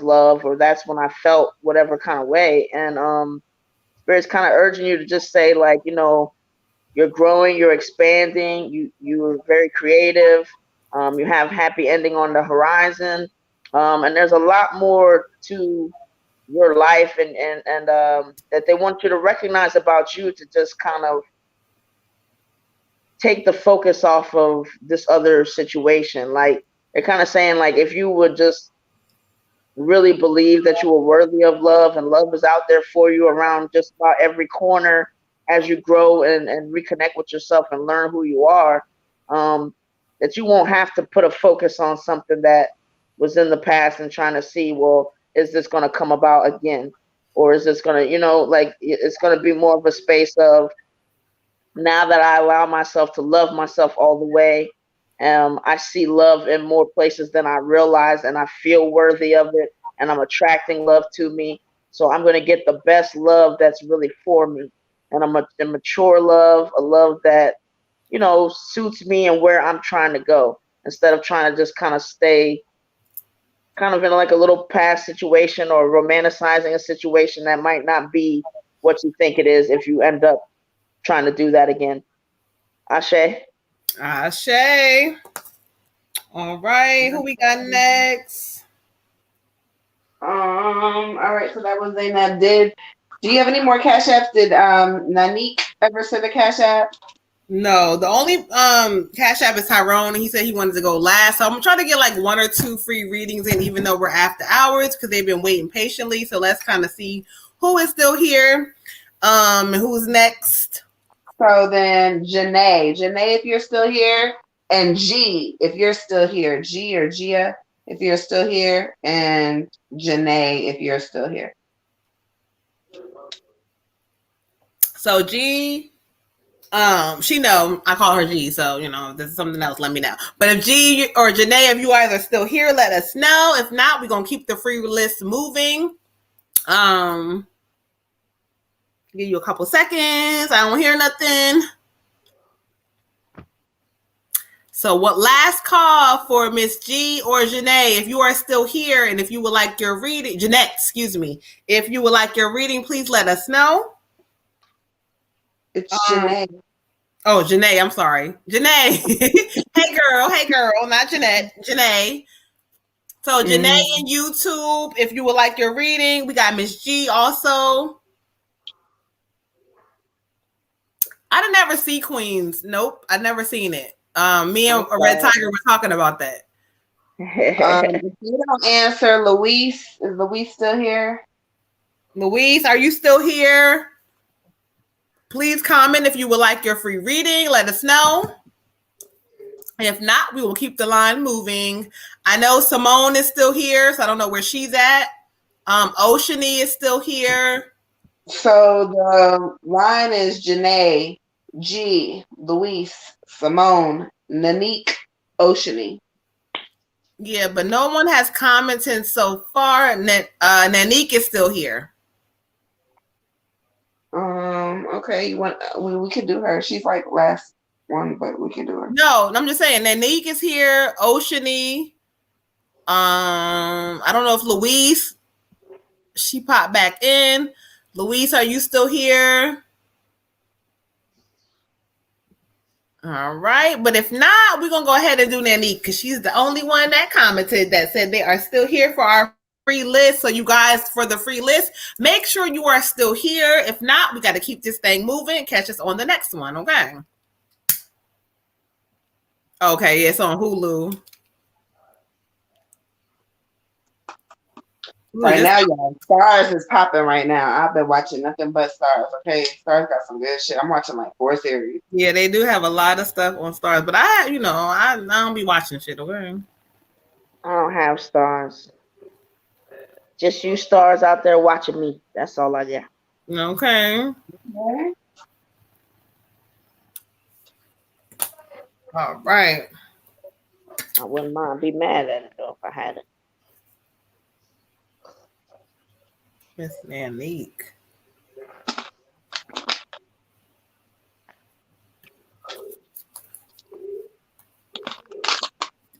love, or that's when I felt whatever kind of way. And spirit's kind of urging you to just say like, you're growing, you're expanding, you're very creative, you have happy ending on the horizon, and there's a lot more to your life, and that they want you to recognize about you, to just kind of take the focus off of this other situation. Like they're kind of saying like, if you would just really believe that you are worthy of love, and love is out there for you around just about every corner as you grow and reconnect with yourself and learn who you are, that you won't have to put a focus on something that was in the past and trying to see, well, is this going to come about again? Or is this going to, like it's going to be more of a space of, now that I allow myself to love myself all the way, I see love in more places than I realize, and I feel worthy of it, and I'm attracting love to me. So I'm going to get the best love that's really for me. And a mature love, a love that, suits me and where I'm trying to go, instead of trying to just kind of stay kind of in like a little past situation, or romanticizing a situation that might not be what you think it is if you end up trying to do that again. Ashe. Ashe. All right, who we got next? All right, so that was Zainab. Do you have any more cash apps? Did Nanique ever send a cash app? No, the only cash app is Tyrone, and he said he wanted to go last. So I'm trying to get like 1 or 2 free readings in, even though we're after hours, because they've been waiting patiently. So let's kind of see who is still here. Who's next? So then Janae, if you're still here, and G, if you're still here, G or Gia, if you're still here, and Janae, if you're still here. So G, She know I call her G, so you know, if this is something else, let me know. But if G or Janae, if you guys are still here, let us know. If not, we're gonna keep the free list moving. Give you a couple seconds. I don't hear nothing. So what last call for Miss G or Janae, if you are still here and if you would like your reading, Jeanette, excuse me, if you would like your reading, please let us know. It's Janae. Oh, Janae, I'm sorry. Janae. Hey girl, not Jeanette. Janae. So Janae and YouTube, if you would like your reading, we got Miss G also. I didn't ever see Queens. Nope, I never seen it. Me and Red Tiger were talking about that. If you don't answer, Luis, is Luis still here? Luis, are you still here? Please comment if you would like your free reading. Let us know. If not, we will keep the line moving. I know Simone is still here, so I don't know where she's at. Oceany is still here. So the line is Janae, G, Luis, Simone, Nanique, Oceany. Yeah, but no one has commented so far. Nanique is still here. Okay, we could do her. She's like last one, but we can do her. No, I'm just saying Nanique is here. Oceany. I don't know if Louise. She popped back in. Louise, are you still here? All right, but if not, we're gonna go ahead and do Nanique because she's the only one that commented that said they are still here for our free list. So you guys, for the free list, make sure you are still here. If not, we got to keep this thing moving. Catch us on the next one, okay? Okay, it's on Hulu. Right now, y'all, Stars is popping right now. I've been watching nothing but Stars. Okay, Stars got some good shit. I'm watching like 4 series. Yeah, they do have a lot of stuff on Stars, but I don't be watching shit, okay? I don't have Stars. Just you stars out there watching me. That's all I got. Okay. All right. I wouldn't mind be mad at it though if I had it. Miss Nanique.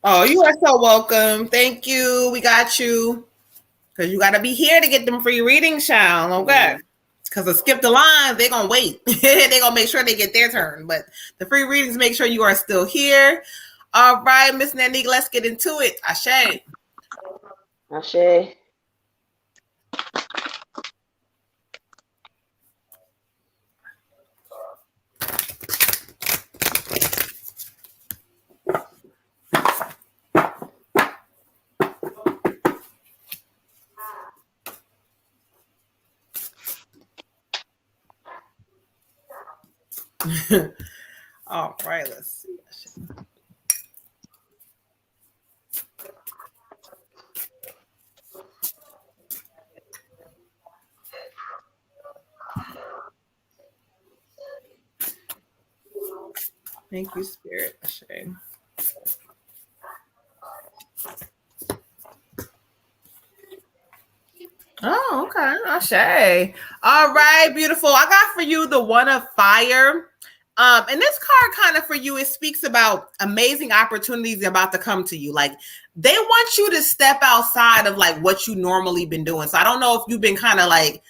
Oh, you are so welcome. Thank you. We got you. Because you got to be here to get them free readings, child. Okay. Because to skip the line, they're going to wait. They're going to make sure they get their turn. But the free readings, make sure you are still here. All right, Miss Nanique, let's get into it. Ashe. Ashe. All right, let's see. Thank you, Spirit. Ashe. Oh, okay. Ashe. All right, beautiful. I got for you the One of Fire. And this card kind of for you, it speaks about amazing opportunities about to come to you. Like they want you to step outside of like what you normally been doing. So I don't know if you've been kind of like,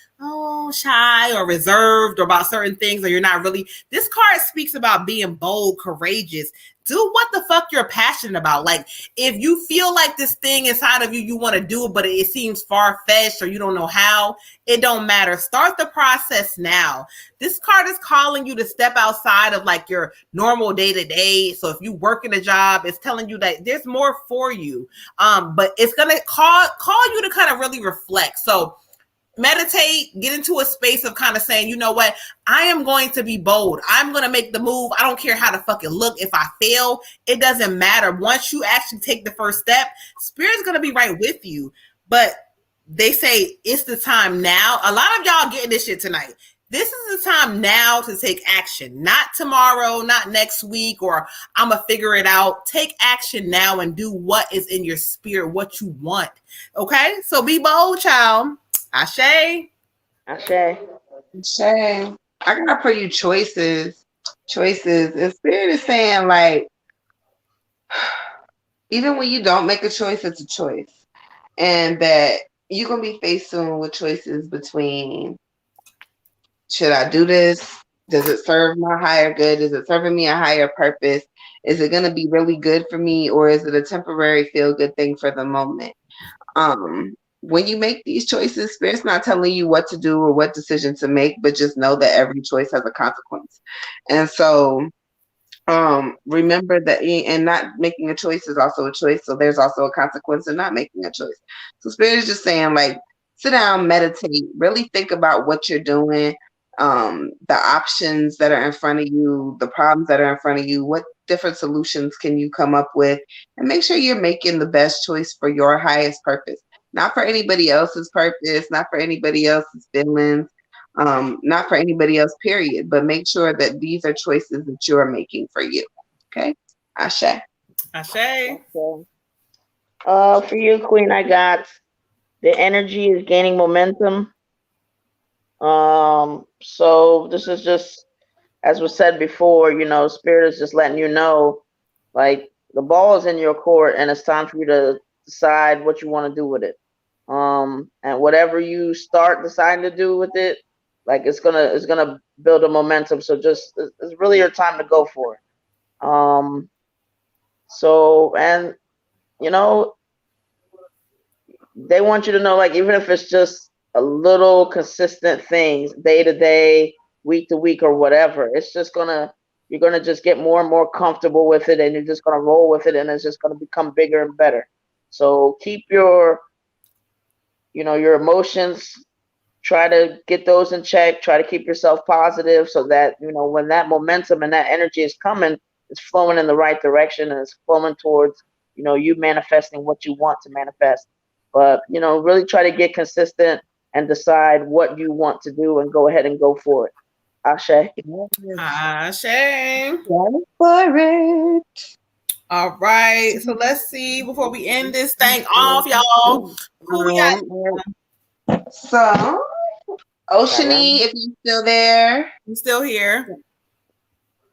shy or reserved or about certain things, or you're not really. This card speaks about being bold, courageous. Do what the fuck you're passionate about. Like if you feel like this thing inside of you, you want to do it, but it seems far-fetched or you don't know how, it don't matter. Start the process now. This card is calling you to step outside of like your normal day-to-day. So if you work in a job, it's telling you that there's more for you. But it's gonna call you to kind of really reflect. So meditate, get into a space of kind of saying, you know what, I am going to be bold. I'm going to make the move. I don't care how to fucking look. If I fail, it doesn't matter. Once you actually take the first step, Spirit's going to be right with you. But they say it's the time now. A lot of y'all getting this shit tonight. this is the time now to take action, not tomorrow, not next week, or I'm going to figure it out. Take action now and do what is in your spirit, what you want. Okay? So be bold, child. Ashe. Ashe. Shay, I got for you choices. Choices. And Spirit is saying, like, even when you don't make a choice, it's a choice. And that you're going to be faced soon with choices between, should I do this? Does it serve my higher good? Is it serving me a higher purpose? Is it going to be really good for me? Or is it a temporary feel good thing for the moment? When you make these choices, Spirit's not telling you what to do or what decision to make, but just know that every choice has a consequence. And so remember that, and not making a choice is also a choice. So there's also a consequence in not making a choice. So Spirit is just saying, like, sit down, meditate, really think about what you're doing, the options that are in front of you, the problems that are in front of you, what different solutions can you come up with, and make sure you're making the best choice for your highest purpose, not for anybody else's purpose, not for anybody else's feelings, not for anybody else, period. But make sure that these are choices that you're making for you. Okay? Ashe. Ashe. For you, Queen, I got the energy is gaining momentum. So this is just, as was said before, Spirit is just letting you know, like, the ball is in your court and it's time for you to decide what you want to do with it. And whatever you start deciding to do with it, like, it's gonna build a momentum. So just, it's really your time to go for it. So, and they want you to know, like, even if it's just a little consistent things, day to day, week to week, or whatever, you're gonna just get more and more comfortable with it, and you're just gonna roll with it, and it's just gonna become bigger and better. So keep your emotions, try to get those in check, try to keep yourself positive, so that when that momentum and that energy is coming, it's flowing in the right direction, and it's flowing towards you manifesting what you want to manifest. But really try to get consistent and decide what you want to do, and go ahead and go for it. Ashe. Ashe. Go for it. All right. So let's see, before we end this thing off, y'all, who we got? So, Oceany, if you're still there. I'm still here.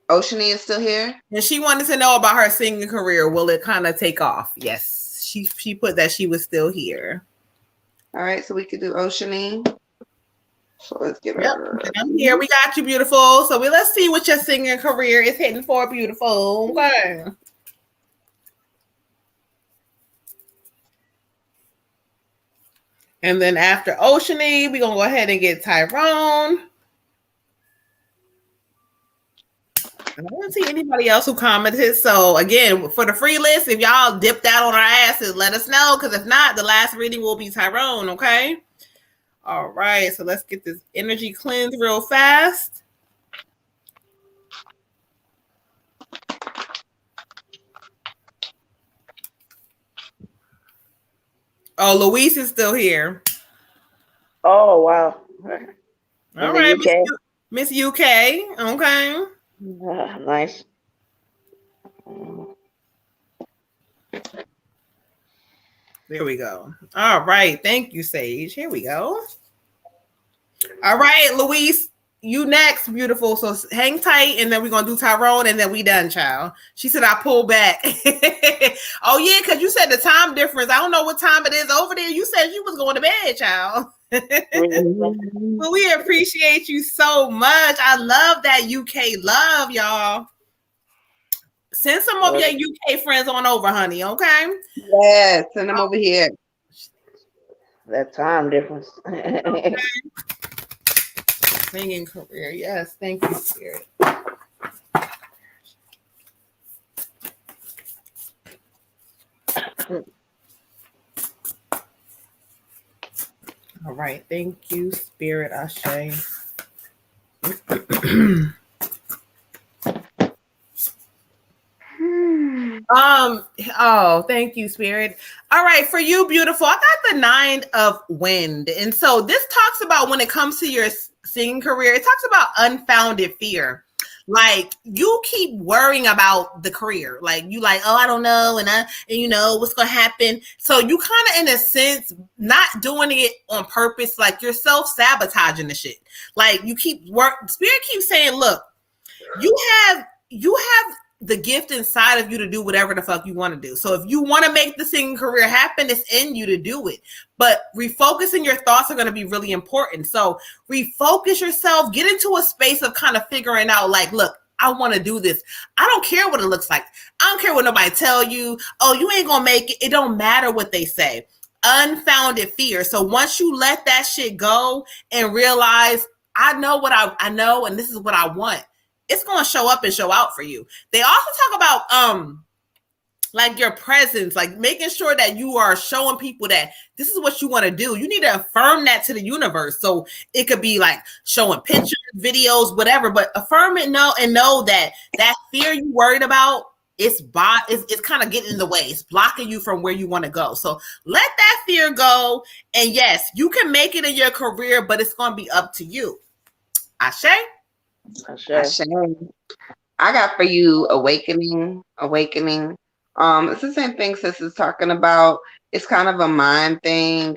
Oceany is still here. And she wanted to know about her singing career. Will it kind of take off? Yes. She put that she was still here. All right, so we could do Oceany. So let's get her. I'm here. We got you, beautiful. So let's see what your singing career is heading for, beautiful. Okay. And then after Oceany, we're going to go ahead and get Tyrone. I don't see anybody else who commented. So again, for the free list, if y'all dipped out on our asses, let us know. Because if not, the last reading will be Tyrone, okay? All right. So let's get this energy cleanse real fast. Oh, Luis is still here. Oh, wow. All right, Miss UK. Okay. Nice. There we go. All right. Thank you, Sage. Here we go. All right, Luis, you next, beautiful. So hang tight, and then we're going to do Tyrone, and then we done, child. She said, I pull back. Oh, yeah, because you said the time difference. I don't know what time it is over there. You said you was going to bed, child. Well, we appreciate you so much. I love that UK love, y'all. Send some of your UK friends on over, honey, okay? Yes, send them over here. That time difference. Okay. Singing career. Yes, thank you, Spirit. All right, thank you, Spirit. Ashe. Oh, thank you, Spirit. All right, for you, beautiful. I got the 9 of wind. And so this talks about when it comes to your singing career, it talks about unfounded fear. Like you keep worrying about the career. Like you like, oh, I don't know, and you know what's gonna happen. So you kind of in a sense not doing it on purpose, like you're self-sabotaging the shit. Like you keep Spirit keeps saying, look, you have the gift inside of you to do whatever the fuck you want to do. So if you want to make the singing career happen, it's in you to do it. But refocusing your thoughts are going to be really important. So refocus yourself, get into a space of kind of figuring out like, look, I want to do this. I don't care what it looks like. I don't care what nobody tell you. Oh, you ain't going to make it. It don't matter what they say. Unfounded fear. So once you let that shit go and realize, I know what I know, and this is what I want, it's going to show up and show out for you. They also talk about like your presence, like making sure that you are showing people that this is what you want to do. You need to affirm that to the universe. So it could be like showing pictures, videos, whatever, but affirm it, know that fear you worried about, it's kind of getting in the way. It's blocking you from where you want to go. So let that fear go. And yes, you can make it in your career, but it's going to be up to you. Ashe? Ashe. I got for you awakening. It's the same thing Sis is talking about. It's kind of a mind thing.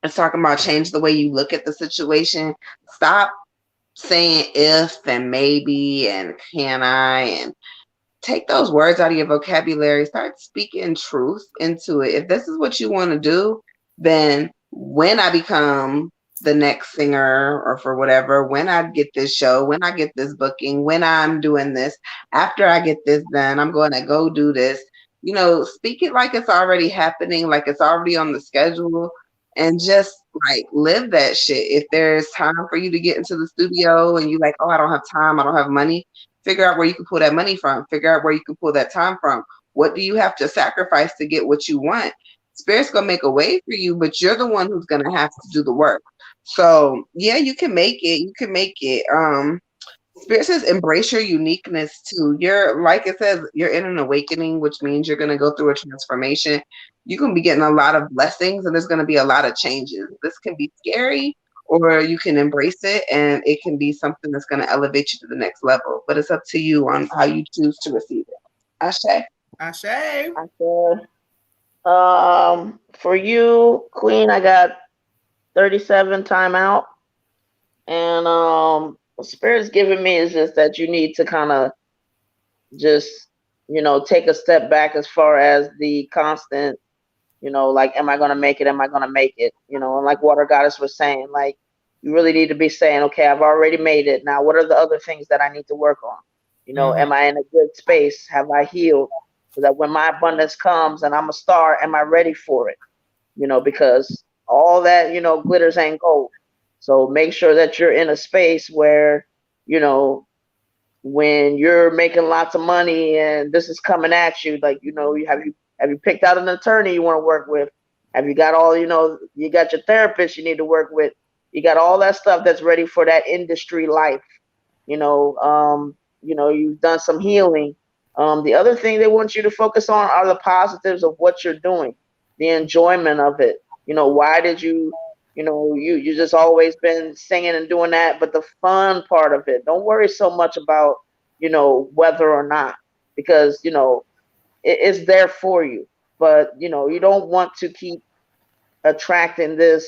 It's talking about change the way you look at the situation. Stop saying if and maybe and can I, and take those words out of your vocabulary. Start speaking truth into it. If this is what you want to do, then when I become the next singer or for whatever, when I get this show, when I get this booking, when I'm doing this, after I get this done, I'm going to go do this. You know, speak it like it's already happening, like it's already on the schedule, and just like live that shit. If there's time for you to get into the studio and you like, oh, I don't have time, I don't have money, figure out where you can pull that money from, figure out where you can pull that time from. What do you have to sacrifice to get what you want? Spirit's going to make a way for you, but you're the one who's going to have to do the work. So yeah, you can make it. You can make it. Spirit says embrace your uniqueness too. You're, like it says, you're in an awakening, which means you're going to go through a transformation. You're going to be getting a lot of blessings and there's going to be a lot of changes. This can be scary, or you can embrace it and it can be something that's going to elevate you to the next level. But it's up to you on how you choose to receive it. Ashe. Ashe. Ashe. For you, Queen, I got 37 timeout, and what Spirit's giving me is just that you need to kind of just, take a step back as far as the constant, like, am I going to make it? Am I going to make it? And like Water Goddess was saying, like, you really need to be saying, okay, I've already made it. Now, what are the other things that I need to work on? Am I in a good space? Have I healed? So that when my abundance comes and I'm a star, am I ready for it? Because all that, glitters ain't gold. So make sure that you're in a space where, when you're making lots of money and this is coming at you, like, have you picked out an attorney you want to work with? Have you got all, you got your therapist you need to work with? You got all that stuff that's ready for that industry life. You've done some healing. The other thing they want you to focus on are the positives of what you're doing, the enjoyment of it. Why did you just always been singing and doing that, but the fun part of it, don't worry so much about, whether or not, because, it's there for you, but, you don't want to keep attracting this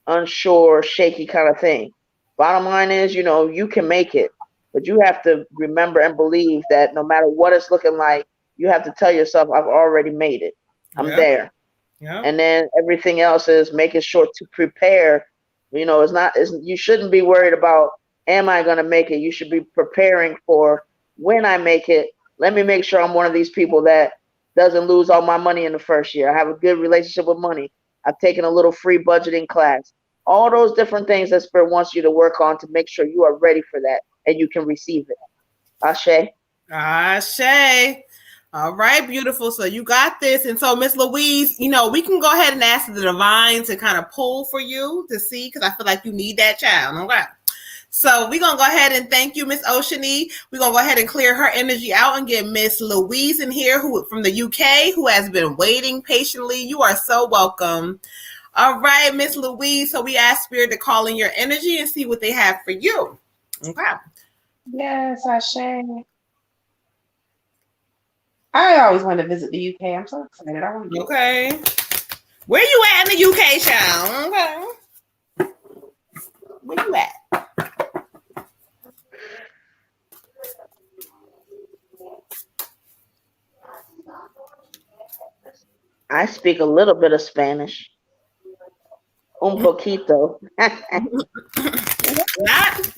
unsure, shaky kind of thing. Bottom line is, you can make it, but you have to remember and believe that no matter what it's looking like, you have to tell yourself, I've already made it. I'm there. Yeah. And then everything else is making sure to prepare. You shouldn't be worried about, am I going to make it? You should be preparing for when I make it. Let me make sure I'm one of these people that doesn't lose all my money in the first year. I have a good relationship with money. I've taken a little free budgeting class. All those different things that Spirit wants you to work on to make sure you are ready for that and you can receive it. Ashe. Ashe. All right, beautiful. So you got this. And so, Miss Louise, we can go ahead and ask the divine to kind of pull for you to see, because I feel like you need that child. Okay. So we're gonna go ahead and thank you, Miss Oceany. We're gonna go ahead and clear her energy out and get Miss Louise in here, who from the UK, who has been waiting patiently. You are so welcome. All right, Miss Louise. So we asked Spirit to call in your energy and see what they have for you. Okay. Yes, Ashe. I always want to visit the UK. I'm so excited. I want to. Okay. Where you at in the UK, child? Okay. Where you at? I speak a little bit of Spanish. Un poquito.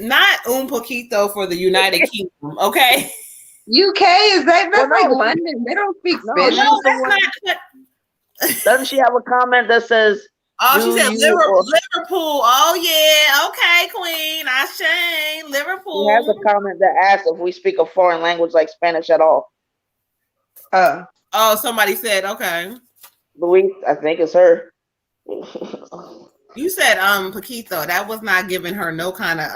Not un poquito for the United Kingdom, okay? UK is that's Well, like no. London. They don't speak No, Spanish. No, she's the that's one. not. Doesn't she have a comment that says, Oh, she "Do said you?" Liverpool. Oh yeah, okay, Queen. I shame She has Liverpool. a comment that asks if we speak a foreign language like Spanish at all. Oh, somebody said okay. Louise, I think it's her. You said Paquito. That was not giving her no kind of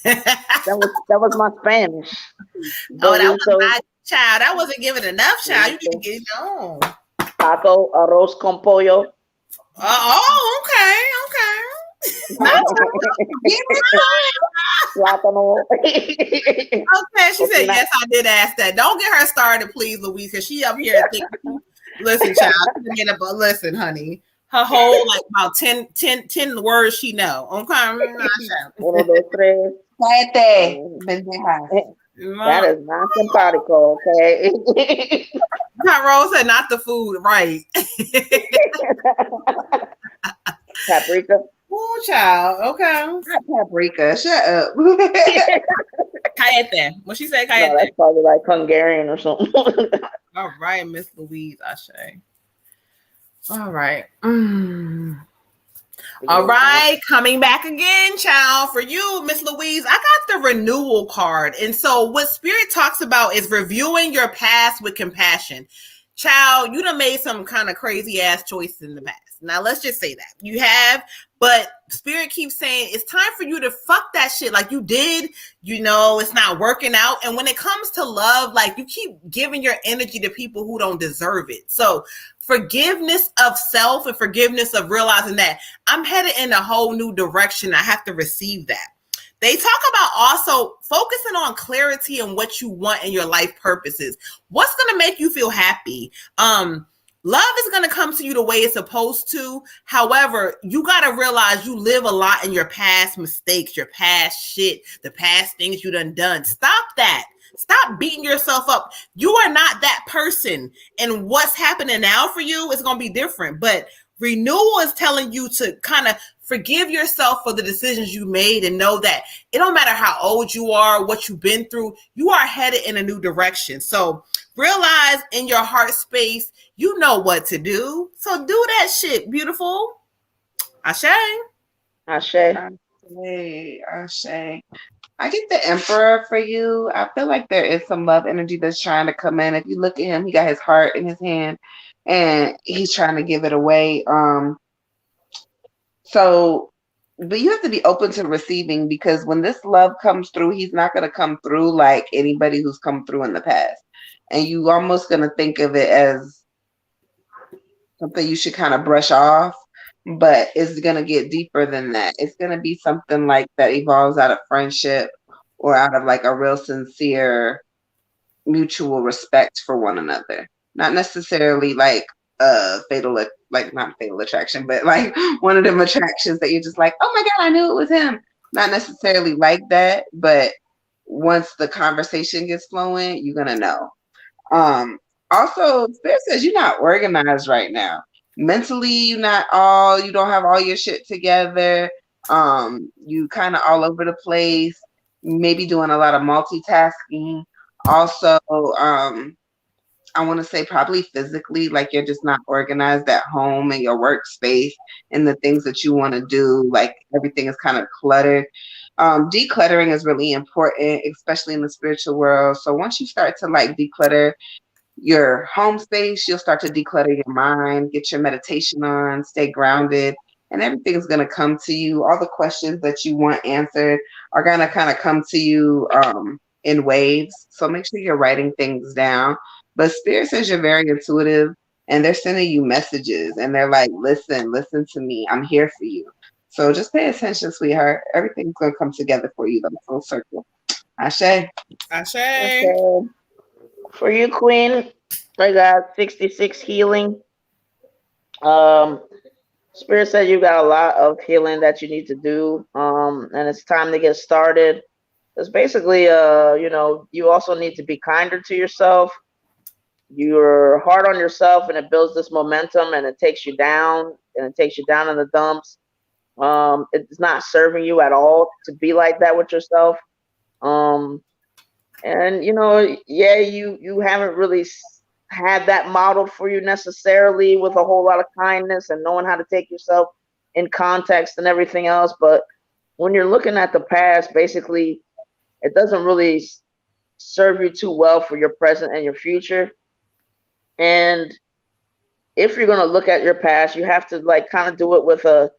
That was my Spanish. Oh, that was Burrito, my child. That wasn't giving enough, child. You need to get it on. taco, arroz con pollo. Oh, okay. Not Plátano. okay. She said, yes, I did ask that. Don't get her started, please, Louise, because she up here thinking, listen, child. Listen, honey. Her whole, like, about 10 words she know. Okay? Uno, dos, tres. That is not simpatico, okay? Tyrone said, not the food, right. Paprika. Oh, child. Okay. Not paprika. Shut up. Cayete. What she said, Cayete. No, that's probably like Hungarian or something. All right, Miss Louise, Ashe. All right. All right, coming back again, child, for you, Miss Louise. I got the renewal card. And so what Spirit talks about is reviewing your past with compassion. Child, you done made some kind of crazy ass choices in the past. Now, let's just say that. You have, but Spirit keeps saying it's time for you to fuck that shit like you did. You know, it's not working out. And when it comes to love, like you keep giving your energy to people who don't deserve it. So forgiveness of self and forgiveness of realizing that I'm headed in a whole new direction. I have to receive that. They talk about also focusing on clarity and what you want in your life purposes. What's going to make you feel happy? Love is going to come to you the way it's supposed to. However, you got to realize you live a lot in your past mistakes, your past shit, the past things you done. Stop that. Stop beating yourself up. You are not that person. And what's happening now for you is going to be different. But renewal is telling you to kind of forgive yourself for the decisions you made and know that it don't matter how old you are, what you've been through, you are headed in a new direction. So realize in your heart space, you know what to do. So do that shit, beautiful. Ashe. Ashe. Ashe. I get the Emperor for you. I feel like there is some love energy that's trying to come in. If you look at him, he got his heart in his hand and he's trying to give it away. But you have to be open to receiving, because when this love comes through, he's not going to come through like anybody who's come through in the past. And you almost going to think of it as something you should kind of brush off, but it's going to get deeper than that. It's going to be something like that evolves out of friendship or out of like a real sincere mutual respect for one another. Not necessarily like fatal, like not fatal attraction, but like one of them attractions that you're just like, oh my God, I knew it was him. Not necessarily like that, but once the conversation gets flowing, you're going to know. Also, Spirit says you're not organized right now. Mentally, you don't have all your shit together. You kind of all over the place, maybe doing a lot of multitasking. Also, I want to say probably physically, like you're just not organized at home and your workspace and the things that you want to do, like everything is kind of cluttered. Decluttering is really important, especially in the spiritual world. So once you start to like declutter your home space, you'll start to declutter your mind, get your meditation on, stay grounded, and everything's going to come to you. All the questions that you want answered are going to kind of come to you in waves. So make sure you're writing things down. But Spirit says you're very intuitive, and they're sending you messages, and they're like, listen to me. I'm here for you. So just pay attention, sweetheart. Everything's going to come together for you, the full circle. Ashe. Ashe. Okay. For you, Queen, I got 66 healing. Spirit said you got a lot of healing that you need to do, and it's time to get started. It's basically, you also need to be kinder to yourself. You're hard on yourself, and it builds this momentum, and it takes you down, in the dumps. It's not serving you at all to be like that with yourself. And you haven't really had that modeled for you necessarily with a whole lot of kindness and knowing how to take yourself in context and everything else. But when you're looking at the past, basically, it doesn't really serve you too well for your present and your future. And if you're going to look at your past, you have to kind of do it with a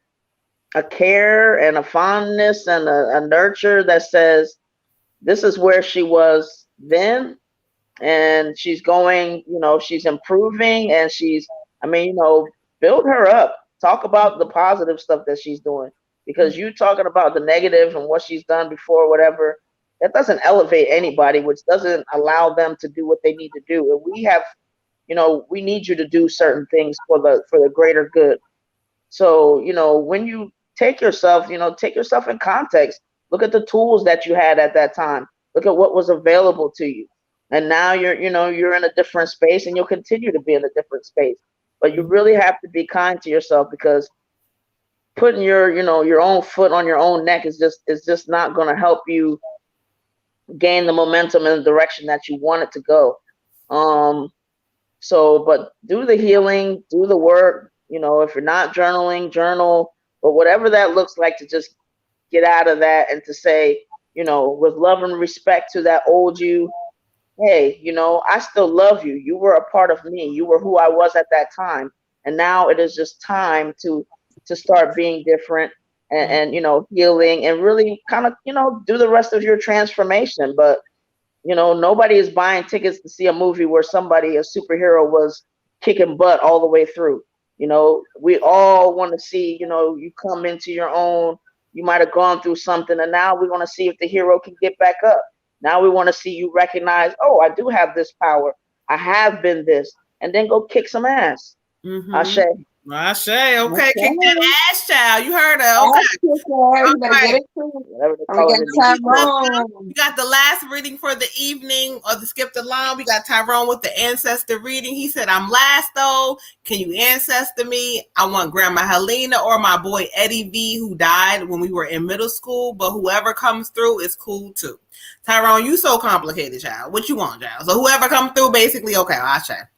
care and a fondness and a nurture that says, this is where she was then, and she's going, she's improving, and build her up. Talk about the positive stuff that she's doing, because you talking about the negative and what she's done before, whatever, that doesn't elevate anybody, which doesn't allow them to do what they need to do. And we have, we need you to do certain things for the greater good. So, when you take yourself in context. Look at the tools that you had at that time. Look at what was available to you. And now you're in a different space, and you'll continue to be in a different space. But you really have to be kind to yourself, because putting your own foot on your own neck is just not going to help you gain the momentum in the direction that you want it to go. But do the healing, do the work. If you're not journaling, journal, but whatever that looks like, to just get out of that and to say, with love and respect to that old you, hey, I still love you. You were a part of me. You were who I was at that time. And now it is just time to start being different and healing and really kind of, do the rest of your transformation. But, nobody is buying tickets to see a movie where a superhero was kicking butt all the way through. We all want to see, you come into your own. You might have gone through something, and now we want to see if the hero can get back up. Now we want to see you recognize, oh, I do have this power. I have been this, and then go kick some ass. Mm-hmm. Ashe. Ashe. Okay, kick that ass, child. You heard her. Okay. We got the last reading for the evening, or the skip the line. We got Tyrone with the ancestor reading. He said, I'm last though. Can you ancestor me? I want Grandma Helena or my boy Eddie V, who died when we were in middle school, but whoever comes through is cool too. Tyrone, you so complicated, child. What you want, child? So whoever comes through, basically, okay, I'll check.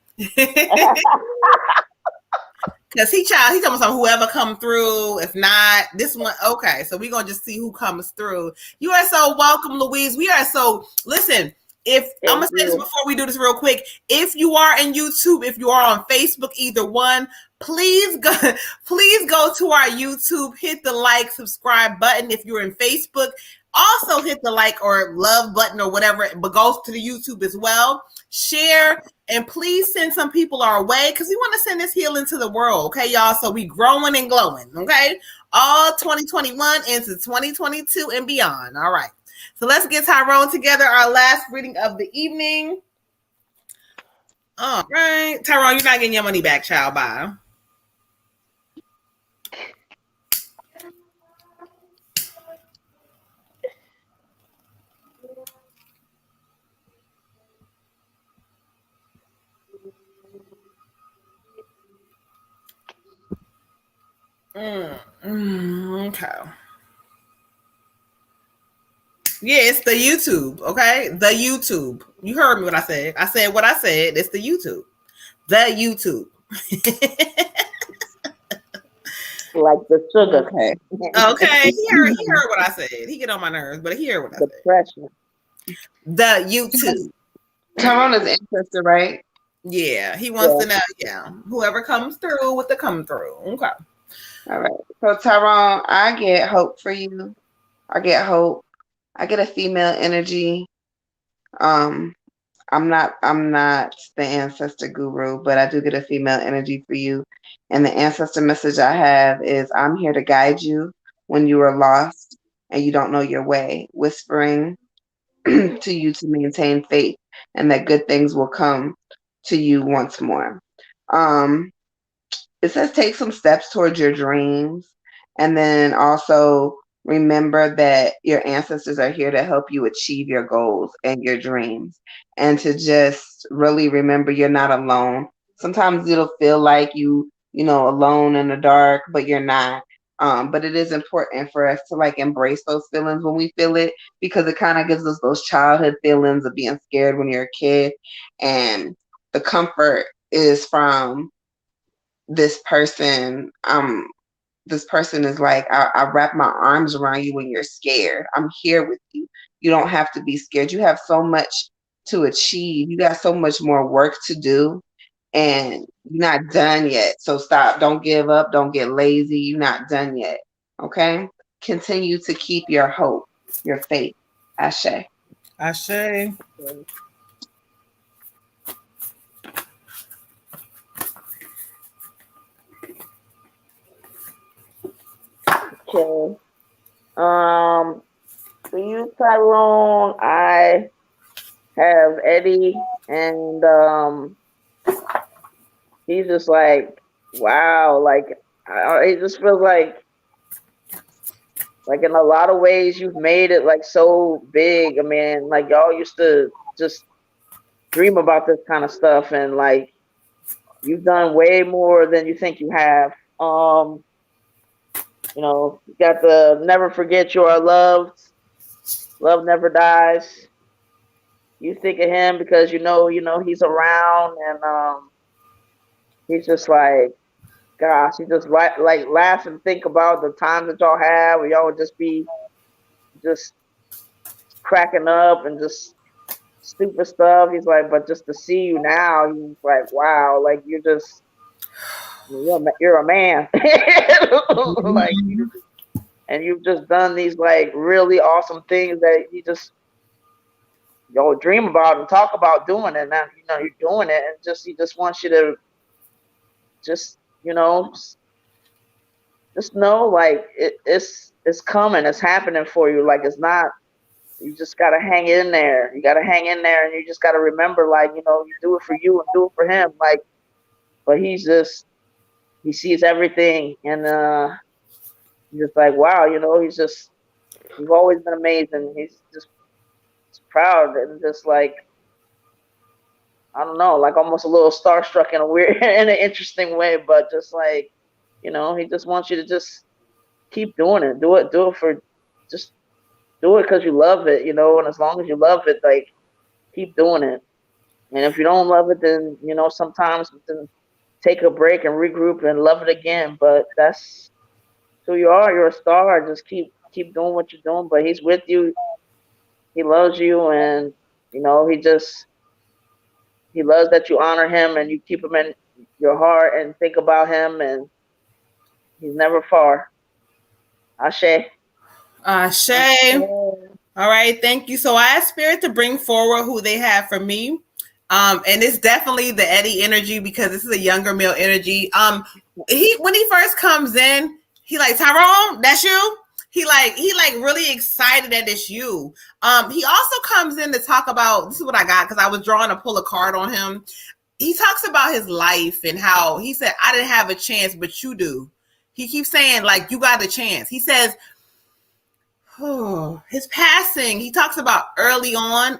Because he talking about whoever come through. If not, this one, okay. So we're going to just see who comes through. You are so welcome, Louise. Listen, I'm going to say this before we do this real quick. If you are in YouTube, if you are on Facebook, either one, please go to our YouTube, hit the like, subscribe button. If you're in Facebook, also hit the like or love button or whatever, but go to the YouTube as well. Share, and please send some people our way, because we want to send this healing to the world, okay, y'all? So we growing and glowing, okay? All 2021 into 2022 and beyond. All right. So let's get Tyrone together, our last reading of the evening. All right. Tyrone, you're not getting your money back, child. Bye. Okay. Yeah, it's the YouTube, okay? The YouTube. You heard me what I said. I said what I said. It's the YouTube. The YouTube. Like the sugar. Okay. He heard what I said. He get on my nerves, but he heard what I said. Depression. The YouTube. Tyrone is ancestor, right? Yeah, he wants to know. Yeah, whoever comes through with the come through. Okay. All right. So Tyrone, I get hope for you. I get hope. I get a female energy. Um, I'm not the ancestor guru, but I do get a female energy for you. And the ancestor message I have is I'm here to guide you when you are lost and you don't know your way, whispering to you to maintain faith and that good things will come to you once more. Um, it says take some steps towards your dreams, and then also remember that your ancestors are here to help you achieve your goals and your dreams, and to just really remember you're not alone. Sometimes it'll feel like you know alone in the dark, but you're not. But it is important for us to like embrace those feelings when we feel it, because it kind of gives us those childhood feelings of being scared when you're a kid, and the comfort is from this person. This person is like, I wrap my arms around you when you're scared. I'm here with you. You don't have to be scared. You have so much to achieve. You got so much more work to do, and you're not done yet. So stop. Don't give up. Don't get lazy. You're not done yet. Okay? Continue to keep your hope, your faith. Ashe. Ashe. Okay. For you, Tyrone, I have Eddie, and he's just like, wow, like it just feels like in a lot of ways you've made it like so big. I mean, like y'all used to just dream about this kind of stuff, and like you've done way more than you think you have. You got the never forget you are loved, love never dies. You think of him because you know he's around, and he's just like, gosh, he just like laugh and think about the times that y'all have where y'all would just be just cracking up and just stupid stuff. He's like, but just to see you now, he's like, wow, like you're a man, like and you've just done these like really awesome things that you just dream about and talk about doing, and now you're doing it, and just he just wants you to just just know like it's coming, it's happening for you. Like it's not. You just gotta hang in there. You gotta hang in there, and you just gotta remember, like you do it for you and do it for him. Like, but he sees everything, and he's just like, wow, he's always been amazing. He's just proud and just like I don't know, like almost a little starstruck in a weird, in an interesting way, but just like he just wants you to just keep doing it. Do it for just do it because you love it, and as long as you love it, like keep doing it. And if you don't love it, then sometimes then take a break and regroup and love it again. But that's who you are. You're a star. Just keep doing what you're doing. But he's with you. He loves you, and he loves that you honor him and you keep him in your heart and think about him, and he's never far. Ashe. Ashe. All right, thank you. So I asked Spirit to bring forward who they have for me. And it's definitely the Eddie energy because this is a younger male energy. He when he first comes in, he like, Tyrone, that's you. He like really excited that it's you. He also comes in to talk about, this is what I got because I was drawing to pull a card on him. He talks about his life and how he said, I didn't have a chance, but you do. He keeps saying like, you got a chance. He says, his passing, he talks about early on,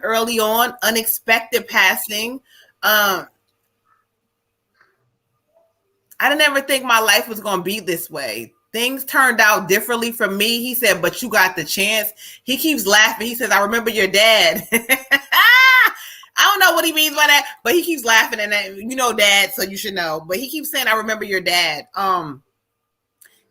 unexpected passing. I didn't ever think my life was going to be this way. Things turned out differently for me. He said, but you got the chance. He keeps laughing. He says, I remember your dad. I don't know what he means by that, but he keeps laughing, and dad, so you should know. But he keeps saying, I remember your dad.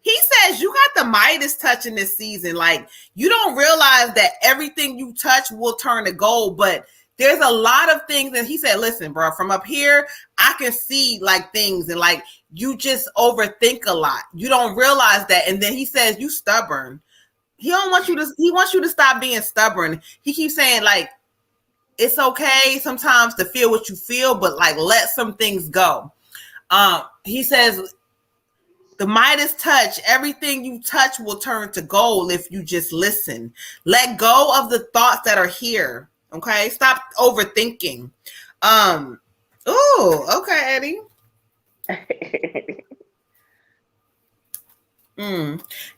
He says you got the Midas touch in this season. Like, you don't realize that everything you touch will turn to gold, but there's a lot of things. And he said, listen, bro, from up here, I can see like things, and like you just overthink a lot. You don't realize that. And then he says, you stubborn. He wants you to stop being stubborn. He keeps saying, like, it's okay sometimes to feel what you feel, but like let some things go. He says the Midas touch, everything you touch will turn to gold if you just listen. Let go of the thoughts that are here. Okay, stop overthinking. Okay, Eddie.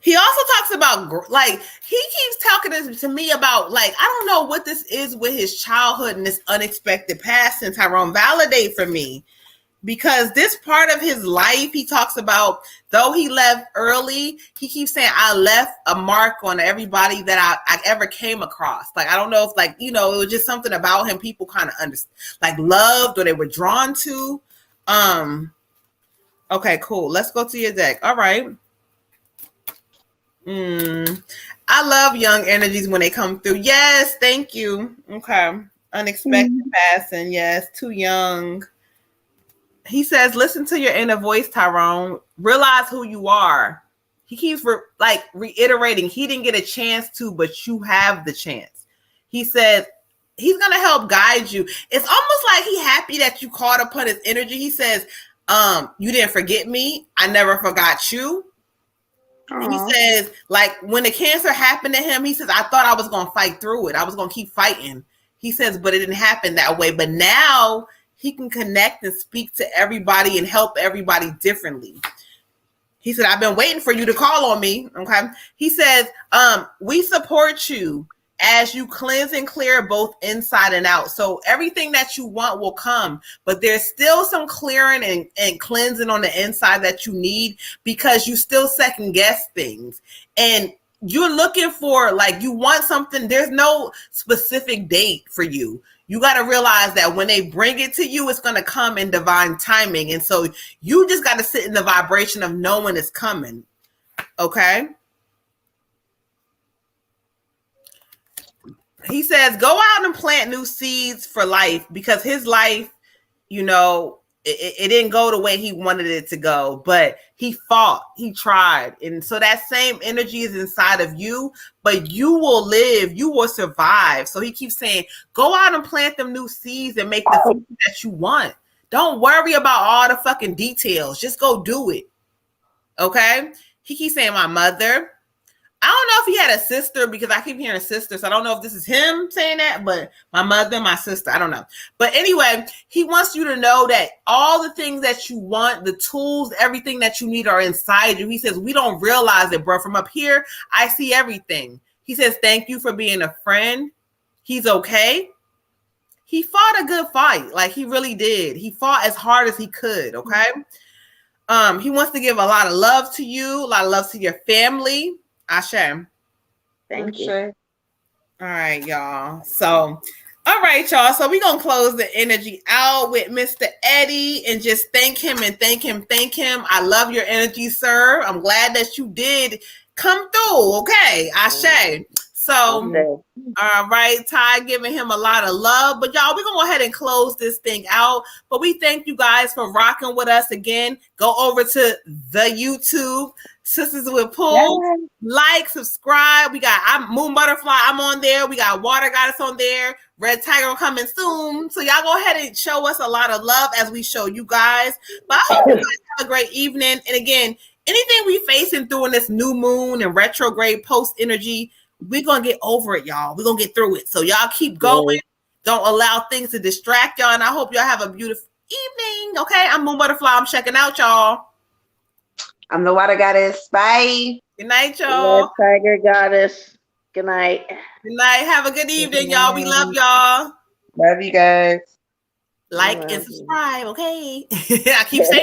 He also talks about, like, he keeps talking to me about, like, I don't know what this is with his childhood and this unexpected past. And Tyrone, validate for me, because this part of his life, he talks about, though he left early, he keeps saying, I left a mark on everybody that I ever came across. Like, I don't know if, like, you know, it was just something about him people kind of like loved or they were drawn to. Okay, cool. Let's go to your deck. All right. I love young energies when they come through. Yes, thank you. Okay. Unexpected passing. Yes, too young. He says, listen to your inner voice, Tyrone. Realize who you are. He keeps reiterating he didn't get a chance to, but you have the chance. He says he's going to help guide you. It's almost like he's happy that you caught upon his energy. He says, you didn't forget me. I never forgot you. Aww. He says, like, when the cancer happened to him, he says, I thought I was going to fight through it. I was going to keep fighting. He says, but it didn't happen that way. But now he can connect and speak to everybody and help everybody differently. He said, I've been waiting for you to call on me. Okay. He says, we support you as you cleanse and clear both inside and out. So everything that you want will come, but there's still some clearing and cleansing on the inside that you need, because you still second guess things. And you're looking for, like, you want something. There's no specific date for you. You got to realize that when they bring it to you, it's going to come in divine timing. And so you just got to sit in the vibration of knowing it's coming. Okay. He says, go out and plant new seeds for life, because his life, you know, it didn't go the way he wanted it to go, but he fought, he tried. And so that same energy is inside of you, but you will live, you will survive. So he keeps saying, go out and plant them new seeds and make the food that you want. Don't worry about all the fucking details. Just go do it. Okay. He keeps saying, my mother. I don't know if he had a sister, because I keep hearing sister. So I don't know if this is him saying that, but my mother, my sister, I don't know. But anyway, he wants you to know that all the things that you want, the tools, everything that you need are inside you. He says, we don't realize it, bro. From up here, I see everything. He says, thank you for being a friend. He's okay. He fought a good fight. Like, he really did. He fought as hard as he could. Okay. He wants to give a lot of love to you, a lot of love to your family. Ashe. Thank you. All right, y'all. So, all right, y'all. So we're going to close the energy out with Mr. Eddie and just thank him and thank him. I love your energy, sir. I'm glad that you did come through. Okay, Ashe. So, all right, Ty giving him a lot of love. But y'all, we're going to go ahead and close this thing out. But we thank you guys for rocking with us again. Go over to the YouTube, Sisters with Pool. Yes. Like, subscribe. We got Moon Butterfly. I'm on there. We got Water Goddess on there. Red Tiger coming soon. So y'all go ahead and show us a lot of love as we show you guys. But I hope you guys have a great evening. And again, anything we facing through in this new moon and retrograde post energy, we're going to get over it, y'all. We're going to get through it. So y'all keep going. Don't allow things to distract y'all. And I hope y'all have a beautiful evening. Okay. I'm Moon Butterfly. I'm checking out, y'all. I'm the Water Goddess. Bye. Good night, y'all. Red Tiger Goddess. Good night. Good night. Have a good evening, y'all. We love y'all. Love you guys. Like and subscribe, okay? I keep saying